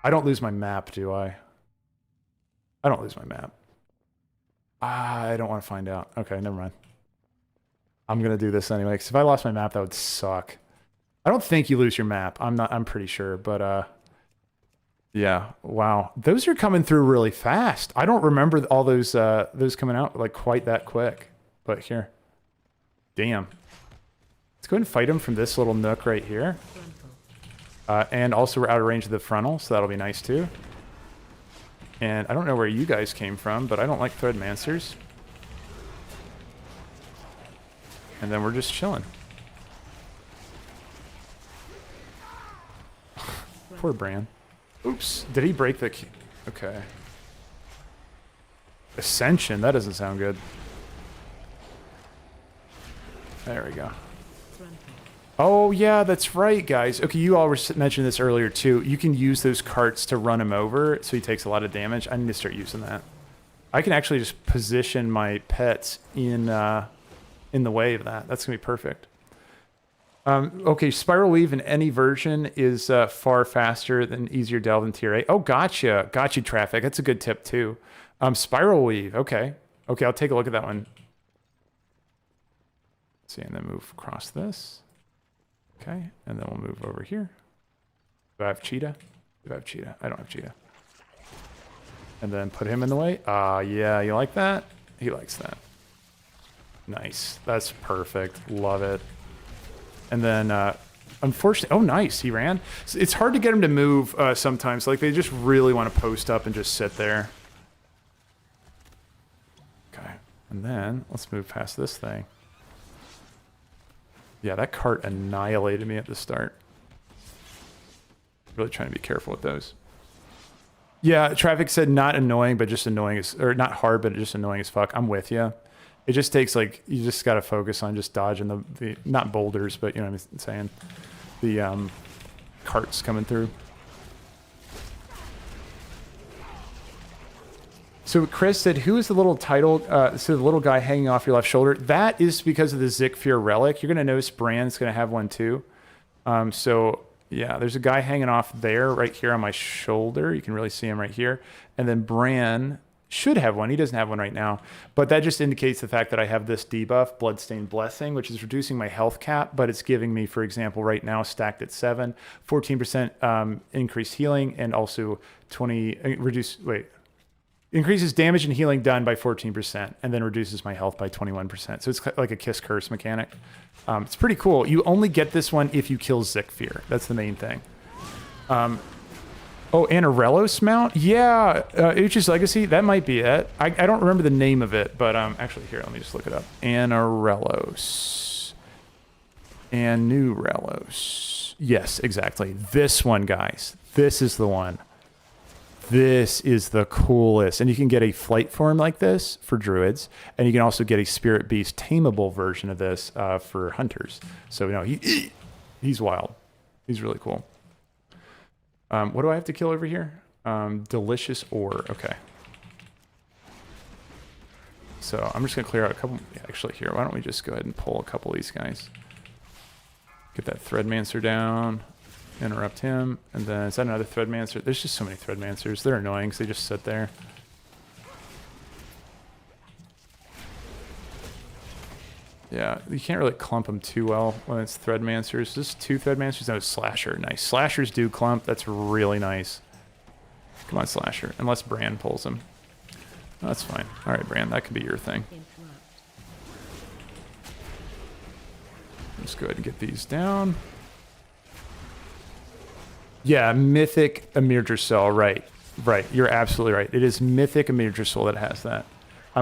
Speaker 1: I don't lose my map, do I? I don't lose my map. I don't want to find out. Okay, never mind. I'm going to do this anyway, because if I lost my map, that would suck. I don't think you lose your map. I'm pretty sure, but yeah, wow. Those are coming through really fast. I don't remember all those coming out like quite that quick, but here. Damn. Let's go ahead and fight them from this little nook right here. And also we're out of range of the frontal, so that'll be nice too. And I don't know where you guys came from, but I don't like Threadmancers. And then we're just chilling. Poor Brann. Oops. Did he break the key? Okay. Ascension. That doesn't sound good. There we go. Oh, yeah, that's right, guys. Okay, you all mentioned this earlier, too. You can use those carts to run him over, so he takes a lot of damage. I need to start using that. I can actually just position my pets in the way of that. That's going to be perfect. Okay, Spiral Weave in any version is far faster than easier delve in Tier 8. Oh, gotcha. Got you, Traffic. That's a good tip, too. Spiral Weave. Okay. Okay, I'll take a look at that one. Let's see, and then move across this. Okay, and then we'll move over here. Do I have Cheetah? Do I have Cheetah? I don't have Cheetah. And then put him in the way. Yeah, you like that? He likes that. Nice. That's perfect. Love it. And then unfortunately, oh, nice. He ran. It's hard to get him to move sometimes. Like, they just really want to post up and just sit there. Okay. And then let's move past this thing. Yeah, that cart annihilated me at the start. Really trying to be careful with those. Yeah, Traffic said not annoying, but just annoying as, or not hard, but just annoying as fuck. I'm with you. It just takes, like, you just got to focus on just dodging the not boulders, but you know what I'm saying? The carts coming through. So Chris said, who is the little title, so the little guy hanging off your left shoulder? That is because of the Zekvir relic. You're going to notice Brann's going to have one too. So yeah, there's a guy hanging off there right here on my shoulder. You can really see him right here. And then Brann should have one. He doesn't have one right now. But that just indicates the fact that I have this debuff, Bloodstained Blessing, which is reducing my health cap, but it's giving me, for example, right now stacked at 7, 14% increased healing, and also 20, increases damage and healing done by 14%, and then reduces my health by 21%. So it's like a Kiss Curse mechanic. It's pretty cool. You only get this one if you kill Zekvir. That's the main thing. Oh, Anarelos mount? Yeah, Uchi's Legacy, that might be it. I don't remember the name of it, but actually, here, let me just look it up. Anarelos. Anurelos. Yes, exactly. This one, guys. This is the one. This is the coolest. And you can get a flight form like this for druids, and you can also get a spirit beast tameable version of this for hunters. So, you know, he's wild. He's really cool. What do I have to kill over here? Delicious ore. Okay. So I'm just going to clear out a couple. Actually, here, why don't we just go ahead and pull a couple of these guys? Get that Threadmancer down. Interrupt him. And then, is that another Threadmancer? There's just so many Threadmancers. They're annoying because they just sit there. Yeah, you can't really clump them too well when it's Threadmancers. Just 2 Threadmancers. No, Slasher. Nice. Slashers do clump. That's really nice. Come on, Slasher. Unless Brann pulls him. Oh, that's fine. All right, Brann. That could be your thing. Let's go ahead and get these down. Yeah, Mythic Amirdrassil. Right. Right. You're absolutely right. It is Mythic Amirdrassil that has that.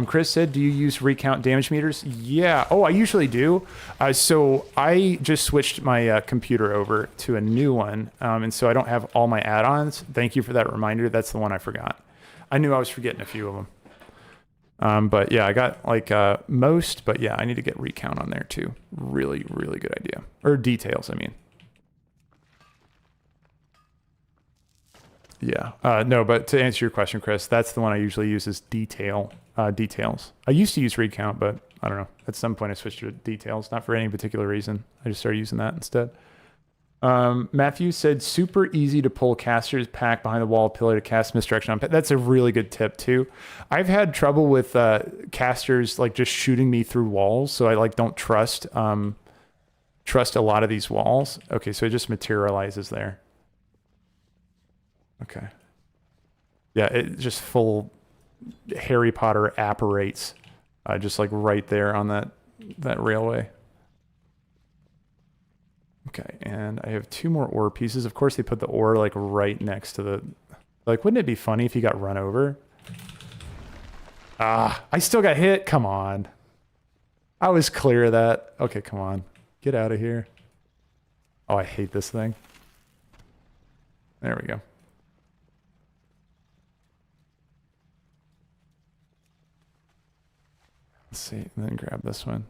Speaker 1: Chris said, do you use recount damage meters? Yeah. Oh, I usually do. So I just switched my computer over to a new one. And so I don't have all my add-ons. Thank you for that reminder. That's the one I forgot. I knew I was forgetting a few of them. But yeah, I got like most, but yeah, I need to get recount on there too. Really, really good idea. Or details, I mean. Yeah. No, but to answer your question, Chris, that's the one I usually use is details. I used to use recount, but I don't know. At some point I switched to details, not for any particular reason. I just started using that instead. Matthew said, super easy to pull casters pack behind the wall pillar to cast misdirection on. That's a really good tip too. I've had trouble with casters like just shooting me through walls. So I like don't trust a lot of these walls. Okay. So it just materializes there. Okay. Yeah, it just full Harry Potter apparates, just like right there on that railway. Okay, and I have 2 more ore pieces. Of course, they put the ore like right next to the. Like, wouldn't it be funny if he got run over? Ah, I still got hit. Come on. I was clear of that. Okay, come on, get out of here. Oh, I hate this thing. There we go. Let's see, and then grab this one.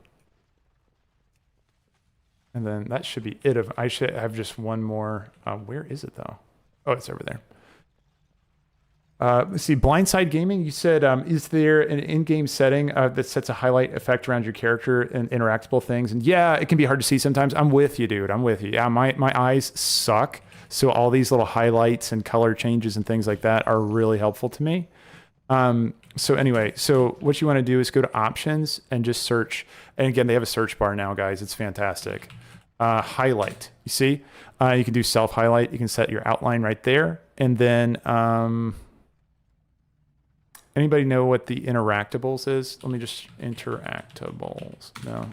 Speaker 1: And then that should be it. I should have just one more. Where is it though? Oh, it's over there. Let's see, Blindside Gaming, you said, is there an in-game setting that sets a highlight effect around your character and interactable things? And yeah, it can be hard to see sometimes. I'm with you, dude. I'm with you. Yeah, my eyes suck. So all these little highlights and color changes and things like that are really helpful to me. So anyway, so what you want to do is go to options and just search. And again, they have a search bar now, guys. It's fantastic. Highlight, you see, you can do self highlight. You can set your outline right there. And then, anybody know what the interactables is? Let me just interactables. No.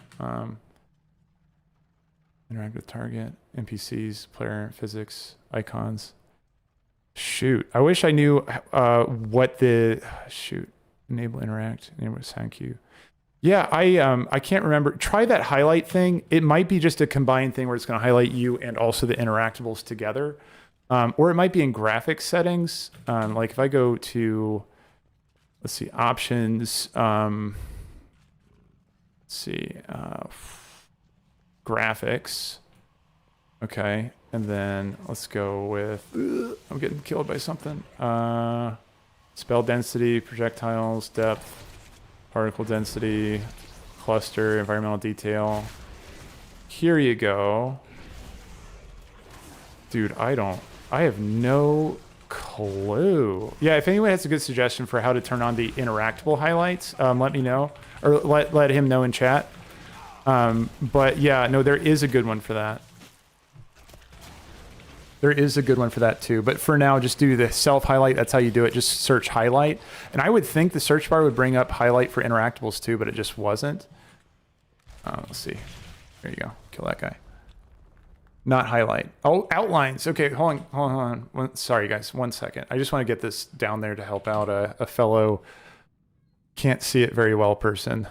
Speaker 1: Interact with target, NPCs, player, physics, icons. Shoot, I wish I knew what the enable interact, enable sound cue. Yeah, I can't remember. Try that highlight thing. It might be just a combined thing where it's going to highlight you and also the interactables together, or it might be in graphics settings. Like if I go to, let's see, options. Let's see. Graphics. Okay, and then let's go with I'm getting killed by something. Spell density, projectiles, depth, particle density, cluster, environmental detail. Here you go. Dude, I have no clue. Yeah, if anyone has a good suggestion for how to turn on the interactable highlights, let me know, or let him know in chat. But yeah, no, there is a good one for that. There is a good one for that too. But for now, just do the self highlight. That's how you do it. Just search highlight. And I would think the search bar would bring up highlight for interactables too, but it just wasn't. Let's see. There you go. Kill that guy. Not highlight. Oh, outlines. Okay, hold on. Sorry, guys. 1 second. I just want to get this down there to help out a fellow can't see it very well person.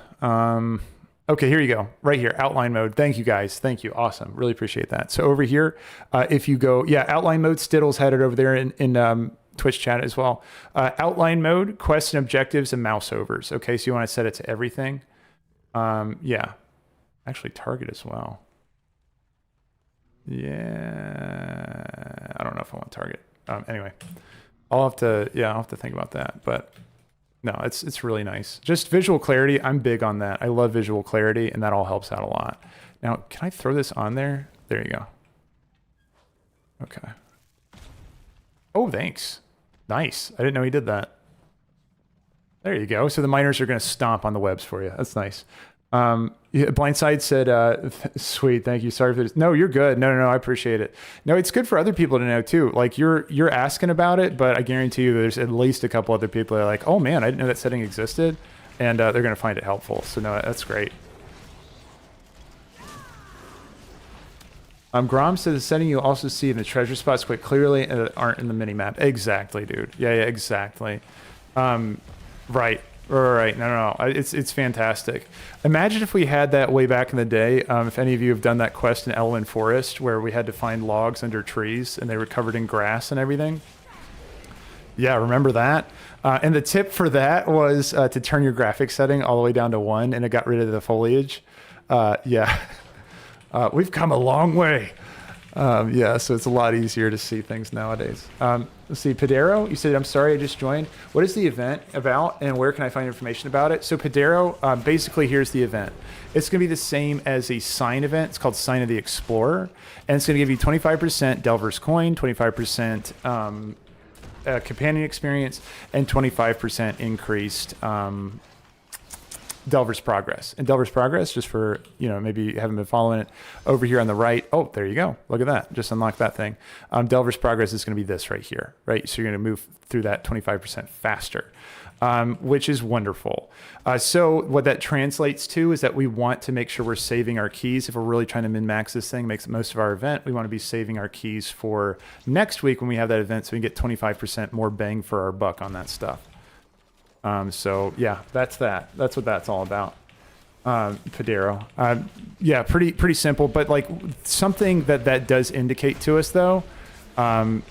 Speaker 1: Okay, here you go. Right here, outline mode. Thank you, guys. Thank you. Awesome. Really appreciate that. So over here, if you go, yeah, outline mode, Stittles had it over there in Twitch chat as well. Outline mode, quests and objectives, and mouse overs. Okay, so you want to set it to everything. Yeah. Actually, target as well. Yeah. I don't know if I want target. Anyway, I'll have to think about that. But no, it's really nice. Just visual clarity. I'm big on that. I love visual clarity, and that all helps out a lot. Now, can I throw this on there? There you go. Okay. Oh, thanks. Nice. I didn't know he did that. There you go. So the miners are going to stomp on the webs for you. That's nice. Yeah, Blindside said, sweet, thank you. Sorry for this. No, you're good. No, I appreciate it. No, it's good for other people to know too. Like you're asking about it, but I guarantee you there's at least a couple other people that are like, oh man, I didn't know that setting existed. And they're going to find it helpful. So no, that's great. Grom says the setting you also see in the treasure spots quite clearly and aren't in the mini map. Exactly, dude. Yeah, exactly. Right. No. It's fantastic. Imagine if we had that way back in the day. If any of you have done that quest in Elwyn Forest where we had to find logs under trees and they were covered in grass and everything. Yeah, remember that? And the tip for that was to turn your graphics setting all the way down to 1 and it got rid of the foliage. Yeah. We've come a long way. Yeah, so it's a lot easier to see things nowadays. Let's see, Padero, you said, I'm sorry, I just joined. What is the event about and where can I find information about it? So Padero, basically here's the event. It's going to be the same as a sign event. It's called Sign of the Explorer. And it's going to give you 25% Delver's Coin, 25% companion experience, and 25% increased Delver's Progress. And Delver's Progress, just for, maybe you haven't been following it, over here on the right. Oh, there you go. Look at that. Just unlock that thing. Delver's Progress is going to be this right here, right? So you're going to move through that 25% faster, which is wonderful. So what that translates to is that we want to make sure we're saving our keys. If we're really trying to min-max this thing, makes the most of our event, we want to be saving our keys for next week when we have that event so we can get 25% more bang for our buck on that stuff. So yeah, that's that. That's what that's all about. Padero. Yeah, pretty simple, but like something that does indicate to us though,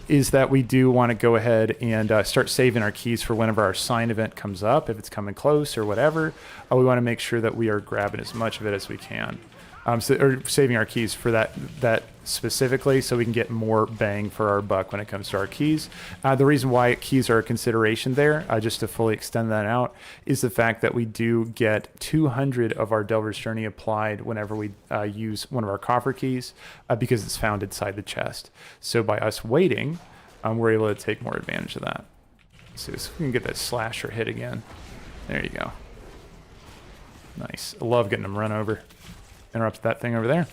Speaker 1: is that we do want to go ahead and start saving our keys for whenever our sign event comes up, if it's coming close or whatever. We want to make sure that we are grabbing as much of it as we can. Or saving our keys for that specifically so we can get more bang for our buck when it comes to our keys. The reason why keys are a consideration there, just to fully extend that out, is the fact that we do get 200 of our Delver's Journey applied whenever we use one of our coffer keys because it's found inside the chest. So by us waiting, we're able to take more advantage of that. So we can get that slasher hit again. There you go. Nice. I love getting them run over. Interrupt that thing over there.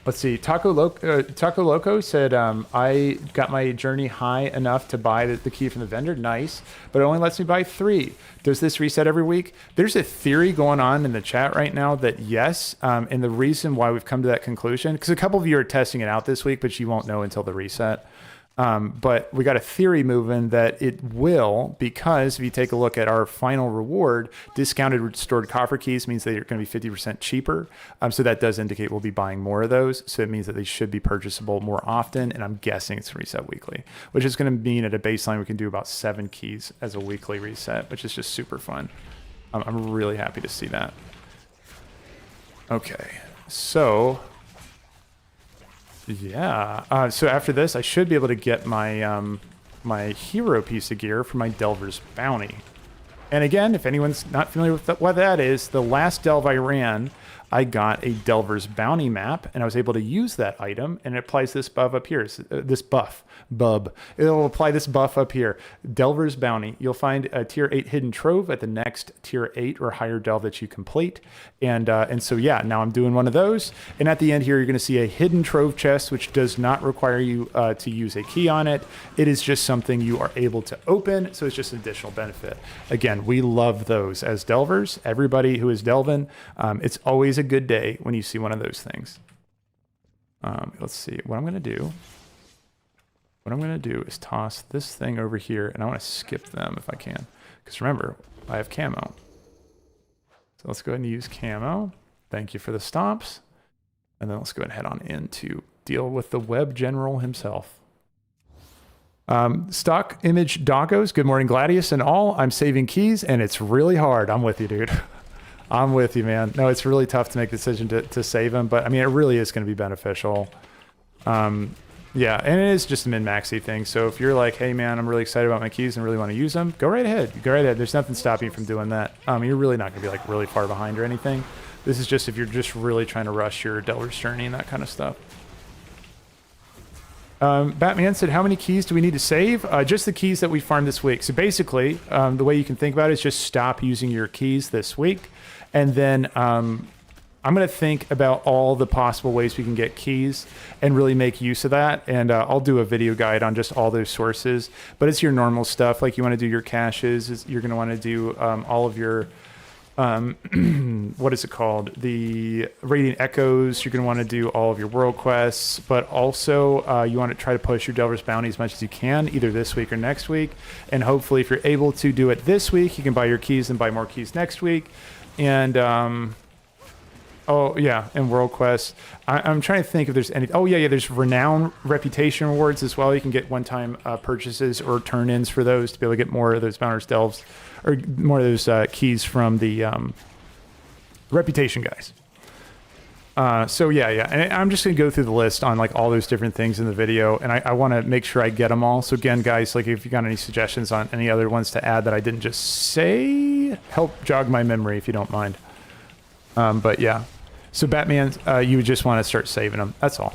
Speaker 1: Let's see. Taco Loco said, I got my journey high enough to buy the key from the vendor. Nice. But it only lets me buy 3. Does this reset every week? There's a theory going on in the chat right now that yes. And the reason why we've come to that conclusion, because a couple of you are testing it out this week, but you won't know until the reset. But we got a theory moving that it will, because if you take a look at our final reward, discounted restored copper keys means they're going to be 50% cheaper. So that does indicate we'll be buying more of those. So it means that they should be purchasable more often. And I'm guessing it's reset weekly, which is going to mean at a baseline, we can do about 7 keys as a weekly reset, which is just super fun. I'm really happy to see that. Okay. So yeah. So after this, I should be able to get my my hero piece of gear for my Delver's Bounty. And again, if anyone's not familiar with what that is, the last delve I ran, I got a Delver's Bounty map, and I was able to use that item, and it applies this buff up here. It'll apply this buff up here. Delver's Bounty. You'll find a tier 8 hidden trove at the next tier 8 or higher delve that you complete. And so yeah, now I'm doing one of those. And at the end here, you're going to see a hidden trove chest, which does not require you to use a key on it. It is just something you are able to open, so it's just an additional benefit. Again, we love those as delvers. Everybody who is delving, it's always a good day when you see one of those things. Let's see what I'm going to do. What I'm going to do is toss this thing over here, and I want to skip them if I can, because remember, I have camo. So let's go ahead and use camo. Thank you for the stomps. And then let's go ahead and head on in to deal with the web general himself. Stock image doggos. Good morning, Gladius and all. I'm saving keys, and it's really hard. I'm with you, dude. I'm with you, man. No, it's really tough to make the decision to save them, but I mean, it really is going to be beneficial. Yeah, and it is just a min-maxy thing. So if you're like, hey, man, I'm really excited about my keys and really want to use them, go right ahead. Go right ahead. There's nothing stopping you from doing that. You're really not going to be like really far behind or anything. This is just if you're just really trying to rush your Delver's Journey and that kind of stuff. Batman said, how many keys do we need to save? Just the keys that we farmed this week. So basically, the way you can think about it is just stop using your keys this week. And then I'm going to think about all the possible ways we can get keys and really make use of that. And I'll do a video guide on just all those sources. But it's your normal stuff. Like you want to do your caches. You're going to want to do all of your, what is it called? The Radiant Echoes. You're going to want to do all of your world quests. But also you want to try to push your Delver's Bounty as much as you can, either this week or next week. And hopefully if you're able to do it this week, you can buy your keys and buy more keys next week. And oh yeah, and world quests. I'm trying to think if there's any. Oh yeah, there's renown reputation rewards as well. You can get one-time purchases or turn-ins for those to be able to get more of those Bounder's Delves or more of those keys from the reputation guys. So yeah, and I'm just gonna go through the list on like all those different things in the video, and I want to make sure I get them all. So again, guys, like if you got any suggestions on any other ones to add that I didn't just say, help jog my memory if you don't mind. But yeah, so Batman, you would just want to start saving them. That's all.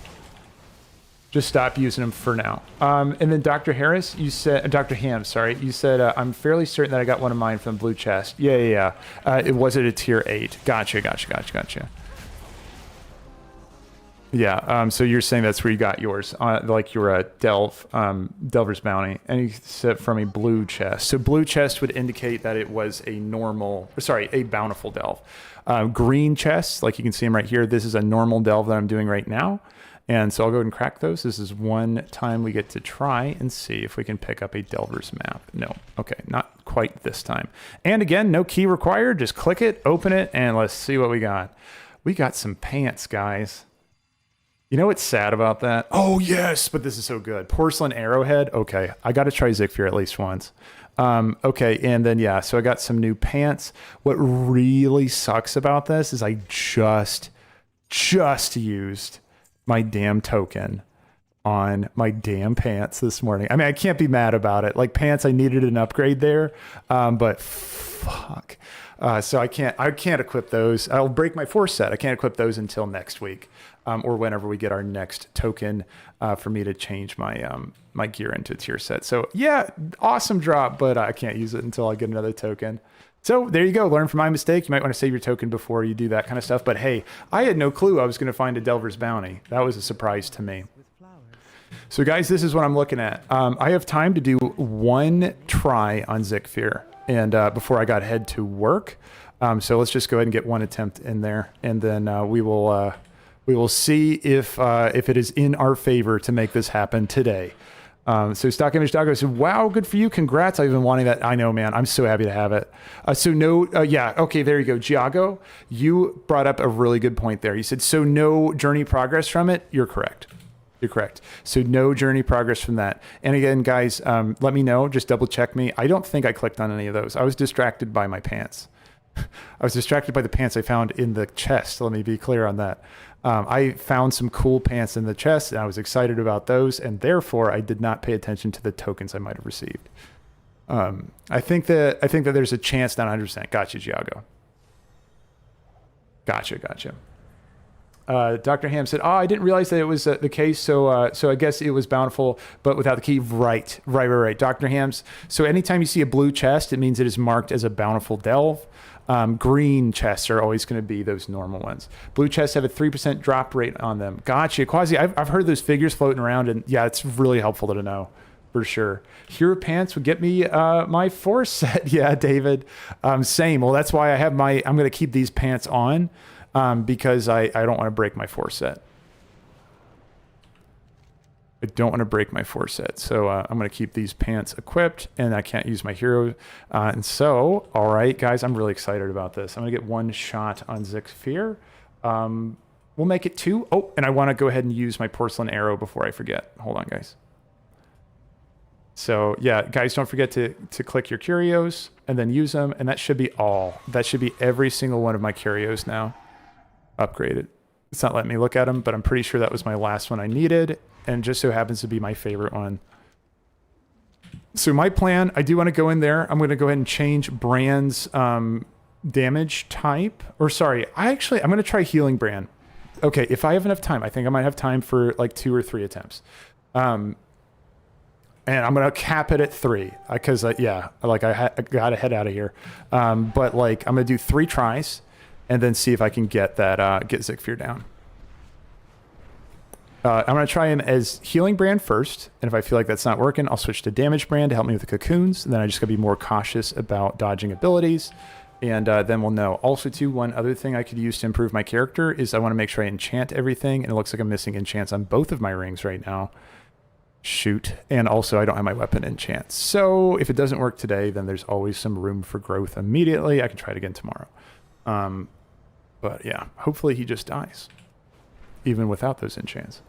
Speaker 1: Just stop using them for now. And then Dr. Harris, you said, Dr. Ham, sorry, you said, I'm fairly certain that I got one of mine from Blue Chest. Yeah. It was at a tier 8. Gotcha. Yeah, so you're saying that's where you got yours, like your Delver's Bounty, and you said from a blue chest. So blue chest would indicate that it was a bountiful delve. Green chests, like you can see them right here. This is a normal delve that I'm doing right now. And so I'll go ahead and crack those. This is one time we get to try and see if we can pick up a Delver's map. No, okay, not quite this time. And again, no key required. Just click it, open it, and let's see what we got. We got some pants, guys. You know what's sad about that? Oh, yes, but this is so good. Porcelain Arrowhead. Okay, I got to try Zekvir at least once. Okay, and then, yeah, so I got some new pants. What really sucks about this is I just used my damn token on my damn pants this morning. I mean, I can't be mad about it. Like pants, I needed an upgrade there, but fuck. So I can't equip those. I'll break my force set. I can't equip those until next week, or whenever we get our next token for me to change my my gear into a tier set. So yeah, awesome drop, but I can't use it until I get another token. So there you go. Learn from my mistake. You might want to save your token before you do that kind of stuff. But hey, I had no clue I was going to find a Delver's Bounty. That was a surprise to me. So guys, this is what I'm looking at. I have time to do one try on Zekvir and before I got head to work. So let's just go ahead and get one attempt in there, and then we will see if it is in our favor to make this happen today. So Stock Image Doggo said, wow, good for you. Congrats. I've been wanting that. I know, man. I'm so happy to have it. Yeah. Okay. There you go. Giago, you brought up a really good point there. You said, so no journey progress from it. You're correct. You're correct. So no journey progress from that. And again, guys, let me know. Just double check me. I don't think I clicked on any of those. I was distracted by my pants. I was distracted by the pants I found in the chest. Let me be clear on that. I found some cool pants in the chest, and I was excited about those, and therefore I did not pay attention to the tokens I might have received. I think that there's a chance, not 100%. Gotcha, Giago. Gotcha. Dr. Ham said, I didn't realize that it was the case, so I guess it was Bountiful, but without the key. Right. Dr. Hams, so anytime you see a blue chest, it means it is marked as a Bountiful Delve. Green chests are always going to be those normal ones. Blue chests have a 3% drop rate on them. Gotcha. Quasi, I've heard those figures floating around, and yeah, it's really helpful to know for sure. Hero pants would get me my force set. Yeah, David. Same. Well, that's why I'm going to keep these pants on because I don't want to break my force set. I don't want to break my force set. So I'm going to keep these pants equipped, and I can't use my hero. And so, all right, guys, I'm really excited about this. I'm going to get one shot on Zekvir. We'll make it 2. Oh, and I want to go ahead and use my porcelain arrow before I forget. Hold on, guys. So yeah, guys, don't forget to click your curios and then use them. And that should be all. That should be every single one of my curios now upgraded. It's not letting me look at them, but I'm pretty sure that was my last one I needed. And just so happens to be my favorite one. So my plan, I do want to go in there. I'm going to go ahead and change Brann's damage type. Or sorry, I'm going to try healing Brann. Okay, if I have enough time, I think I might have time for like 2 or 3 attempts. And I'm going to cap it at 3 because, I got to head out of here. But like, I'm going to do 3 tries and then see if I can get Zekvir down. I'm going to try him as healing Brann first, and if I feel like that's not working, I'll switch to damage Brann to help me with the cocoons, and then I just got to be more cautious about dodging abilities, and then we'll know. Also, too, one other thing I could use to improve my character is I want to make sure I enchant everything, and it looks like I'm missing enchants on both of my rings right now. Shoot. And also, I don't have my weapon enchants. So if it doesn't work today, then there's always some room for growth immediately. I can try it again tomorrow. But yeah, hopefully he just dies, even without those enchants.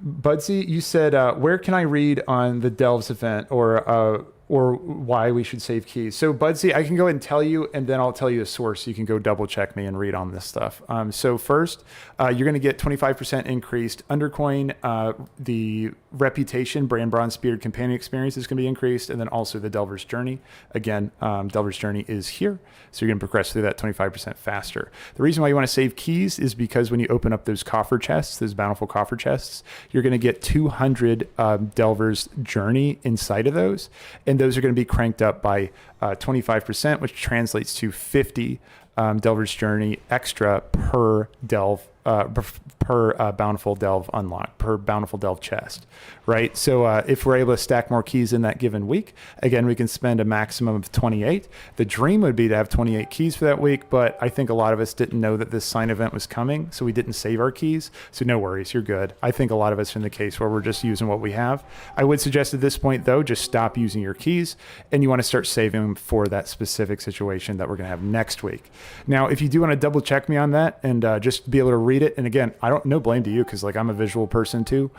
Speaker 1: Budsy, you said, where can I read on the Delves event or why we should save keys? So Budsy, I can go ahead and tell you, and then I'll tell you a source. You can go double check me and read on this stuff. So first, you're going to get 25% increased undercoin. The reputation, Brann Bronze Beard Companion Experience is going to be increased, and then also the Delver's Journey. Again, Delver's Journey is here, so you're going to progress through that 25% faster. The reason why you want to save keys is because when you open up those coffer chests, those bountiful coffer chests, you're going to get 200 Delver's Journey inside of those, and those are going to be cranked up by 25%, which translates to 50 Delver's Journey extra per delve, per Bountiful Delve unlock, per Bountiful Delve chest, right? So if we're able to stack more keys in that given week, again, we can spend a maximum of 28. The dream would be to have 28 keys for that week, but I think a lot of us didn't know that this sign event was coming, so we didn't save our keys. So no worries, you're good. I think a lot of us are in the case where we're just using what we have. I would suggest at this point, though, just stop using your keys, and you want to start saving them for that specific situation that we're going to have next week. Now, if you do want to double check me on that and just be able to read it, and again, no blame to you because like I'm a visual person too.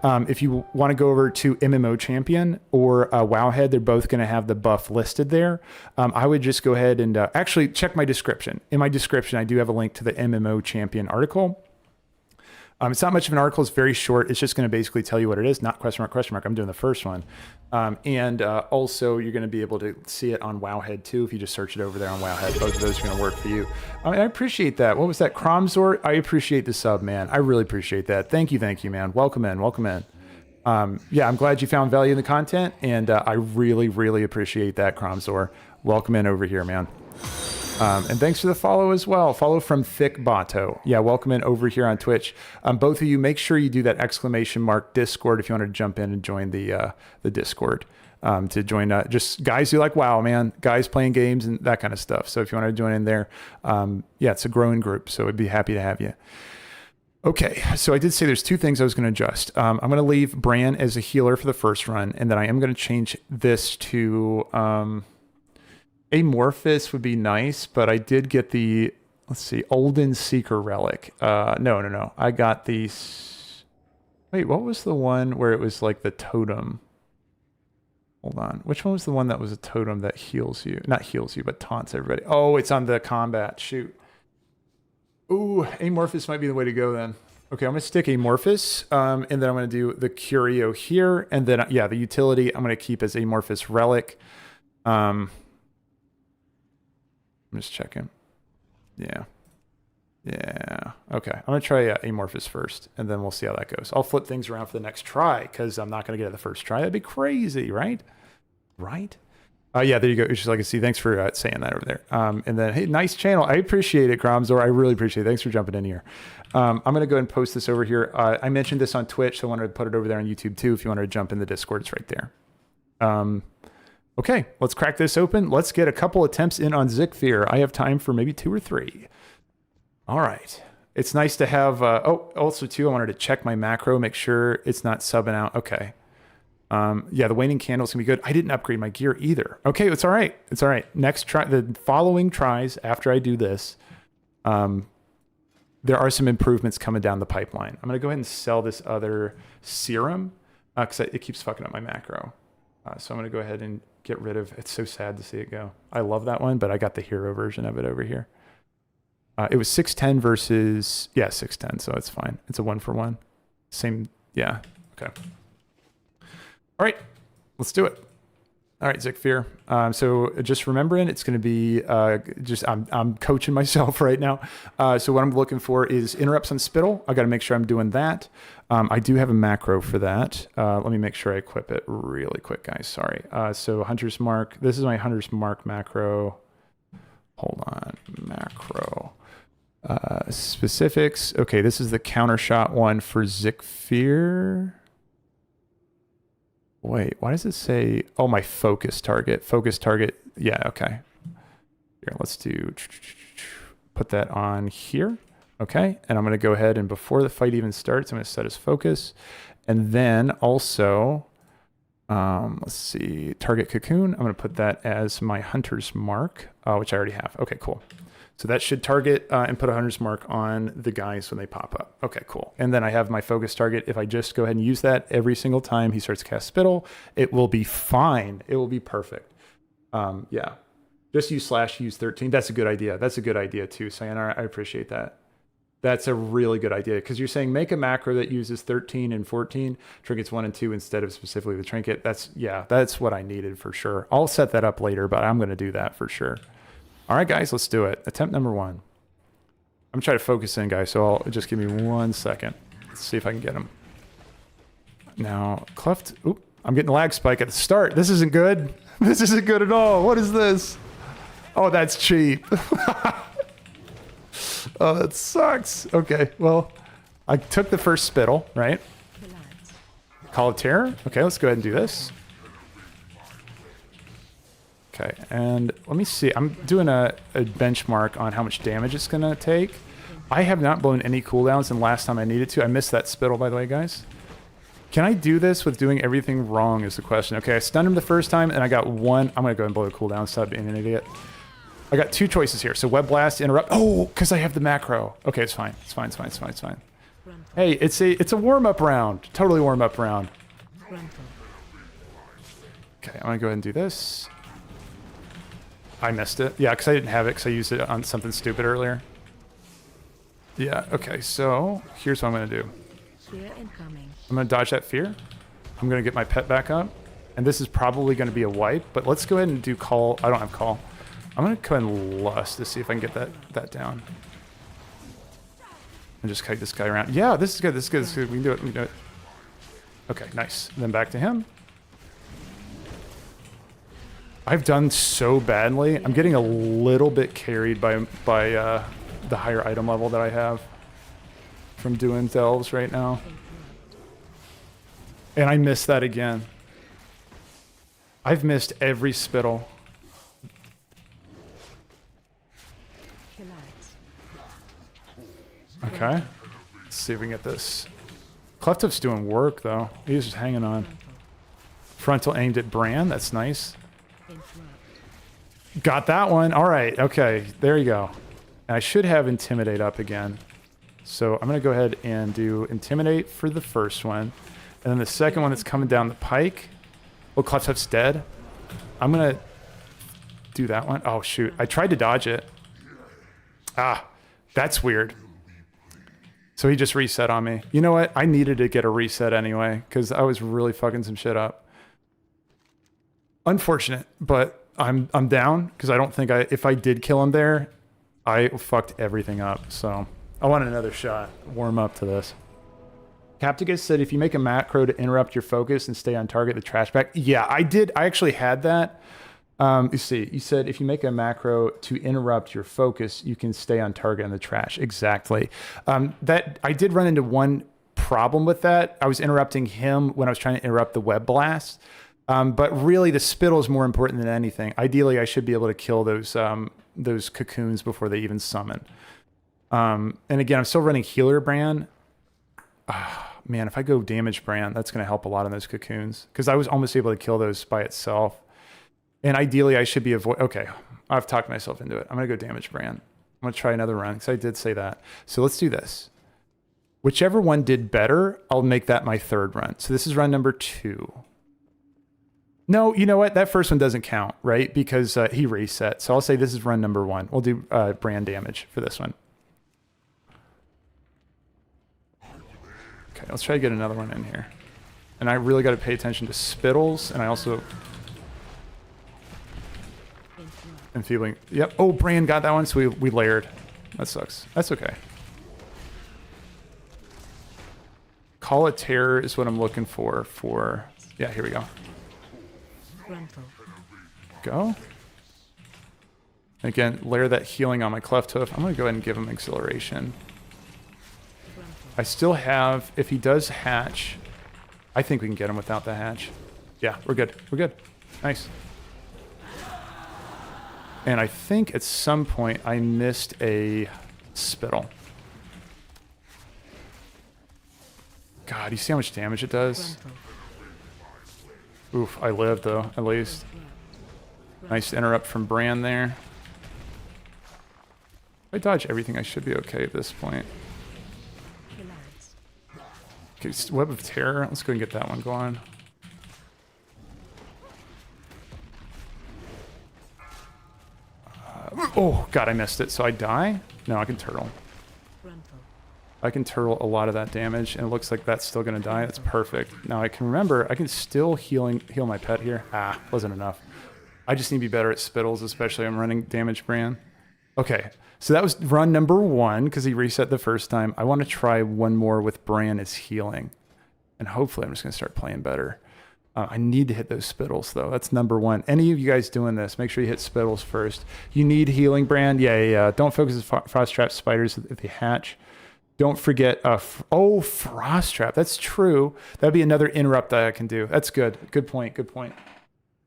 Speaker 1: If you want to go over to MMO Champion or Wowhead, they're both going to have the buff listed there. I would just go ahead and actually check my description. In my description, I do have a link to the MMO Champion article. It's not much of an article. It's very short. It's just going to basically tell you what it is, not question mark, question mark. I'm doing the first one. And also, you're going to be able to see it on Wowhead, too, if you just search it over there on Wowhead. Both of those are going to work for you. I appreciate that. What was that? Cromzor? I appreciate the sub, man. I really appreciate that. Thank you, man. Welcome in. Yeah, I'm glad you found value in the content, and I really, really appreciate that, Cromzor. welcome in over here, man. And thanks for the follow as well. Follow from Thick Bato. Yeah, welcome in over here on Twitch. Both of you, make sure you do that ! Discord if you want to jump in and join the Discord. To join just guys who like WoW, man. Guys playing games and that kind of stuff. So if you want to join in there, yeah, it's a growing group. So I'd be happy to have you. Okay, so I did say there's two things I was going to adjust. I'm going to leave Brann as a healer for the first run, and then I am going to change this to... Amorphous would be nice, but I did get the, let's see, Olden Seeker Relic. No. I got these. Wait, what was the one where it was like the totem? Hold on. Which one was the one that was a totem that heals you? Not heals you, but taunts everybody. Oh, it's on the combat. Shoot. Ooh, Amorphous might be the way to go then. Okay, I'm going to stick Amorphous, and then I'm going to do the Curio here. And then, yeah, the utility I'm going to keep as Amorphous Relic. I'm just checking. Yeah. Okay. I'm going to try Amorphous first, and then we'll see how that goes. I'll flip things around for the next try, because I'm not going to get it the first try. That'd be crazy, right? Right? Yeah, there you go. It's just like I see. Thanks for saying that over there. And then, hey, nice channel. I appreciate it, Gromzor. I really appreciate it. Thanks for jumping in here. I'm going to go ahead and post this over here. I mentioned this on Twitch, so I wanted to put it over there on YouTube, too. If you wanted to jump in the Discord, it's right there. Okay, let's crack this open. Let's get a couple attempts in on Zekvir. I have time for maybe 2 or 3. All right. It's nice to have... also, too, I wanted to check my macro, make sure it's not subbing out. Okay. Yeah, the waning candle's going to be good. I didn't upgrade my gear either. Okay, it's all right. It's all right. Next try, the following tries after I do this, there are some improvements coming down the pipeline. I'm going to go ahead and sell this other serum because it keeps fucking up my macro. So I'm going to go ahead and get rid of... It's so sad to see it go. I love that one, but I got the hero version of it over here. It was 610 versus... Yeah, 610, so it's fine. It's a 1-for-1. Same... Yeah, okay. All right, let's do it. All right, Zekvir. So just remembering, it's going to be I'm coaching myself right now. So what I'm looking for is interrupts on Spittle. I got to make sure I'm doing that. I do have a macro for that. Let me make sure I equip it really quick, guys. Sorry. So Hunter's Mark. This is my Hunter's Mark macro. Hold on. Macro. Specifics. Okay, this is the counter shot one for Zekvir. Wait, why does it say, oh, my focus target? Focus target, yeah, okay. Here, let's put that on here, okay? And I'm gonna go ahead and before the fight even starts, I'm gonna set his focus. And then also, let's see, target cocoon, I'm gonna put that as my hunter's mark, which I already have. Okay, cool. So that should target and put a hunter's mark on the guys when they pop up. Okay, cool. And then I have my focus target. If I just go ahead and use that every single time he starts to cast Spittle, it will be fine. It will be perfect. Yeah. Just use use 13. That's a good idea. That's a good idea too, Sayonara. I appreciate that. That's a really good idea because you're saying make a macro that uses 13 and 14, trinkets 1 and 2 instead of specifically the trinket. That's what I needed for sure. I'll set that up later, but I'm going to do that for sure. All right, guys, let's do it. Attempt number 1. I'm trying to focus in, guys, so I'll just give me 1 second. Let's see if I can get him. Now, Cleft. Oop, I'm getting a lag spike at the start. This isn't good. This isn't good at all. What is this? Oh, that's cheap. Oh, that sucks. Okay, well, I took the first Spittle, right? Call of Terror. Okay, let's go ahead and do this. Okay, and let me see. I'm doing a benchmark on how much damage it's going to take. I have not blown any cooldowns, and last time I needed to. I missed that Spittle, by the way, guys. Can I do this with doing everything wrong is the question. Okay, I stunned him the first time, and I got 1. I'm going to go and blow a cooldown. Stop being an idiot. I got 2 choices here. So Web Blast, Interrupt. Oh, because I have the macro. Okay, it's fine. It's fine. It's fine. It's fine. It's fine. Hey, it's a warm-up round. Totally warm-up round. Okay, I'm going to go ahead and do this. I missed it. Yeah, because I didn't have it because I used it on something stupid earlier. Yeah, okay, so here's what I'm going to do. I'm going to dodge that fear. I'm going to get my pet back up. And this is probably going to be a wipe, but let's go ahead and do call. I don't have call. I'm going to go ahead and lust to see if I can get that down. And just kite this guy around. Yeah, this is good. This is good. This is good. We can do it. We can do it. Okay, nice. And then back to him. I've done so badly. I'm getting a little bit carried by the higher item level that I have from doing delves right now. And I missed that again. I've missed every spittle. Okay. Let's see if we can get this. Cleftiff's doing work, though. He's just hanging on. Frontal aimed at Brann. That's nice. Got that one. All right. Okay. There you go. And I should have Intimidate up again. So I'm going to go ahead and do Intimidate for the first one. And then the second one that's coming down the pike. Oh, Cleftiff's dead. I'm going to do that one. Oh, shoot. I tried to dodge it. Ah, that's weird. So he just reset on me. You know what? I needed to get a reset anyway because I was really fucking some shit up. Unfortunate, but I'm down because I don't think if I did kill him there, I fucked everything up. So I want another shot. Warm up to this. Captigus said if you make a macro to interrupt your focus and stay on target, the trash bag. Yeah, I did. I actually had that. You see, you said if you make a macro to interrupt your focus, you can stay on target in the trash. Exactly. That I did run into one problem with that. I was interrupting him when I was trying to interrupt the web blast. But really, the spittle is more important than anything. Ideally, I should be able to kill those cocoons before they even summon. And again, I'm still running healer Brann. Man, if I go damage Brann, that's going to help a lot on those cocoons because I was almost able to kill those by itself. And ideally, I should be okay, I've talked myself into it. I'm going to go damage Brann. I'm going to try another run because I did say that. So let's do this. Whichever one did better, I'll make that my third run. So this is run number 2. No, you know what? That first one doesn't count, right? Because he reset. So I'll say this is run number 1. We'll do Brann damage for this one. Okay, let's try to get another one in here. And I really got to pay attention to spittles. And I also... Enfeebling. Yep. Oh, Brann got that one, so we layered. That sucks. That's okay. Call of Terror is what I'm looking for... Yeah, here we go. Go. Again, layer that healing on my cleft hoof. I'm going to go ahead and give him acceleration. I still have... If he does hatch, I think we can get him without the hatch. Yeah, we're good. We're good. Nice. And I think at some point I missed a spittle. God, you see how much damage it does? Oof, I lived though, at least. Nice interrupt from Brann there. If I dodge everything, I should be okay at this point. Okay, Web of Terror. Let's go and get that one going. Oh, God, I missed it. So I die? No, I can turtle. I can turtle a lot of that damage, and it looks like that's still going to die. That's perfect. Now I can remember, I can still heal my pet here. Ah, wasn't enough. I just need to be better at spittles, especially I'm running damage Brann. Okay, so that was run number 1, because he reset the first time. I want to try one more with Brann as healing. And hopefully I'm just going to start playing better. I need to hit those spittles, though. That's number 1. Any of you guys doing this, make sure you hit spittles first. You need healing, Brann. Yeah. Don't focus on frost trap spiders if they hatch. Don't forget, frost trap. That's true. That'd be another interrupt that I can do. That's good. Good point. Good point.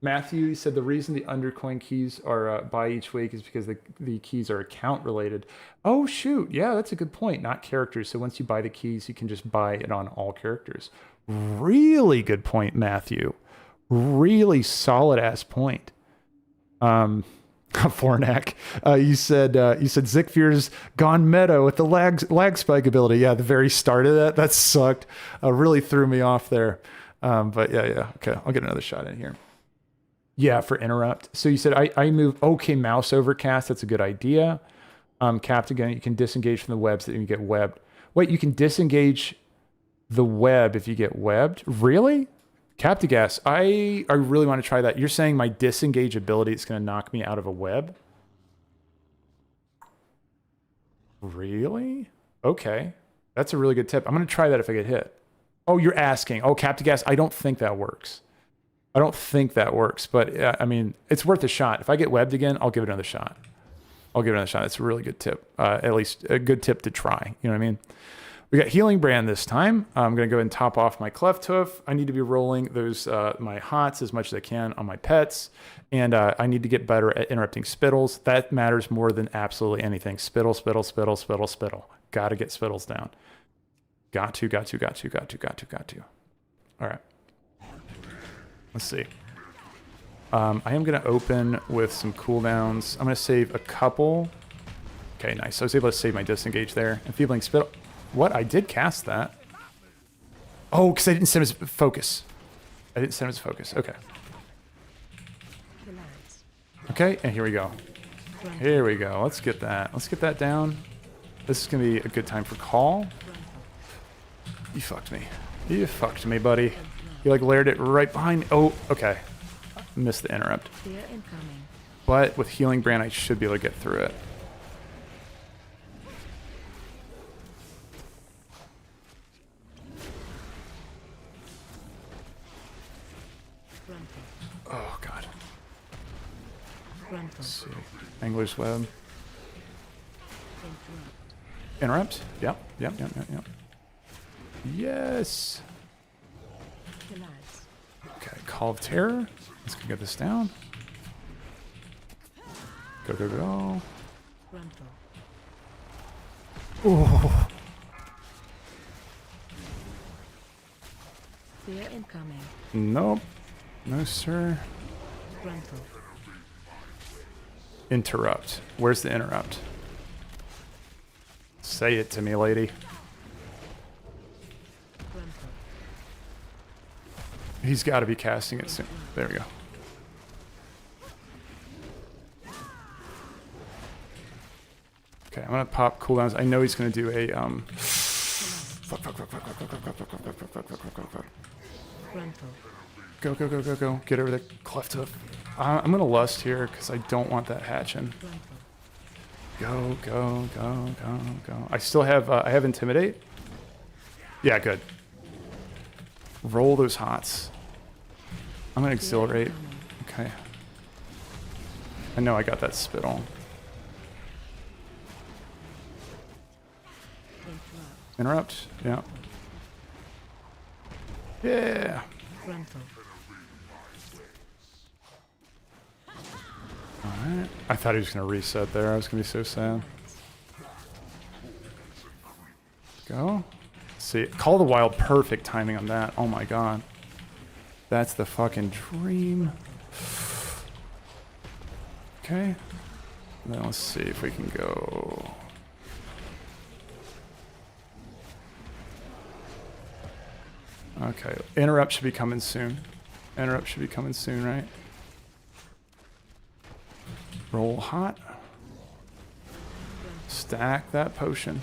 Speaker 1: Matthew said the reason the undercoin keys are buy each week is because the keys are account related. Oh, shoot. Yeah, that's a good point. Not characters. So once you buy the keys, you can just buy it on all characters. Really good point, Matthew. Really solid ass point. Fornak, you said Zekvir's gone meta with the lag spike ability. Yeah, the very start of that sucked. Really threw me off there. But yeah. Okay, I'll get another shot in here. Yeah, for interrupt. So you said I move. Okay, mouse overcast. That's a good idea. Capped again. You can disengage from the webs that you get webbed. Wait, you can disengage the web if you get webbed? Really? Captigas, I really want to try that. You're saying my disengage ability is going to knock me out of a web? Really? Okay. That's a really good tip. I'm going to try that if I get hit. Oh, you're asking. Oh, Captigas, I don't think that works. I don't think that works, but I mean, it's worth a shot. If I get webbed again, I'll give it another shot. I'll give it another shot. It's a really good tip. At least a good tip to try. You know what I mean? We got Healing Brann this time. I'm going to go ahead and top off my Cleft Hoof. I need to be rolling those my hots as much as I can on my pets. And I need to get better at interrupting spittles. That matters more than absolutely anything. Spittle, spittle, spittle, spittle, spittle. Got to get spittles down. Got to. All right. Let's see. I am going to open with some cooldowns. I'm going to save a couple. Okay, nice. I was able to save my disengage there. Enfeebling spittle. What? I did cast that. Oh, because I didn't set him as focus. Okay. Okay, and here we go. Let's get that. Let's get that down. This is going to be a good time for call. You fucked me, buddy. You like layered it right behind. Oh, okay. Missed the interrupt. But with Healing Brann, I should be able to get through it. Oh, God. Let's see. Angler's Web. Interrupt? Yep. Yes. Okay, Call of Terror. Let's go get this down. Go. Oh.
Speaker 4: Fear incoming.
Speaker 1: Nope. No, sir. Interrupt. Where's the interrupt? Say it to me, lady. He's got to be casting it soon. There we go. Okay, I'm gonna pop cooldowns. I know he's gonna do a Fuck. Go. Get over the Cleft Hoof. I'm gonna lust here because I don't want that hatching. Go. I still have I have Intimidate. Yeah, good. Roll those hots. I'm gonna Exhilarate. Okay. I know I got that spittle. Interrupt. Yeah. Yeah. Alright. I thought he was gonna reset there. I was gonna be so sad. Go. See, Call of the Wild, perfect timing on that. Oh my god. That's the fucking dream. Okay. Then let's see if we can go. Okay. Interrupt should be coming soon. Right? Roll hot. Stack that potion.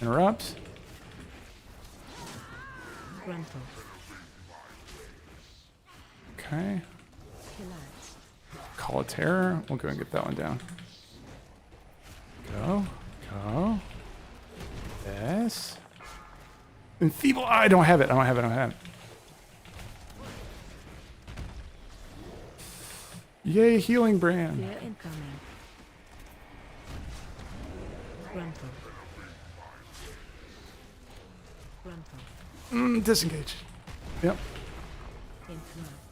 Speaker 1: Interrupt. Okay. Call of Terror. We'll go and get that one down. Go. Yes. Enfeeble. I don't have it. Yay, Healing Brann.
Speaker 4: Fear incoming.
Speaker 1: Disengage. Yep.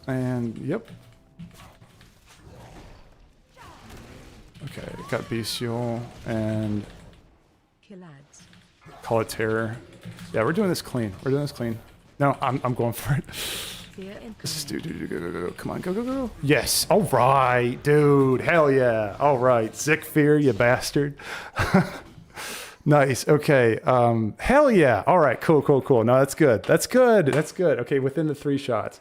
Speaker 1: And yep. Okay, got Bestial and Call it Terror. Yeah, we're doing this clean. No, I'm going for it. This is go. Come on, go. Yes. All right, dude. Hell yeah. All right. Zekvir, you bastard. Nice. Okay. Hell yeah. All right. Cool. No, that's good. Okay, within the 3 shots.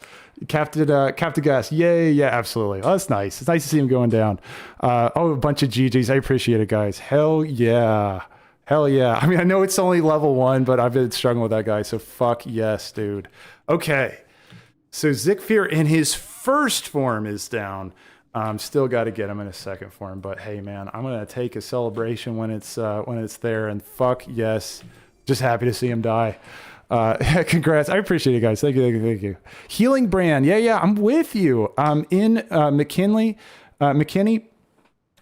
Speaker 1: Captain Gas. Yay. Yeah, absolutely. Oh, that's nice. It's nice to see him going down. A bunch of GGs. I appreciate it, guys. Hell yeah. I mean, I know it's only level 1, but I've been struggling with that guy, so fuck yes, dude. Okay. So Zekvir in his first form is down. Still got to get him in a second form, but hey, man, I'm gonna take a celebration when it's there, and fuck yes, just happy to see him die. Congrats. I appreciate it, guys. Thank you. Thank you. Thank you. Healing Brann. Yeah. I'm with you. In McKinney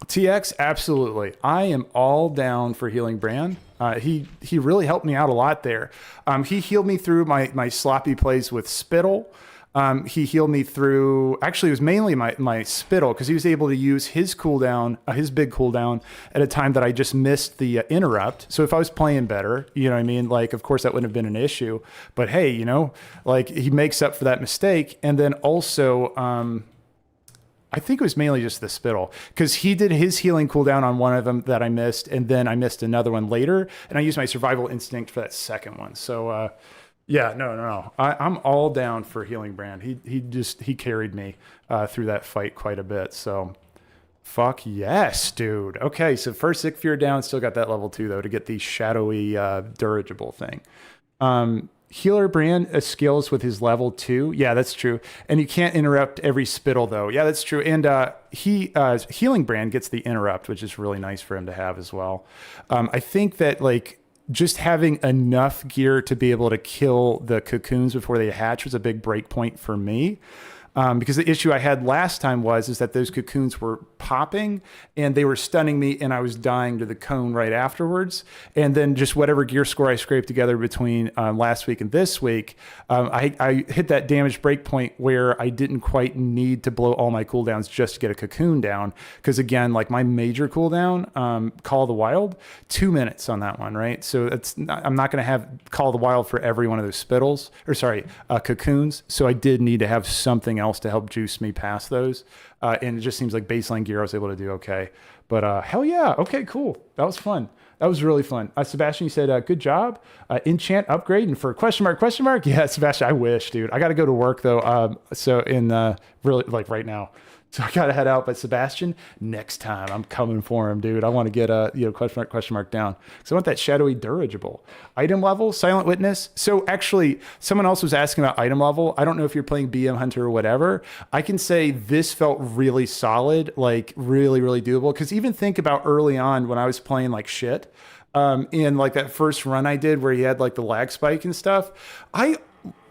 Speaker 1: TX. Absolutely. I am all down for healing Brann. He really helped me out a lot there. He healed me through my sloppy plays with Spittle. He healed me through, actually it was mainly my Spittle, because he was able to use his cooldown, his big cooldown at a time that I just missed the interrupt. So if I was playing better, you know what I mean? Like, of course that wouldn't have been an issue, but hey, you know, like he makes up for that mistake. And then also, I think it was mainly just the Spittle, because he did his healing cooldown on one of them that I missed, and then I missed another one later, and I used my survival instinct for that second one. So, yeah, no. I'm all down for healing Brann. He carried me through that fight quite a bit. So fuck yes, dude. Okay, so first Zekvir down, still got that level 2 though to get the shadowy dirigible thing. Healer Brann skills with his level 2. Yeah, that's true. And you can't interrupt every Spittle though. Yeah, that's true. And healing Brann gets the interrupt, which is really nice for him to have as well. I think that like just having enough gear to be able to kill the cocoons before they hatch was a big break point for me. Because the issue I had last time is that those cocoons were popping and they were stunning me and I was dying to the cone right afterwards. And then just whatever gear score I scraped together between last week and this week, I hit that damage break point where I didn't quite need to blow all my cooldowns just to get a cocoon down. Because again, like my major cooldown, Call of the Wild, 2 minutes on that one, right? So I'm not going to have Call of the Wild for every one of those cocoons. So I did need to have something else to help juice me past those. And it just seems like baseline gear I was able to do okay. But hell yeah. Okay, cool. That was fun. That was really fun. Sebastian, you said, good job. Enchant upgrade and for question mark. Yeah, Sebastian, I wish, dude. I got to go to work though. So in really like right now. So I got to head out, but Sebastian, next time I'm coming for him, dude. I want to get a question mark down. So I want that shadowy dirigible. Item level, Silent Witness. So actually, someone else was asking about item level. I don't know if you're playing BM Hunter or whatever. I can say this felt really solid, like really, really doable. Because even think about early on when I was playing like shit, in like that first run I did where he had like the lag spike and stuff. I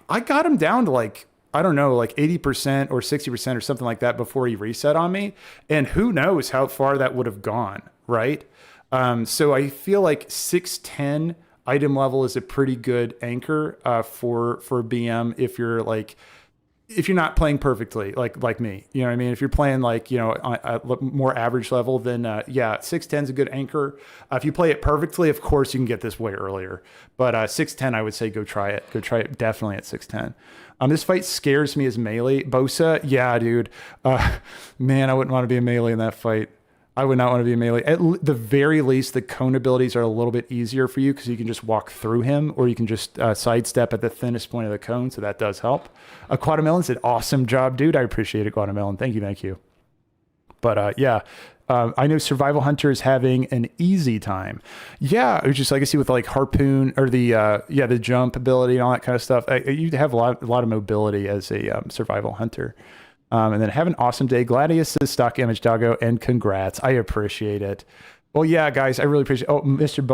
Speaker 1: got him down to like, I don't know, like 80% or 60% or something like that before he reset on me. And who knows how far that would have gone, right? So I feel like 610 item level is a pretty good anchor for BM if you're not playing perfectly, like me, you know what I mean? If you're playing like, you know, a more average level, then yeah, 610 is a good anchor. If you play it perfectly, of course you can get this way earlier, but 610, I would say go try it definitely at 610. This fight scares me as melee. Bosa, yeah, dude. Man, I wouldn't want to be a melee in that fight. I would not want to be a melee. At the very least, the cone abilities are a little bit easier for you because you can just walk through him or you can just sidestep at the thinnest point of the cone, so that does help. Quatamelon said, awesome job, dude. I appreciate it, Quatamelon. Thank you. But yeah, I know Survival Hunter is having an easy time. Yeah, it was just like I see with like Harpoon or the jump ability and all that kind of stuff. You have a lot of mobility as a Survival Hunter. And then have an awesome day. Gladius says stock image doggo and congrats. I appreciate it. Well, yeah, guys, I really appreciate it. Oh, Mr.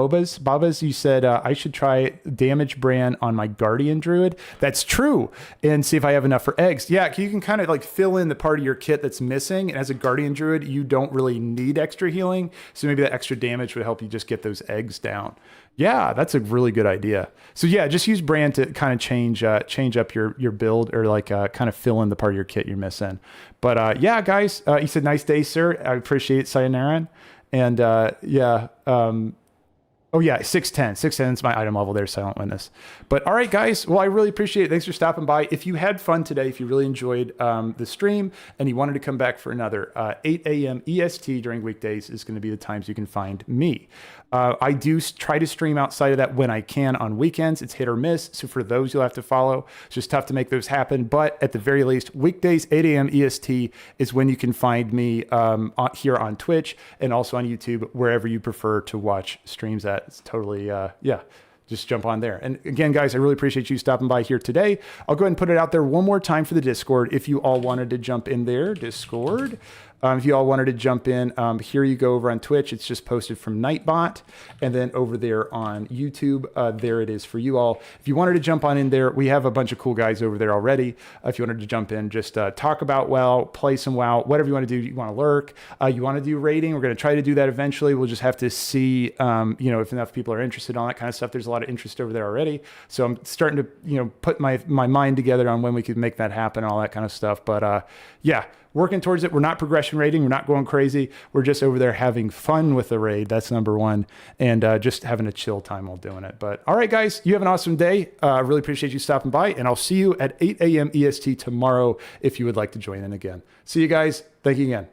Speaker 1: Babas, you said I should try damage Brann on my Guardian Druid. That's true. And see if I have enough for eggs. Yeah, you can kind of like fill in the part of your kit that's missing. And as a Guardian Druid, you don't really need extra healing. So maybe that extra damage would help you just get those eggs down. Yeah, that's a really good idea. So yeah, just use Brann to kind of change up your build or like kind of fill in the part of your kit you're missing. But yeah, guys, you said nice day, sir. I appreciate it, Sayonara. And yeah, oh yeah, 610. 610 is my item level there, Silent Witness. But all right, guys. Well, I really appreciate it. Thanks for stopping by. If you had fun today, if you really enjoyed the stream and you wanted to come back for another 8 a.m. EST during weekdays is going to be the times you can find me. I do try to stream outside of that when I can on weekends. It's hit or miss. So for those, you'll have to follow. It's just tough to make those happen. But at the very least, weekdays, 8 a.m. EST is when you can find me here on Twitch and also on YouTube, wherever you prefer to watch streams at. It's totally, yeah. Just jump on there. And again, guys, I really appreciate you stopping by here today. I'll go ahead and put it out there one more time for the Discord. If you all wanted to jump in there, Discord, If you all wanted to jump in, here you go over on Twitch. It's just posted from Nightbot. And then over there on YouTube, there it is for you all. If you wanted to jump on in there, we have a bunch of cool guys over there already. If you wanted to jump in, just talk about WoW, play some WoW, whatever you want to do. You want to lurk, you want to do raiding. We're going to try to do that eventually. We'll just have to see, if enough people are interested in all that kind of stuff. There's a lot of interest over there already. So I'm starting to, put my mind together on when we could make that happen and all that kind of stuff. But yeah, working towards it. We're not progression raiding. We're not going crazy. We're just over there having fun with the raid. That's number one. And just having a chill time while doing it. But all right, guys, you have an awesome day. I really appreciate you stopping by. And I'll see you at 8 a.m. EST tomorrow if you would like to join in again. See you guys. Thank you again.